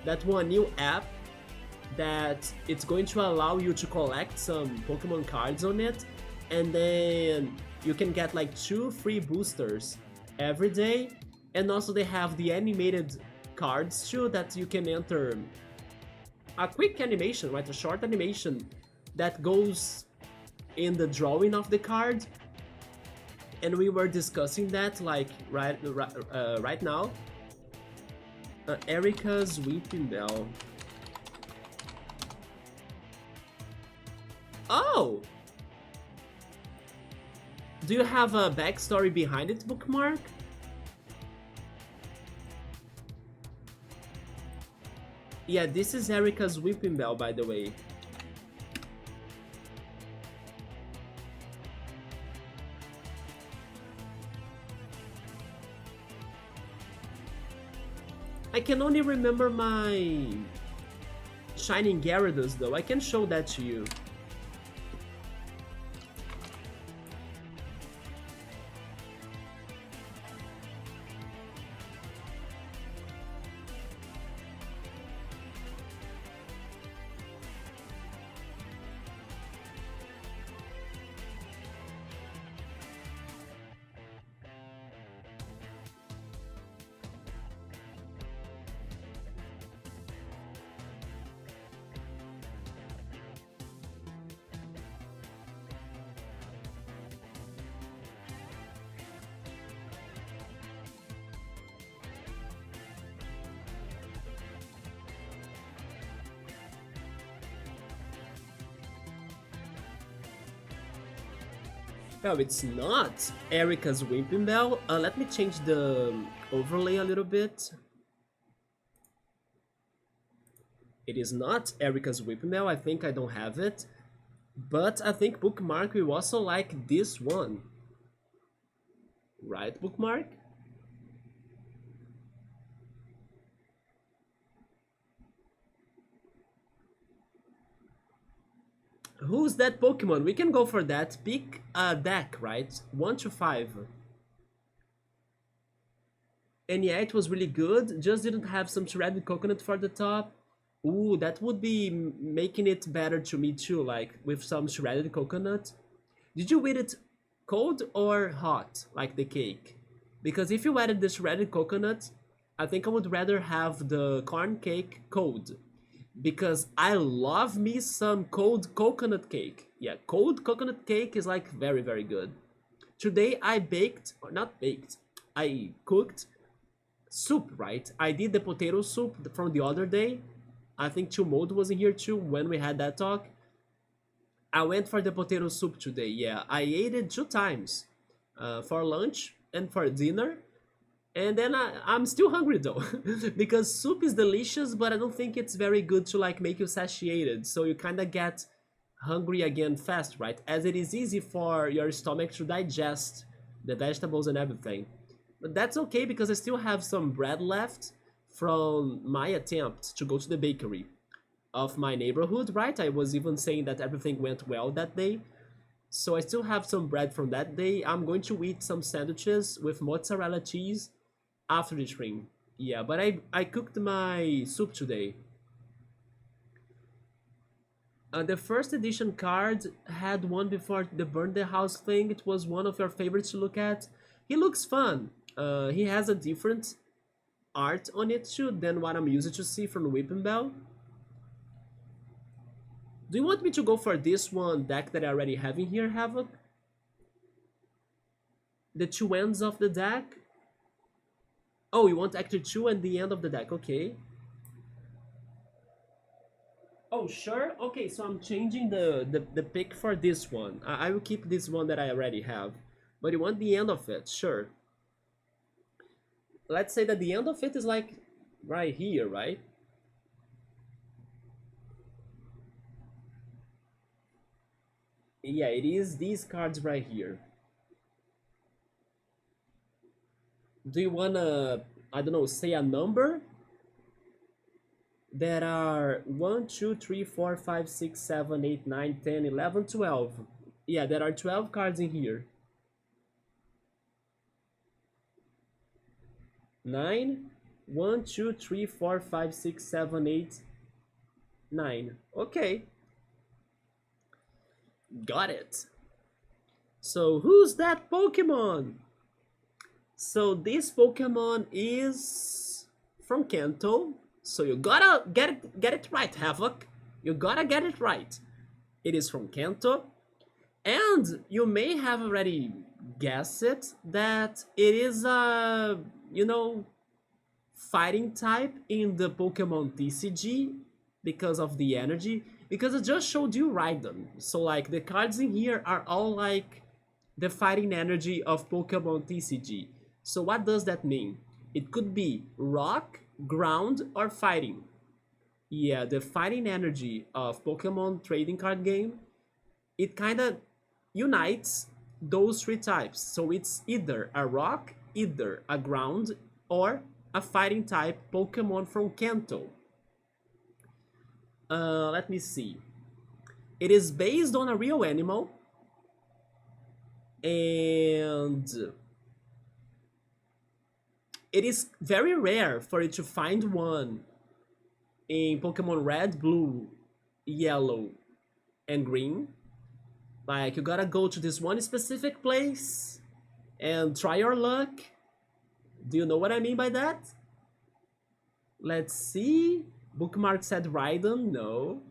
that one new app that it's going to allow you to collect some Pokemon cards on it, and then you can get like 2 free boosters every day, and also they have the animated cards too that you can enter a quick animation, right, a short animation that goes in the drawing of the card, and we were discussing that like right now. Erika's Weepinbell. Oh! Do you have a backstory behind it, Bookmark? Yeah, this is Erika's Weepinbell, by the way. I can only remember my Shining Gyarados though, I can show that to you. Well, it's not Erika's Wimpinbell. Let me change the overlay a little bit. It is not Erika's Wimpinbell. I think I don't have it. But I think Bookmark will also like this one. Right, Bookmark? Who's that Pokemon? We can go for that. Pick a deck, right? 1 to 5. And yeah, it was really good. Just didn't have some shredded coconut for the top. Ooh, that would be making it better to me too, like with some shredded coconut. Did you eat it cold or hot, like the cake? Because if you added the shredded coconut, I think I would rather have the corn cake cold. Because I love me some cold coconut cake. Yeah, cold coconut cake is like very, very good. Today I baked, or not baked, I cooked soup, right? I did the potato soup from the other day. I think Chumod was in here too when we had that talk. I went for the potato soup today. Yeah, I ate it 2 times, for lunch and for dinner. And then I'm still hungry though, because soup is delicious, but I don't think it's very good to like make you satiated. So you kind of get hungry again fast, right? As it is easy for your stomach to digest the vegetables and everything. But that's okay because I still have some bread left from my attempt to go to the bakery of my neighborhood, right? I was even saying that everything went well that day. So I still have some bread from that day. I'm going to eat some sandwiches with mozzarella cheese after the stream. Yeah, but I cooked my soup today. The first edition card had one before the burn the house thing. It was one of your favorites to look at. He looks fun. He has a different art on it too than what I'm used to see from Whipping Bell. Do you want me to go for this one deck that I already have in here, Havoc? The two ends of the deck? Oh, you want Actor 2 and the end of the deck, okay. Oh, sure? Okay, so I'm changing the pick for this one. I will keep this one that I already have. But you want the end of it, sure. Let's say that the end of it is like right here, right? Yeah, it is these cards right here. Do you wanna, I don't know, say a number? There are 1, 2, 3, 4, 5, 6, 7, 8, 9, 10, 11, 12. Yeah, there are 12 cards in here. 9, 1, 2, 3, 4, 5, 6, 7, 8, 9. Okay, got it. So who's that Pokemon? So this Pokemon is from Kanto. So you gotta get it right, Havoc. You gotta get it right. It is from Kanto. And you may have already guessed it that it is a, fighting type in the Pokemon TCG because of the energy. Because I just showed you Raiden. So like the cards in here are all like the fighting energy of Pokemon TCG. So what does that mean? It could be rock, ground, or fighting. Yeah, the fighting energy of Pokemon trading card game, it kind of unites those three types. So it's either a rock, either a ground, or a fighting type Pokemon from Kanto. Let me see. It is based on a real animal, and it is very rare for you to find one in Pokemon Red, Blue, Yellow, and Green. Like, you gotta go to this one specific place and try your luck. Do you know what I mean by that? Let's see. Bookmark said Raiden. No.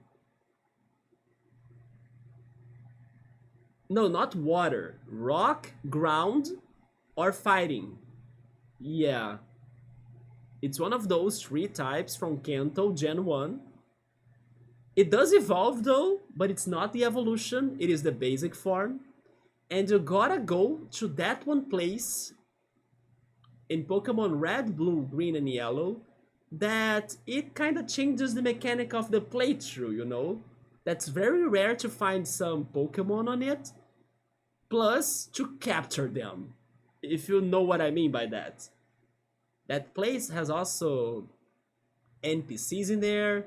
No, not water. Rock, ground, or fighting. Yeah. It's one of those three types from Kanto Gen 1. It does evolve though, but it's not the evolution, it is the basic form. And you gotta go to that one place in Pokemon Red, Blue, Green, and Yellow that it kind of changes the mechanic of the playthrough, That's very rare to find some Pokemon on it, plus to capture them, if you know what I mean by that. That place has also NPCs in there.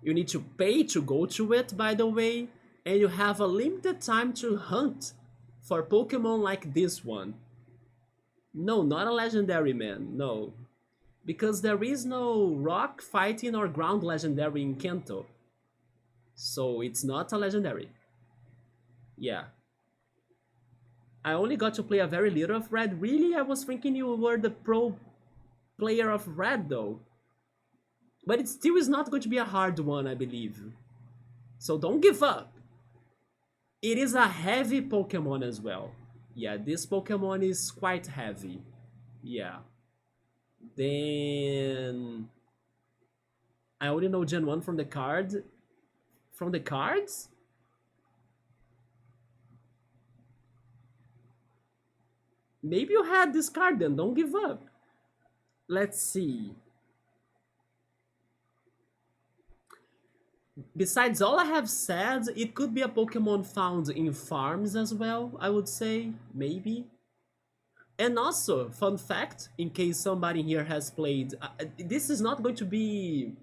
You need to pay to go to it, by the way, and you have a limited time to hunt for Pokemon like this one. No, not a legendary, man, no. Because there is no rock fighting or ground legendary in Kanto. So it's not a legendary. Yeah. I only got to play a very little of Red. Really? I was thinking you were the pro player of Red though. But it still is not going to be a hard one, I believe. So don't give up. It is a heavy Pokemon as well. Yeah, this Pokemon is quite heavy. Yeah. Then I only know Gen 1 from the card. From the cards? Maybe you had this card then, don't give up. Let's see. Besides all I have said, it could be a Pokemon found in farms as well, I would say, maybe. And also, fun fact, in case somebody here has played, this is not going to be,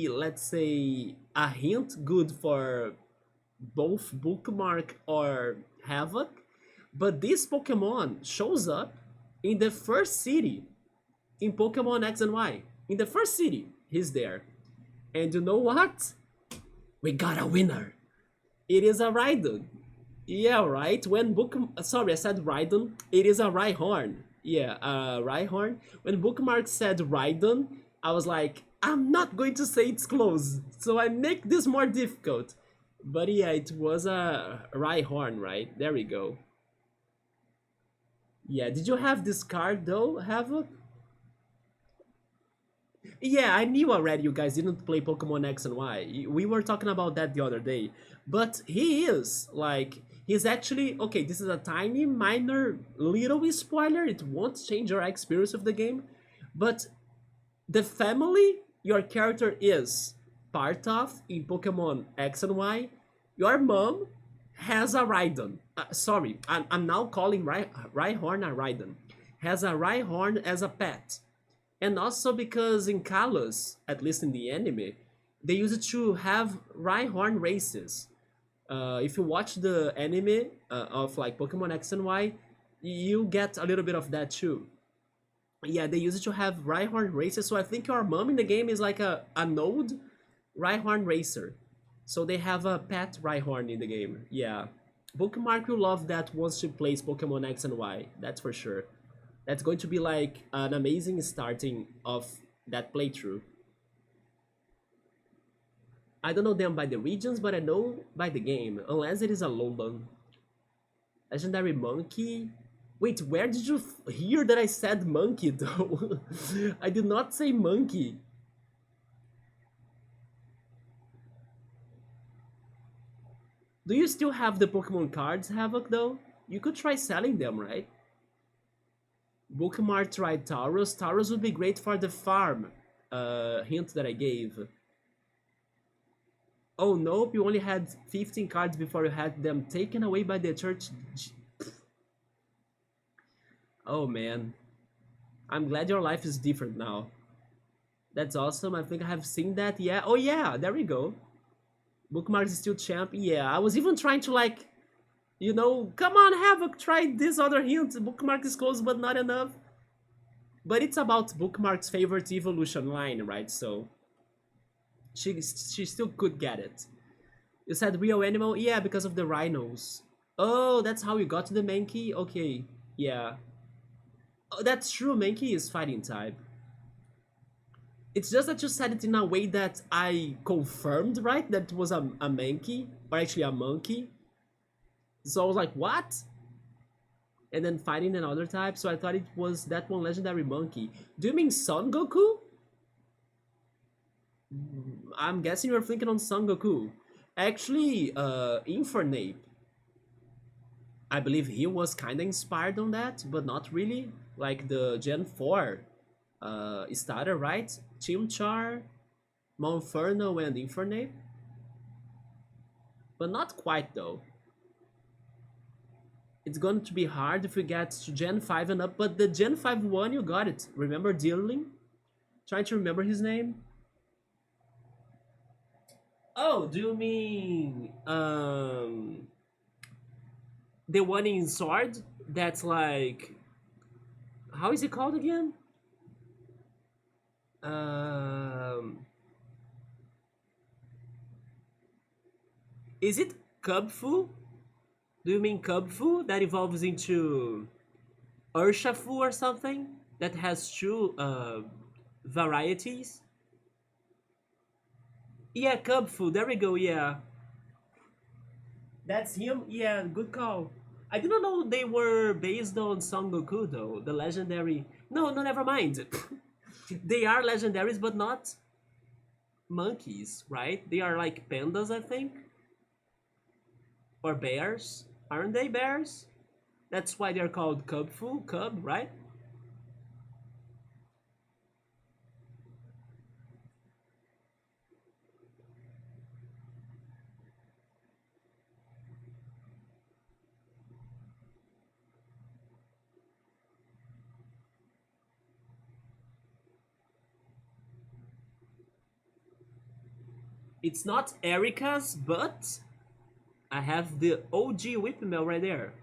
let's say, a hint good for both Bookmark or Havoc, but this Pokemon shows up in the first city in Pokemon X and Y. In the first city, he's there. And you know what? We got a winner. It is a Raidon. Yeah, right. When sorry, I said Raidon. It is a Rhyhorn. Yeah, Rhyhorn. When Bookmark said Raidon, I was like, I'm not going to say it's close, so I make this more difficult. But yeah, it was a Rhyhorn, right? There we go. Yeah, did you have this card though, Havoc? Yeah, I knew already you guys didn't play Pokemon X and Y. We were talking about that the other day. But he is, like, he's actually, okay, this is a tiny, minor, little spoiler. It won't change your experience of the game. But the family your character is part of in Pokemon X and Y, your mom has a Raidon. Sorry, I'm now calling Rhyhorn a Raidon. Has a Rhyhorn as a pet. And also because in Kalos, at least in the anime, they used to have Rhyhorn races. If you watch the anime of like Pokemon X and Y, you get a little bit of that too. Yeah, they used to have Rhyhorn races, so I think your mom in the game is like a node Rhyhorn racer. So they have a pet Rhyhorn in the game. Yeah. Bookmark will love that once she plays Pokemon X and Y, that's for sure. That's going to be like an amazing starting of that playthrough. I don't know them by the regions, but I know by the game, unless it is a Lowland. Legendary Monkey? Wait, where did you hear that I said monkey though? I did not say monkey. Do you still have the Pokemon cards, Havoc, though? You could try selling them, right? Bookmark tried Tauros. Tauros would be great for the farm. Hint that I gave. Oh nope, you only had 15 cards before you had them taken away by the church. Oh man. I'm glad your life is different now. That's awesome. I think I have seen that. Yeah. Oh yeah, there we go. Bookmark is still champ. Yeah, I was even trying to like, you know, come on, Havoc, try this other hint. Bookmark is close, but not enough. But it's about Bookmark's favorite evolution line, right? So she still could get it. You said real animal? Yeah, because of the rhinos. Oh, that's how you got to the Mankey? Okay, yeah. Oh, that's true, Mankey is fighting type. It's just that you said it in a way that I confirmed, right? That it was a Mankey, or actually a monkey. So I was like, what? And then fighting another type, so I thought it was that one legendary monkey. Do you mean Son Goku? I'm guessing you're thinking on Son Goku. Actually, Infernape, I believe he was kinda inspired on that, but not really. Like the Gen 4 starter, right? Chimchar, Monferno, and Infernape. but not quite though. It's going to be hard if we get to Gen 5 and up, but the Gen 5 one, you got it. Remember Dearling? Trying to remember his name. Oh, do you mean the one in Sword? That's like, how is it called again? Is it Cubfu? Do you mean Cubfu that evolves into Urshafu or something? That has two varieties? Yeah, Cubfu, there we go, yeah. That's him? Yeah, good call. I didn't know they were based on Son Goku though, the legendary... No, no, never mind. They are legendaries, but not monkeys, right? They are like pandas, I think? Or bears? Aren't they bears? That's why they're called Cubfu, cub, right? It's not Erica's, but I have the OG Whipmail right there.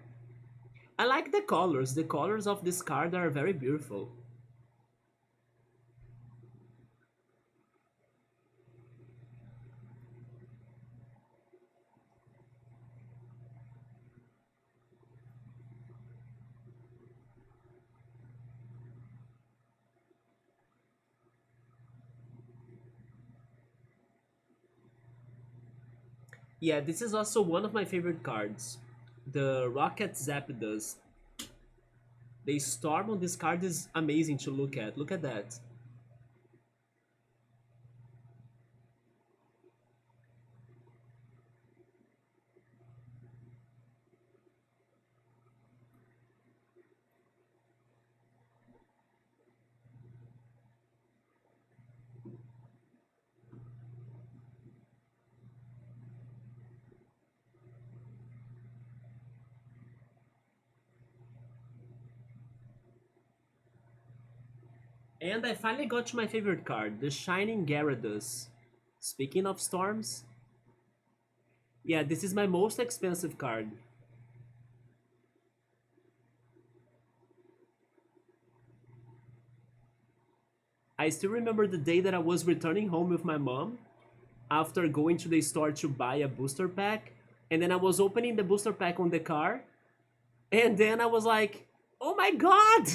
I like the colors. The colors of this card are very beautiful. Yeah, this is also one of my favorite cards. The Rocket Zapdos. The storm on this card is amazing to look at. Look at that. And I finally got to my favorite card, the Shining Gyarados. Speaking of storms, yeah, this is my most expensive card. I still remember the day that I was returning home with my mom after going to the store to buy a booster pack, and then I was opening the booster pack on the car, and then I was like, oh my god!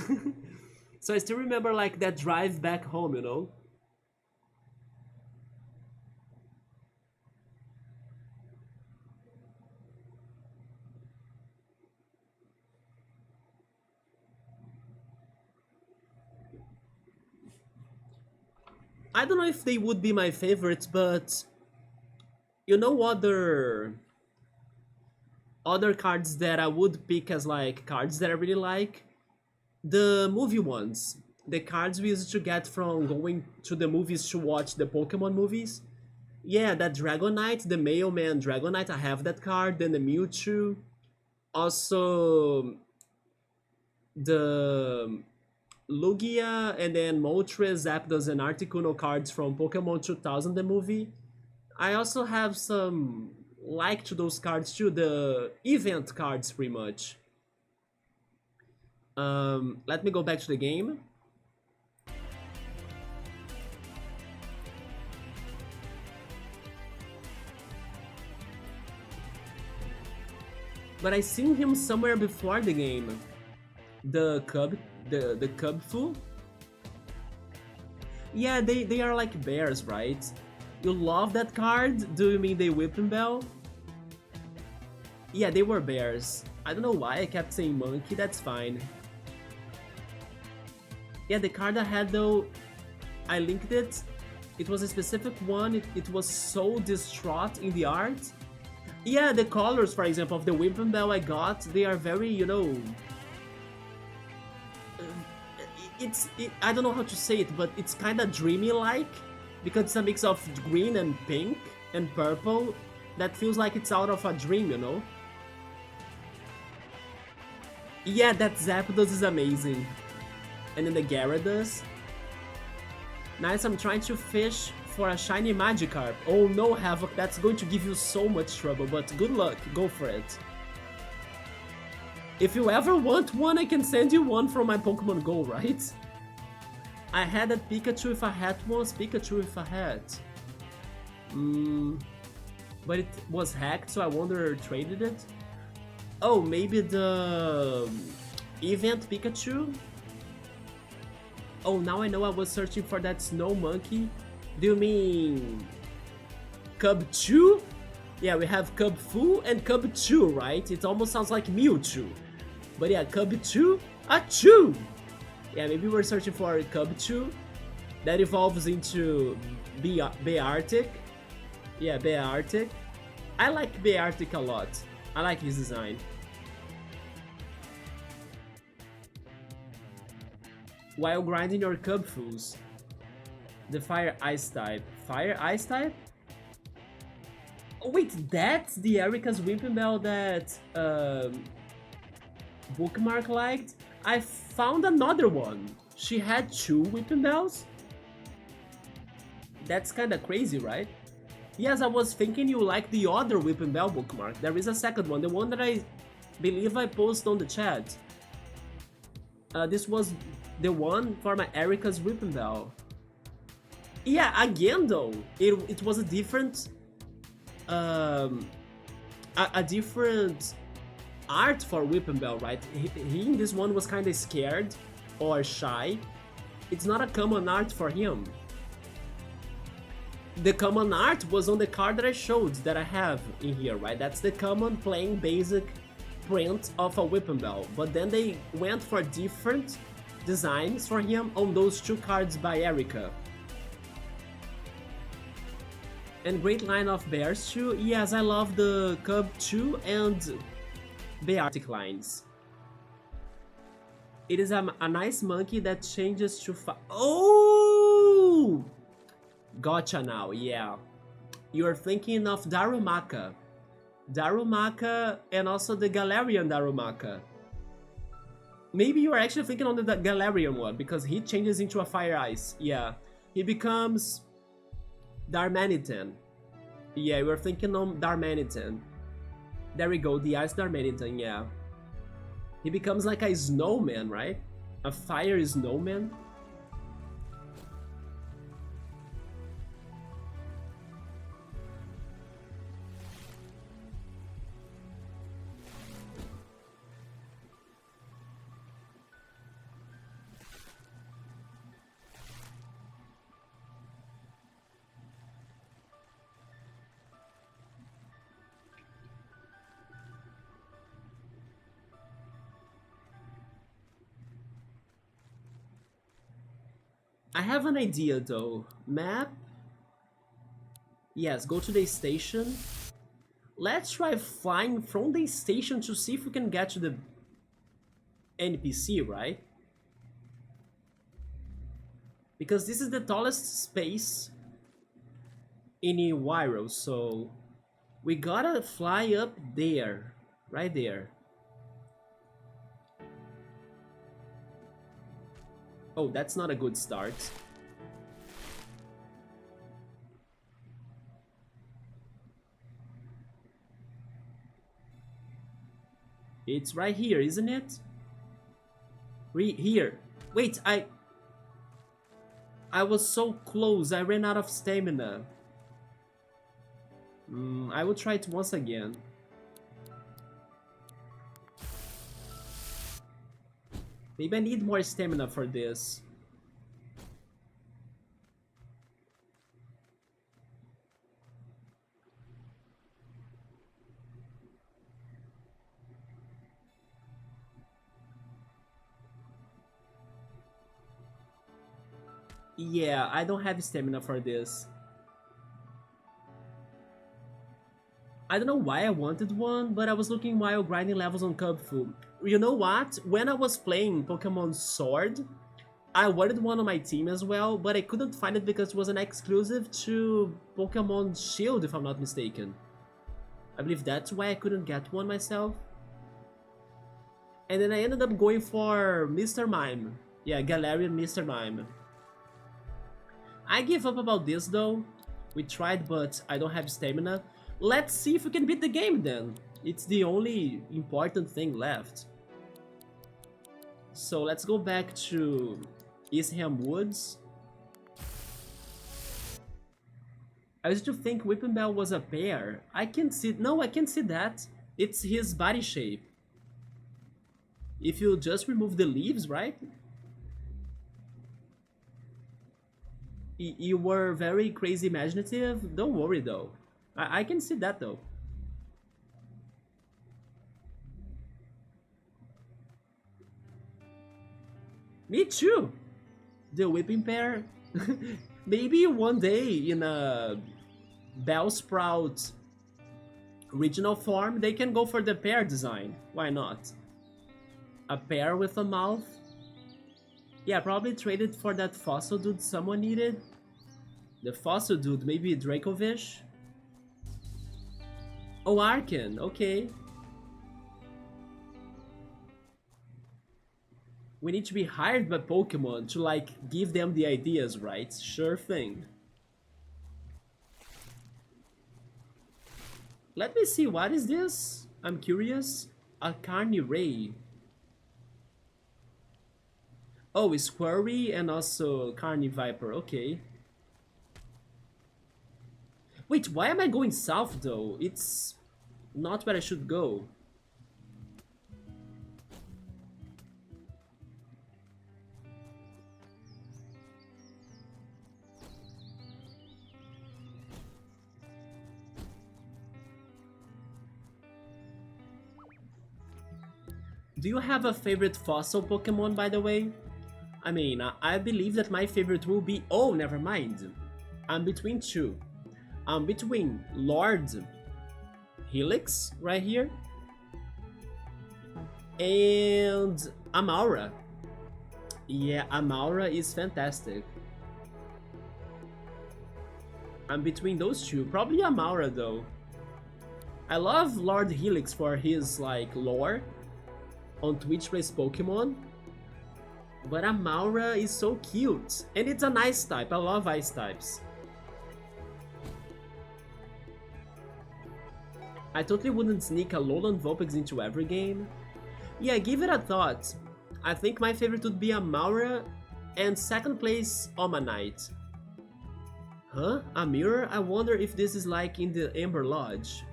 So I still remember like that drive back home, you know? I don't know if they would be my favorites, but you know other cards that I would pick as like cards that I really like? The movie ones. The cards we used to get from going to the movies to watch the Pokemon movies. Yeah, that Dragonite, the Mailman Dragonite, I have that card. Then the Mewtwo. Also, the Lugia, and then Moltres, Zapdos, and Articuno cards from Pokemon 2000, the movie. I also have some like to those cards too, the event cards pretty much. Let me go back to the game. But I seen him somewhere before the game. The Cubfu. Yeah, they are like bears, right? You love that card? Do you mean the Whipping Bell? Yeah, they were bears. I don't know why I kept saying monkey, that's fine. Yeah, the card I had though, I linked it. It was a specific one, it was so distraught in the art. Yeah, the colors, for example, of the Whipping Bell I got, they are very, you know... I don't know how to say it, but it's kind of dreamy-like, because it's a mix of green and pink and purple. that feels like it's out of a dream, you know? Yeah, that Zapdos is amazing. And then the Gyarados. Nice, I'm trying to fish for a shiny Magikarp. Oh no, Havoc, that's going to give you so much trouble, but good luck, go for it. If you ever want one, I can send you one from my Pokemon Go, right? I had that Pikachu with a hat once, Pikachu with a hat. But it was hacked, so I wonder who traded it. Oh, maybe the event Pikachu? Oh, now I know I was searching for that snow monkey. Do you mean Cubchoo? Yeah, we have Cubfu and Cubchoo, right? It almost sounds like Mewtwo. But yeah, Cubchoo, Achoo! Yeah, maybe we're searching for Cubchoo. That evolves into Beartic. Yeah, Beartic. I like Beartic a lot. I like his design. While grinding your Cubfus. The Fire Ice type. Fire Ice type? Oh wait, that's the Erika's Weepinbell that Bookmark liked? I found another one. She had 2 Weepinbells? That's kinda crazy, right? Yes, I was thinking you like the other Weepinbell Bookmark. There is a second one, the one that I believe I posted on the chat. This was the one for my Erika's Weepinbell. Yeah, again though, it was a different a different art for Weepinbell, right? He in this one was kinda scared or shy. It's not a common art for him. The common art was on the card that I showed, that I have in here, right? That's the common plain basic print of a Weepinbell. But then they went for different designs for him on those 2 cards by Erika. And great line of bears too. Yes, I love the Cubchoo and Beartic lines. It is a nice monkey that changes to Oh! Gotcha now, yeah. You're thinking of Darumaka. Darumaka and also the Galarian Darumaka. Maybe you are actually thinking on the Galarian one, because he changes into a Fire Ice. Yeah, he becomes Darmanitan. Yeah, we were thinking on Darmanitan. There we go, the Ice Darmanitan, yeah. He becomes like a snowman, right? A fire snowman. I have an idea though. Map? Yes, go to the station. Let's try flying from the station to see if we can get to the NPC, right? Because this is the tallest space in Iwiro, so we gotta fly up there, right there. Oh, that's not a good start. It's right here, isn't it? Here. Wait, I was so close, I ran out of stamina. I will try it once again. Maybe I need more stamina for this. Yeah, I don't have stamina for this. I don't know why I wanted one, but I was looking while grinding levels on Cubfu. You know what? When I was playing Pokemon Sword, I wanted one on my team as well, but I couldn't find it because it was an exclusive to Pokemon Shield, if I'm not mistaken. I believe that's why I couldn't get one myself. And then I ended up going for Mr. Mime. Yeah, Galarian Mr. Mime. I give up about this though. We tried, but I don't have stamina. Let's see if we can beat the game then. It's the only important thing left. So let's go back to Eastham Woods. I used to think Whipping Bell was a pear. I can see... No, I can see that. It's his body shape. If you just remove the leaves, right? You were very crazy imaginative. Don't worry though. I can see that though. Me too. The whipping pear. Maybe one day in a Bellsprout regional form they can go for the pear design. Why not? A pear with a mouth. Yeah, probably traded for that fossil dude someone needed. The fossil dude, maybe Dracovish. Oh, Arcan, okay. We need to be hired by Pokemon to like give them the ideas, right? Sure thing. Let me see, what is this? I'm curious. A Carny Ray. Oh, Squirry and also Carny Viper, okay. Wait, why am I going south though? It's not where I should go. Do you have a favorite fossil Pokemon, by the way? I mean, I believe that my favorite will be... Oh, never mind. I'm between two. I'm between Lord Helix, right here, and Amaura. Yeah, Amaura is fantastic. I'm between those two. Probably Amaura, though. I love Lord Helix for his, like, lore on Twitch Plays Pokemon. But Amaura is so cute. And it's an ice type. I love ice types. I totally wouldn't sneak a Alolan Vulpix into every game. Yeah, give it a thought. I think my favorite would be Amaura and second place Omanite. Huh? A mirror? I wonder if this is like in the Amber Lodge.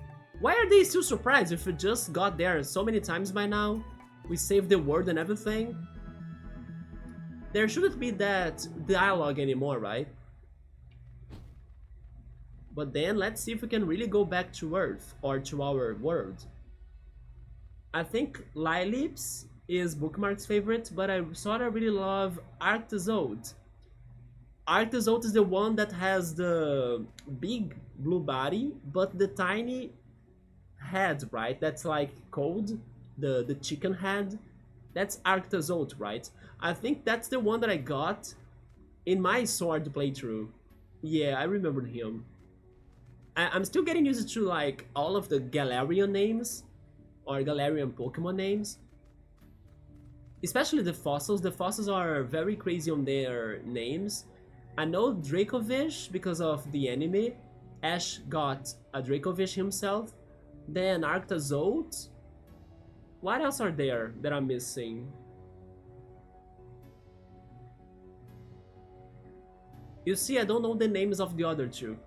Why are they still surprised if we just got there so many times by now? We saved the world and everything. There shouldn't be that dialogue anymore, right? But then let's see if we can really go back to Earth or to our world. I think Lileeps is Bookmark's favorite, but I sort of really love Arctozolt. Arctozolt is the one that has the big blue body, but the tiny head, right? That's like cold, the chicken head. That's Arctozolt, right? I think that's the one that I got in my Sword playthrough. Yeah, I remembered him. I'm still getting used to like all of the Galarian names or Galarian Pokemon names. Especially the fossils. The fossils are very crazy on their names. I know Dracovish because of the anime. Ash got a Dracovish himself. Then Arctozolt. What else are there that I'm missing? You see, I don't know the names of the other two.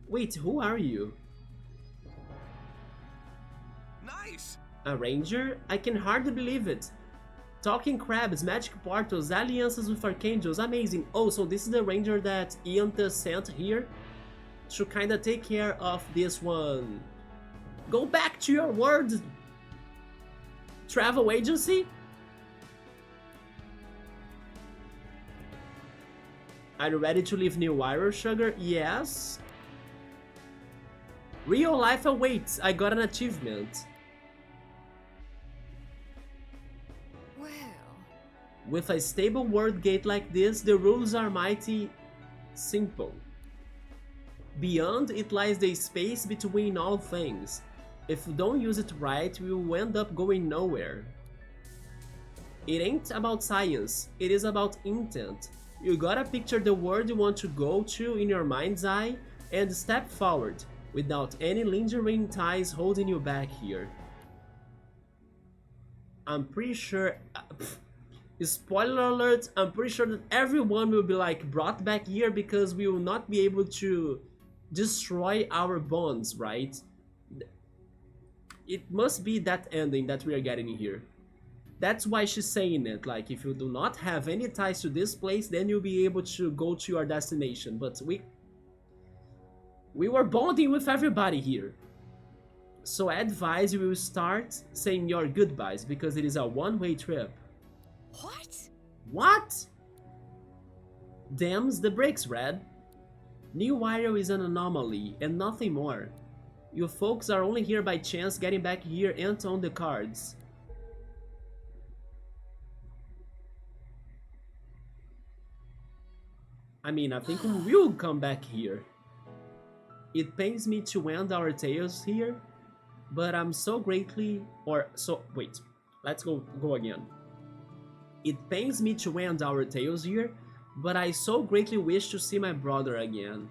Wait, who are you? Nice! A ranger? I can hardly believe it. Talking crabs, magic portals, alliances with archangels, amazing. Oh, so this is the ranger that Ianta sent here to kinda take care of this one. Go back to your world, travel agency? Are you ready to leave New Wire, Sugar? Yes. Real life awaits. I got an achievement. With a stable world gate like this, the rules are mighty simple. Beyond it lies the space between all things. If we don't use it right, we will end up going nowhere. It ain't about science, it is about intent. You gotta picture the world you want to go to in your mind's eye and step forward, without any lingering ties holding you back here. I'm pretty sure... spoiler alert, I'm pretty sure that everyone will be like brought back here because we will not be able to destroy our bonds, right? It must be that ending that we are getting here. That's why she's saying it, like if you do not have any ties to this place, then you'll be able to go to your destination. But we were bonding with everybody here. So I advise you will start saying your goodbyes because it is a one-way trip. What? What? Damns the brakes, Red. New Wire is an anomaly and nothing more. You folks are only here by chance. Getting back here ain't on the cards. I mean, I think we will come back here. It pains me to end our tales here, but I'm so greatly... wait, let's go again. It pains me to end our tales here, but I so greatly wish to see my brother again.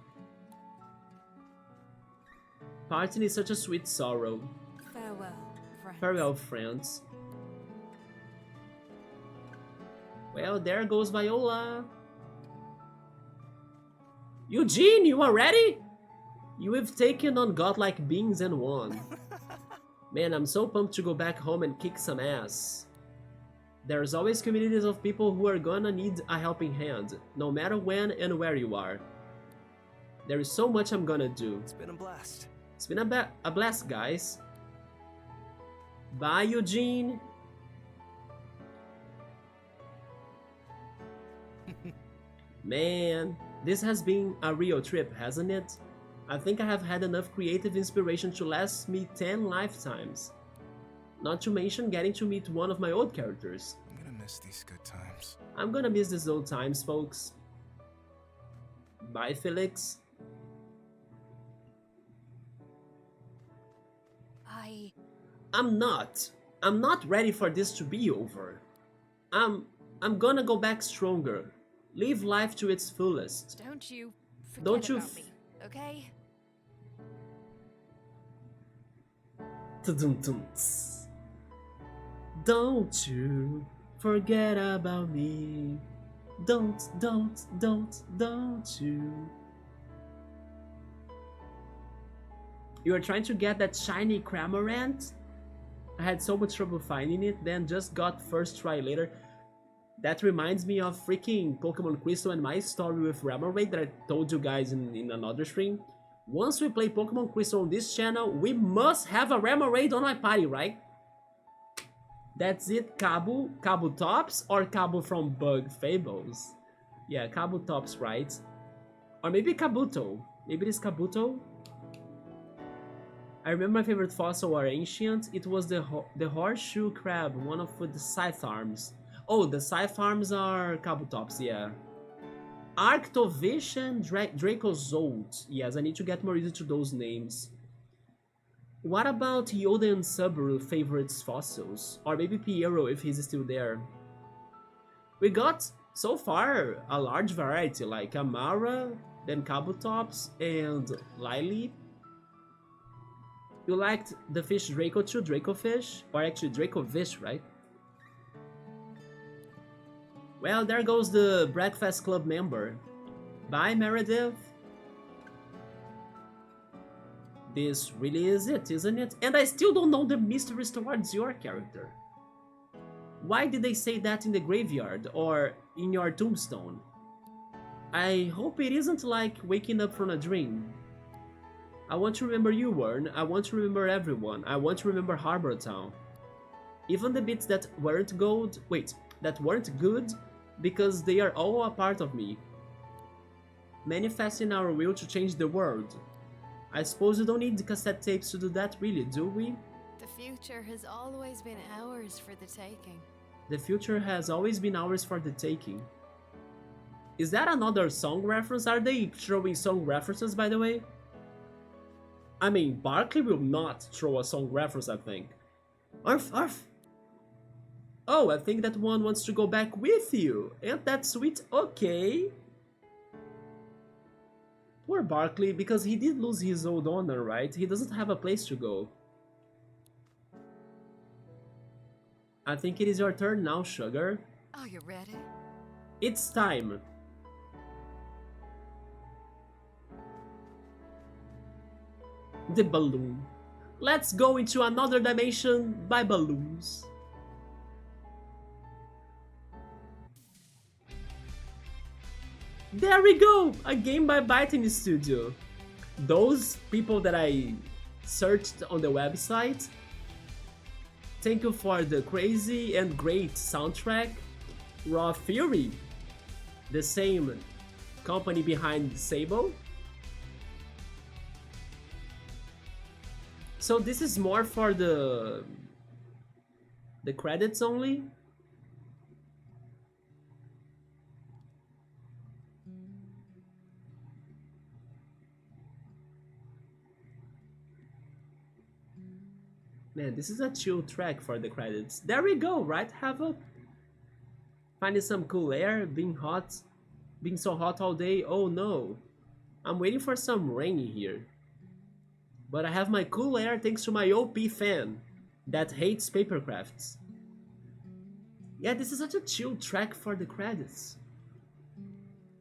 Parting is such a sweet sorrow. Farewell, friends. Farewell, friends. Well, there goes Viola. Eugene, you are ready? You have taken on godlike beings and won. Man, I'm so pumped to go back home and kick some ass. There's always communities of people who are gonna need a helping hand, no matter when and where you are. There is so much I'm gonna do. It's been a blast. It's been a blast, guys. Bye, Eugene. Man, this has been a real trip, hasn't it? I think I have had enough creative inspiration to last me 10 lifetimes. Not to mention getting to meet one of my old characters. I'm gonna miss these good times. I'm gonna miss these old times, folks. Bye, Felix. I'm not ready for this to be over. I'm gonna go back stronger. Live life to its fullest. Don't you forget Don't you about me, okay? Don't you forget about me. Don't you. You are trying to get that shiny Cramorant? I had so much trouble finding it, then just got first try later. That reminds me of freaking Pokemon Crystal and my story with Remoraid that I told you guys in another stream. Once we play Pokemon Crystal on this channel, we must have a Remoraid on my party, right? That's it, Kabu. Kabutops or Kabu from Bug Fables? Yeah, Kabutops, right? Or maybe Kabuto. Maybe it is Kabuto? I remember my favorite fossil or ancient. It was the horseshoe crab, one of the scythe arms. Oh, the scythe arms are Kabutops, yeah. Arctovish and Dracozolt. Yes, I need to get more used to those names. What about Yoda and Subaru favorites fossils? Or maybe Piero if he's still there. We got, so far, a large variety, like Amara, then Kabutops, and Lily. You liked the fish Draco too, Dracofish? Or actually Dracovish, right? Well, there goes the Breakfast Club member. Bye, Meredith. This really is it, isn't it? And I still don't know the mysteries towards your character. Why did they say that in the graveyard or in your tombstone? I hope it isn't like waking up from a dream. I want to remember you, Urn. I want to remember everyone. I want to remember Harbourtown. Even the bits that weren't that weren't good, because they are all a part of me. Manifesting our will to change the world. I suppose you don't need the cassette tapes to do that, really, do we? The future has always been ours for the taking. The future has always been ours for the taking. Is that another song reference? Are they throwing song references, by the way? I mean, Barkley will not throw a song reference, I think. Arf, arf! Oh, I think that one wants to go back with you. Ain't that sweet? Okay. Poor Barkley, because he did lose his old owner, right? He doesn't have a place to go. I think it is your turn now, Sugar. Are you ready? It's time. The balloon. Let's go into another dimension by balloons. There we go! A game by Biting Studio. Those people that I searched on the website, thank you for the crazy and great soundtrack. Raw Fury, the same company behind Sable. So this is more for the credits only. Man, this is a chill track for the credits. There we go, right, Havoc? Finding some cool air, being so hot all day. Oh no, I'm waiting for some rain here. But I have my cool air thanks to my OP fan that hates paper crafts. Yeah, this is such a chill track for the credits.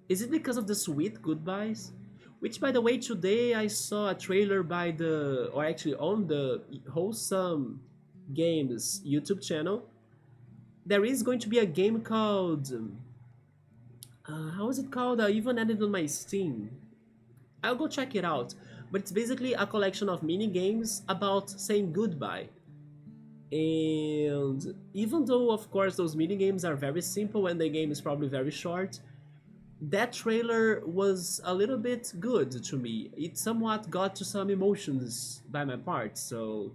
Is it because of the sweet goodbyes? Which, by the way, today I saw a trailer by on the Wholesome Games YouTube channel. There is going to be a game called... how is it called? I even added on my Steam. I'll go check it out. But it's basically a collection of mini games about saying goodbye. And even though, of course, those mini games are very simple and the game is probably very short, that trailer was a little bit good to me. It somewhat got to some emotions by my part, so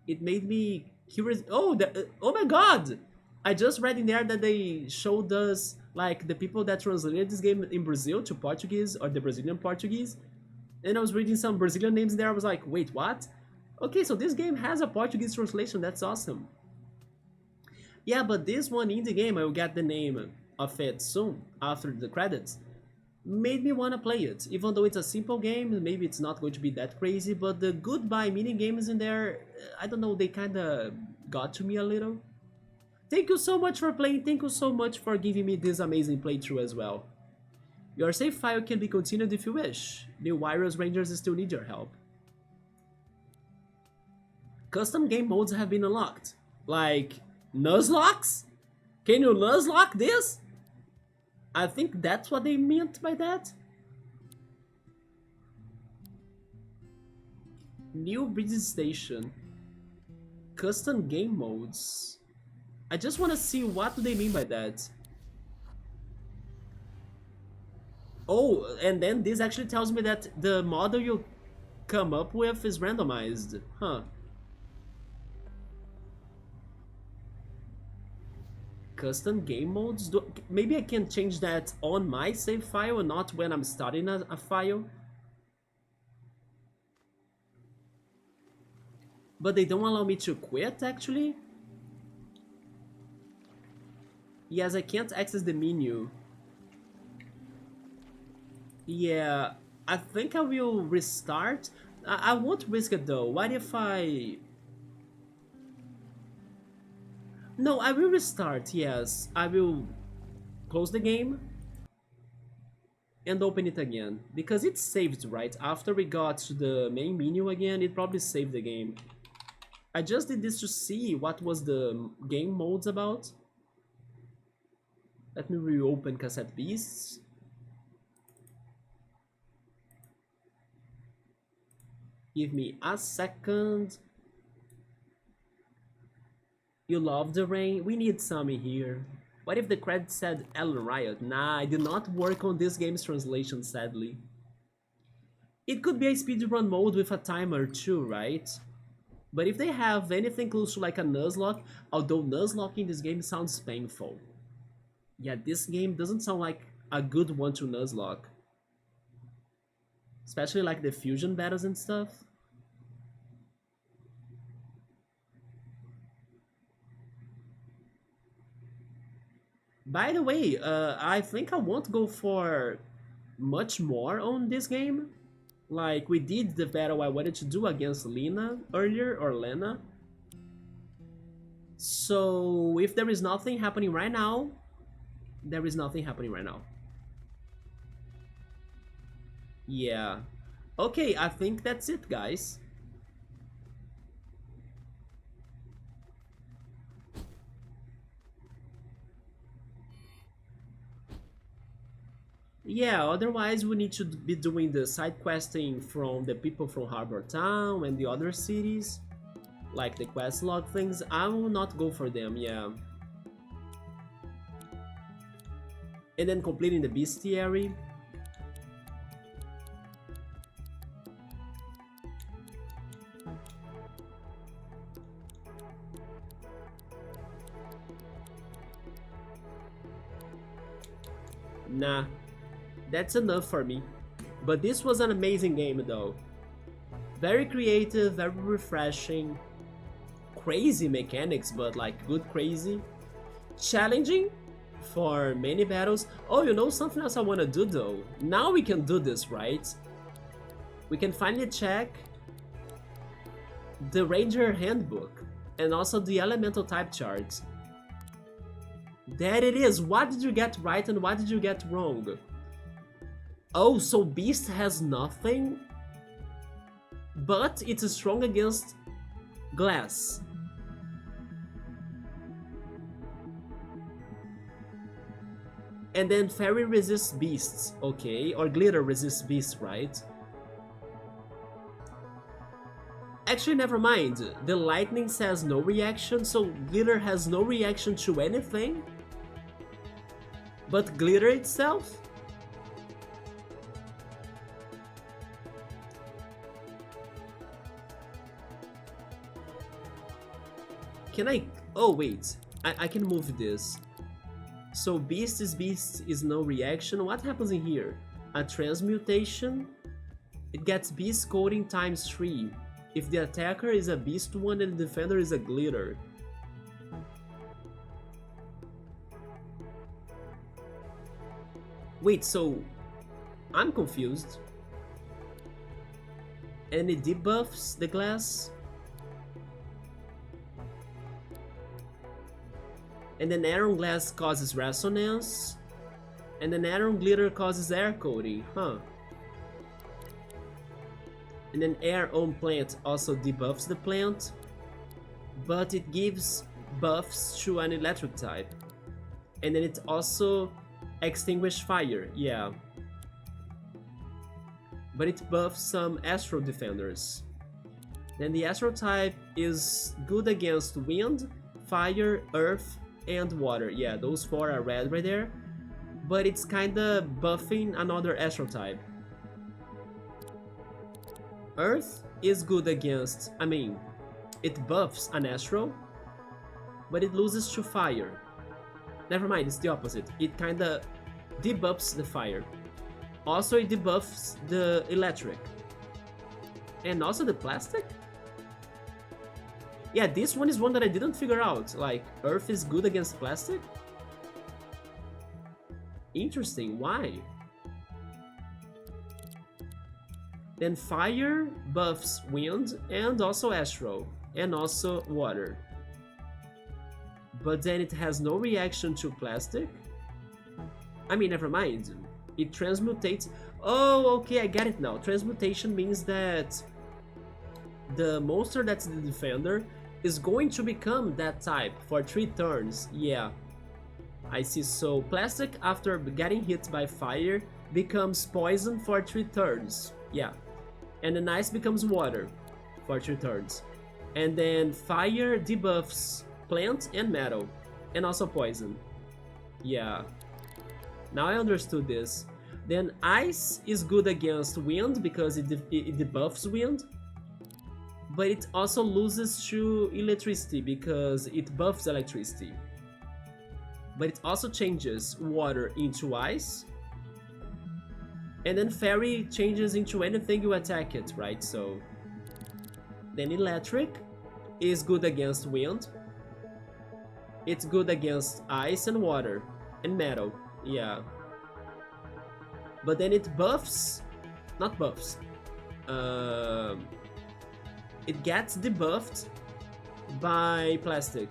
it made me curious. Oh, oh my god! I just read in there that they showed us like the people that translated this game in Brazil to Portuguese, or the Brazilian Portuguese, and I was reading some Brazilian names there. I was like, wait, what? Okay, so this game has a Portuguese translation. That's awesome. Yeah, but this one indie game, I will get the name of it soon after the credits, made me want to play it. Even though it's a simple game, maybe it's not going to be that crazy, but the goodbye mini games in there, I don't know, they kind of got to me a little. Thank you so much for playing. Thank you so much for giving me this amazing playthrough as well. Your save file can be continued if you wish. New Wireless Rangers still need your help. Custom game modes have been unlocked. Like Nuzlocks? Can you Nuzlock this? I think that's what they meant by that. New bridge station. Custom game modes. I just want to see what do they mean by that. Oh, and then this actually tells me that the model you come up with is randomized. Huh. Custom game modes? Maybe I can change that on my save file and not when I'm starting a file. But they don't allow me to quit, actually. Yes, I can't access the menu. Yeah, I think I will restart. I won't risk it though. What if I... No, I will restart, yes. I will close the game and open it again. Because it's saved, right? After we got to the main menu again, it probably saved the game. I just did this to see what was the game modes about. Let me reopen Cassette Beasts. Give me a second. You love the rain? We need some in here. What if the credits said Ellen Riot? Nah, I did not work on this game's translation, sadly. It could be a speedrun mode with a timer too, right? But if they have anything close to like a Nuzlocke, although Nuzlocke in this game sounds painful. Yeah, this game doesn't sound like a good one to Nuzlocke. Especially like the fusion battles and stuff. By the way, I think I won't go for much more on this game. Like, we did the battle I wanted to do against Lena earlier, or Lena. So, if there is nothing happening right now, there is nothing happening right now. Yeah. Okay, I think that's it, guys. Yeah, otherwise we need to be doing the side questing from the people from Harbourtown and the other cities. Like the quest log things, I will not go for them, yeah. And then completing the bestiary. Nah, that's enough for me. But this was an amazing game though. Very creative, very refreshing. Crazy mechanics, but like good crazy. Challenging for many battles. Oh, you know something else I want to do though? Now we can do this, right? We can finally check the Ranger Handbook and also the Elemental Type chart. There it is! What did you get right and what did you get wrong? Oh, so Beast has nothing, but it's strong against glass. And then Fairy resists beasts, okay, or Glitter resists beasts, right? Actually, never mind, the lightning says no reaction, so Glitter has no reaction to anything. But Glitter itself? Can I... Oh wait, I can move this. So Beast is no reaction. What happens in here? A transmutation. It gets Beast coding times 3. If the attacker is a Beast one and the defender is a Glitter. Wait, so I'm confused. And it debuffs the glass. And then Iron Glass causes Resonance. And then Iron Glitter causes Air Coating, huh? And then Air on Plant also debuffs the plant. But it gives buffs to an electric type. And then it also extinguishes fire, yeah. But it buffs some Astral Defenders. Then the Astral type is good against Wind, Fire, Earth, and Water. Yeah, those 4 are red right there. But it's kinda buffing another Astral type. Earth is good against, it buffs an Astral, but it loses to Fire. Never mind, it's the opposite. It kinda debuffs the Fire. Also, it debuffs the Electric. And also the Plastic? Yeah, this one is one that I didn't figure out. Like, Earth is good against Plastic? Interesting, why? Then Fire buffs Wind and also Astral, and also Water. But then it has no reaction to Plastic? Never mind. It transmutates... Oh, okay, I get it now. Transmutation means that the monster that's the defender is going to become that type for 3 turns. Yeah, I see. So Plastic, after getting hit by Fire, becomes Poison for 3 turns. Yeah, and then Ice becomes Water for 3 turns. And then Fire debuffs Plant and Metal, and also Poison. Yeah, now I understood this. Then Ice is good against Wind because it debuffs Wind. but it also loses to electricity because it buffs electricity. But it also changes water into ice, and then fairy changes into anything you attack it, right? So then electric is good against wind, it's good against ice and water and metal, yeah. But then it buffs, not buffs, it gets debuffed by plastic.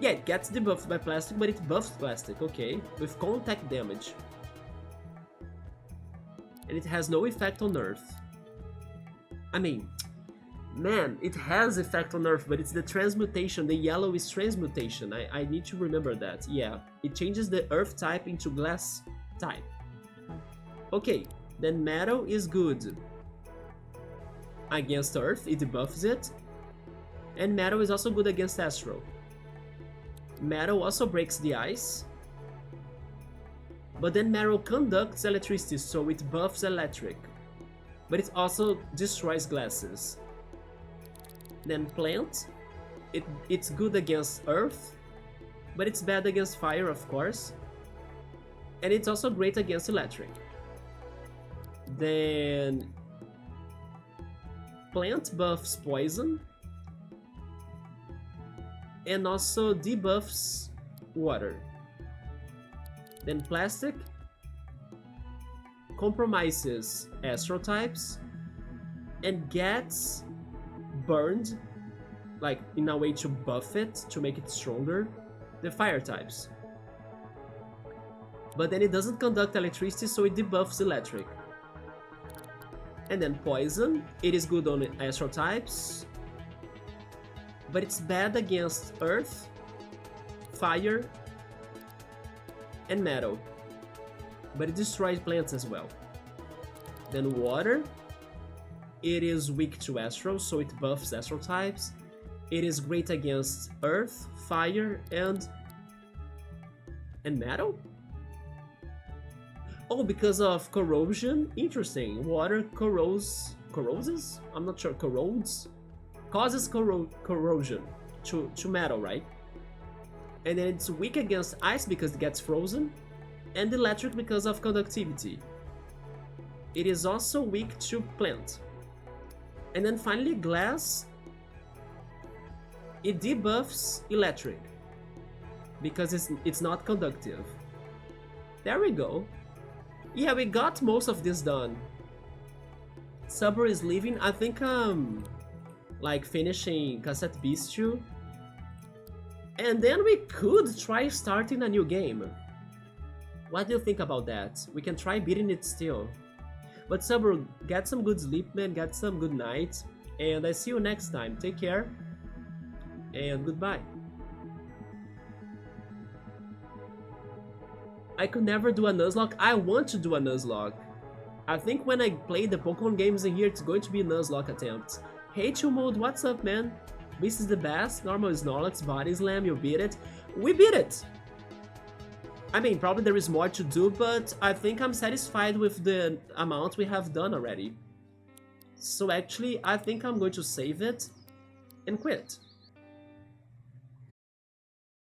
Yeah, it gets debuffed by plastic, but it buffs plastic, okay, with contact damage. And it has no effect on earth. I mean, man, it has effect on earth, but it's the transmutation, the yellow is transmutation. I need to remember that, yeah. It changes the earth type into glass type. Okay, then metal is good against earth, it debuffs it. And metal is also good against astral. Metal also breaks the ice. But then metal conducts electricity, so it buffs electric. But it also destroys glasses. Then plant, it's good against earth, but it's bad against fire, of course. And it's also great against electric. Then plant buffs poison, and also debuffs water. Then plastic compromises astral types and gets burned, like in a way to buff it, to make it stronger, the fire types. But then it doesn't conduct electricity, so it debuffs electric. And then poison, it is good on astral types, but it's bad against earth, fire, and metal. But it destroys plants as well. Then water, it is weak to astral, so it buffs astral types. It is great against earth, fire, and metal? Oh, because of corrosion? Interesting. Water corrodes... corroses? I'm not sure. Corrodes? Causes corrosion to metal, right? And then it's weak against ice because it gets frozen, and electric because of conductivity. It is also weak to plant. And then finally glass, it debuffs electric because it's not conductive. There we go. Yeah, we got most of this done. Subber is leaving. I think like finishing Cassette Beasts 2. And then we could try starting a new game. What do you think about that? We can try beating it still. But Subber, get some good sleep, man. Get some good night. And I see you next time. Take care. And goodbye. I could never do a Nuzlocke. I want to do a Nuzlocke. I think when I play the Pokemon games in here, it's going to be a Nuzlocke attempt. Hey, Chill Mode, what's up, man? This is the best. Normal Snorlax, Body Slam, you beat it. We beat it! I mean, probably there is more to do, but I think I'm satisfied with the amount we have done already. So actually, I think I'm going to save it and quit.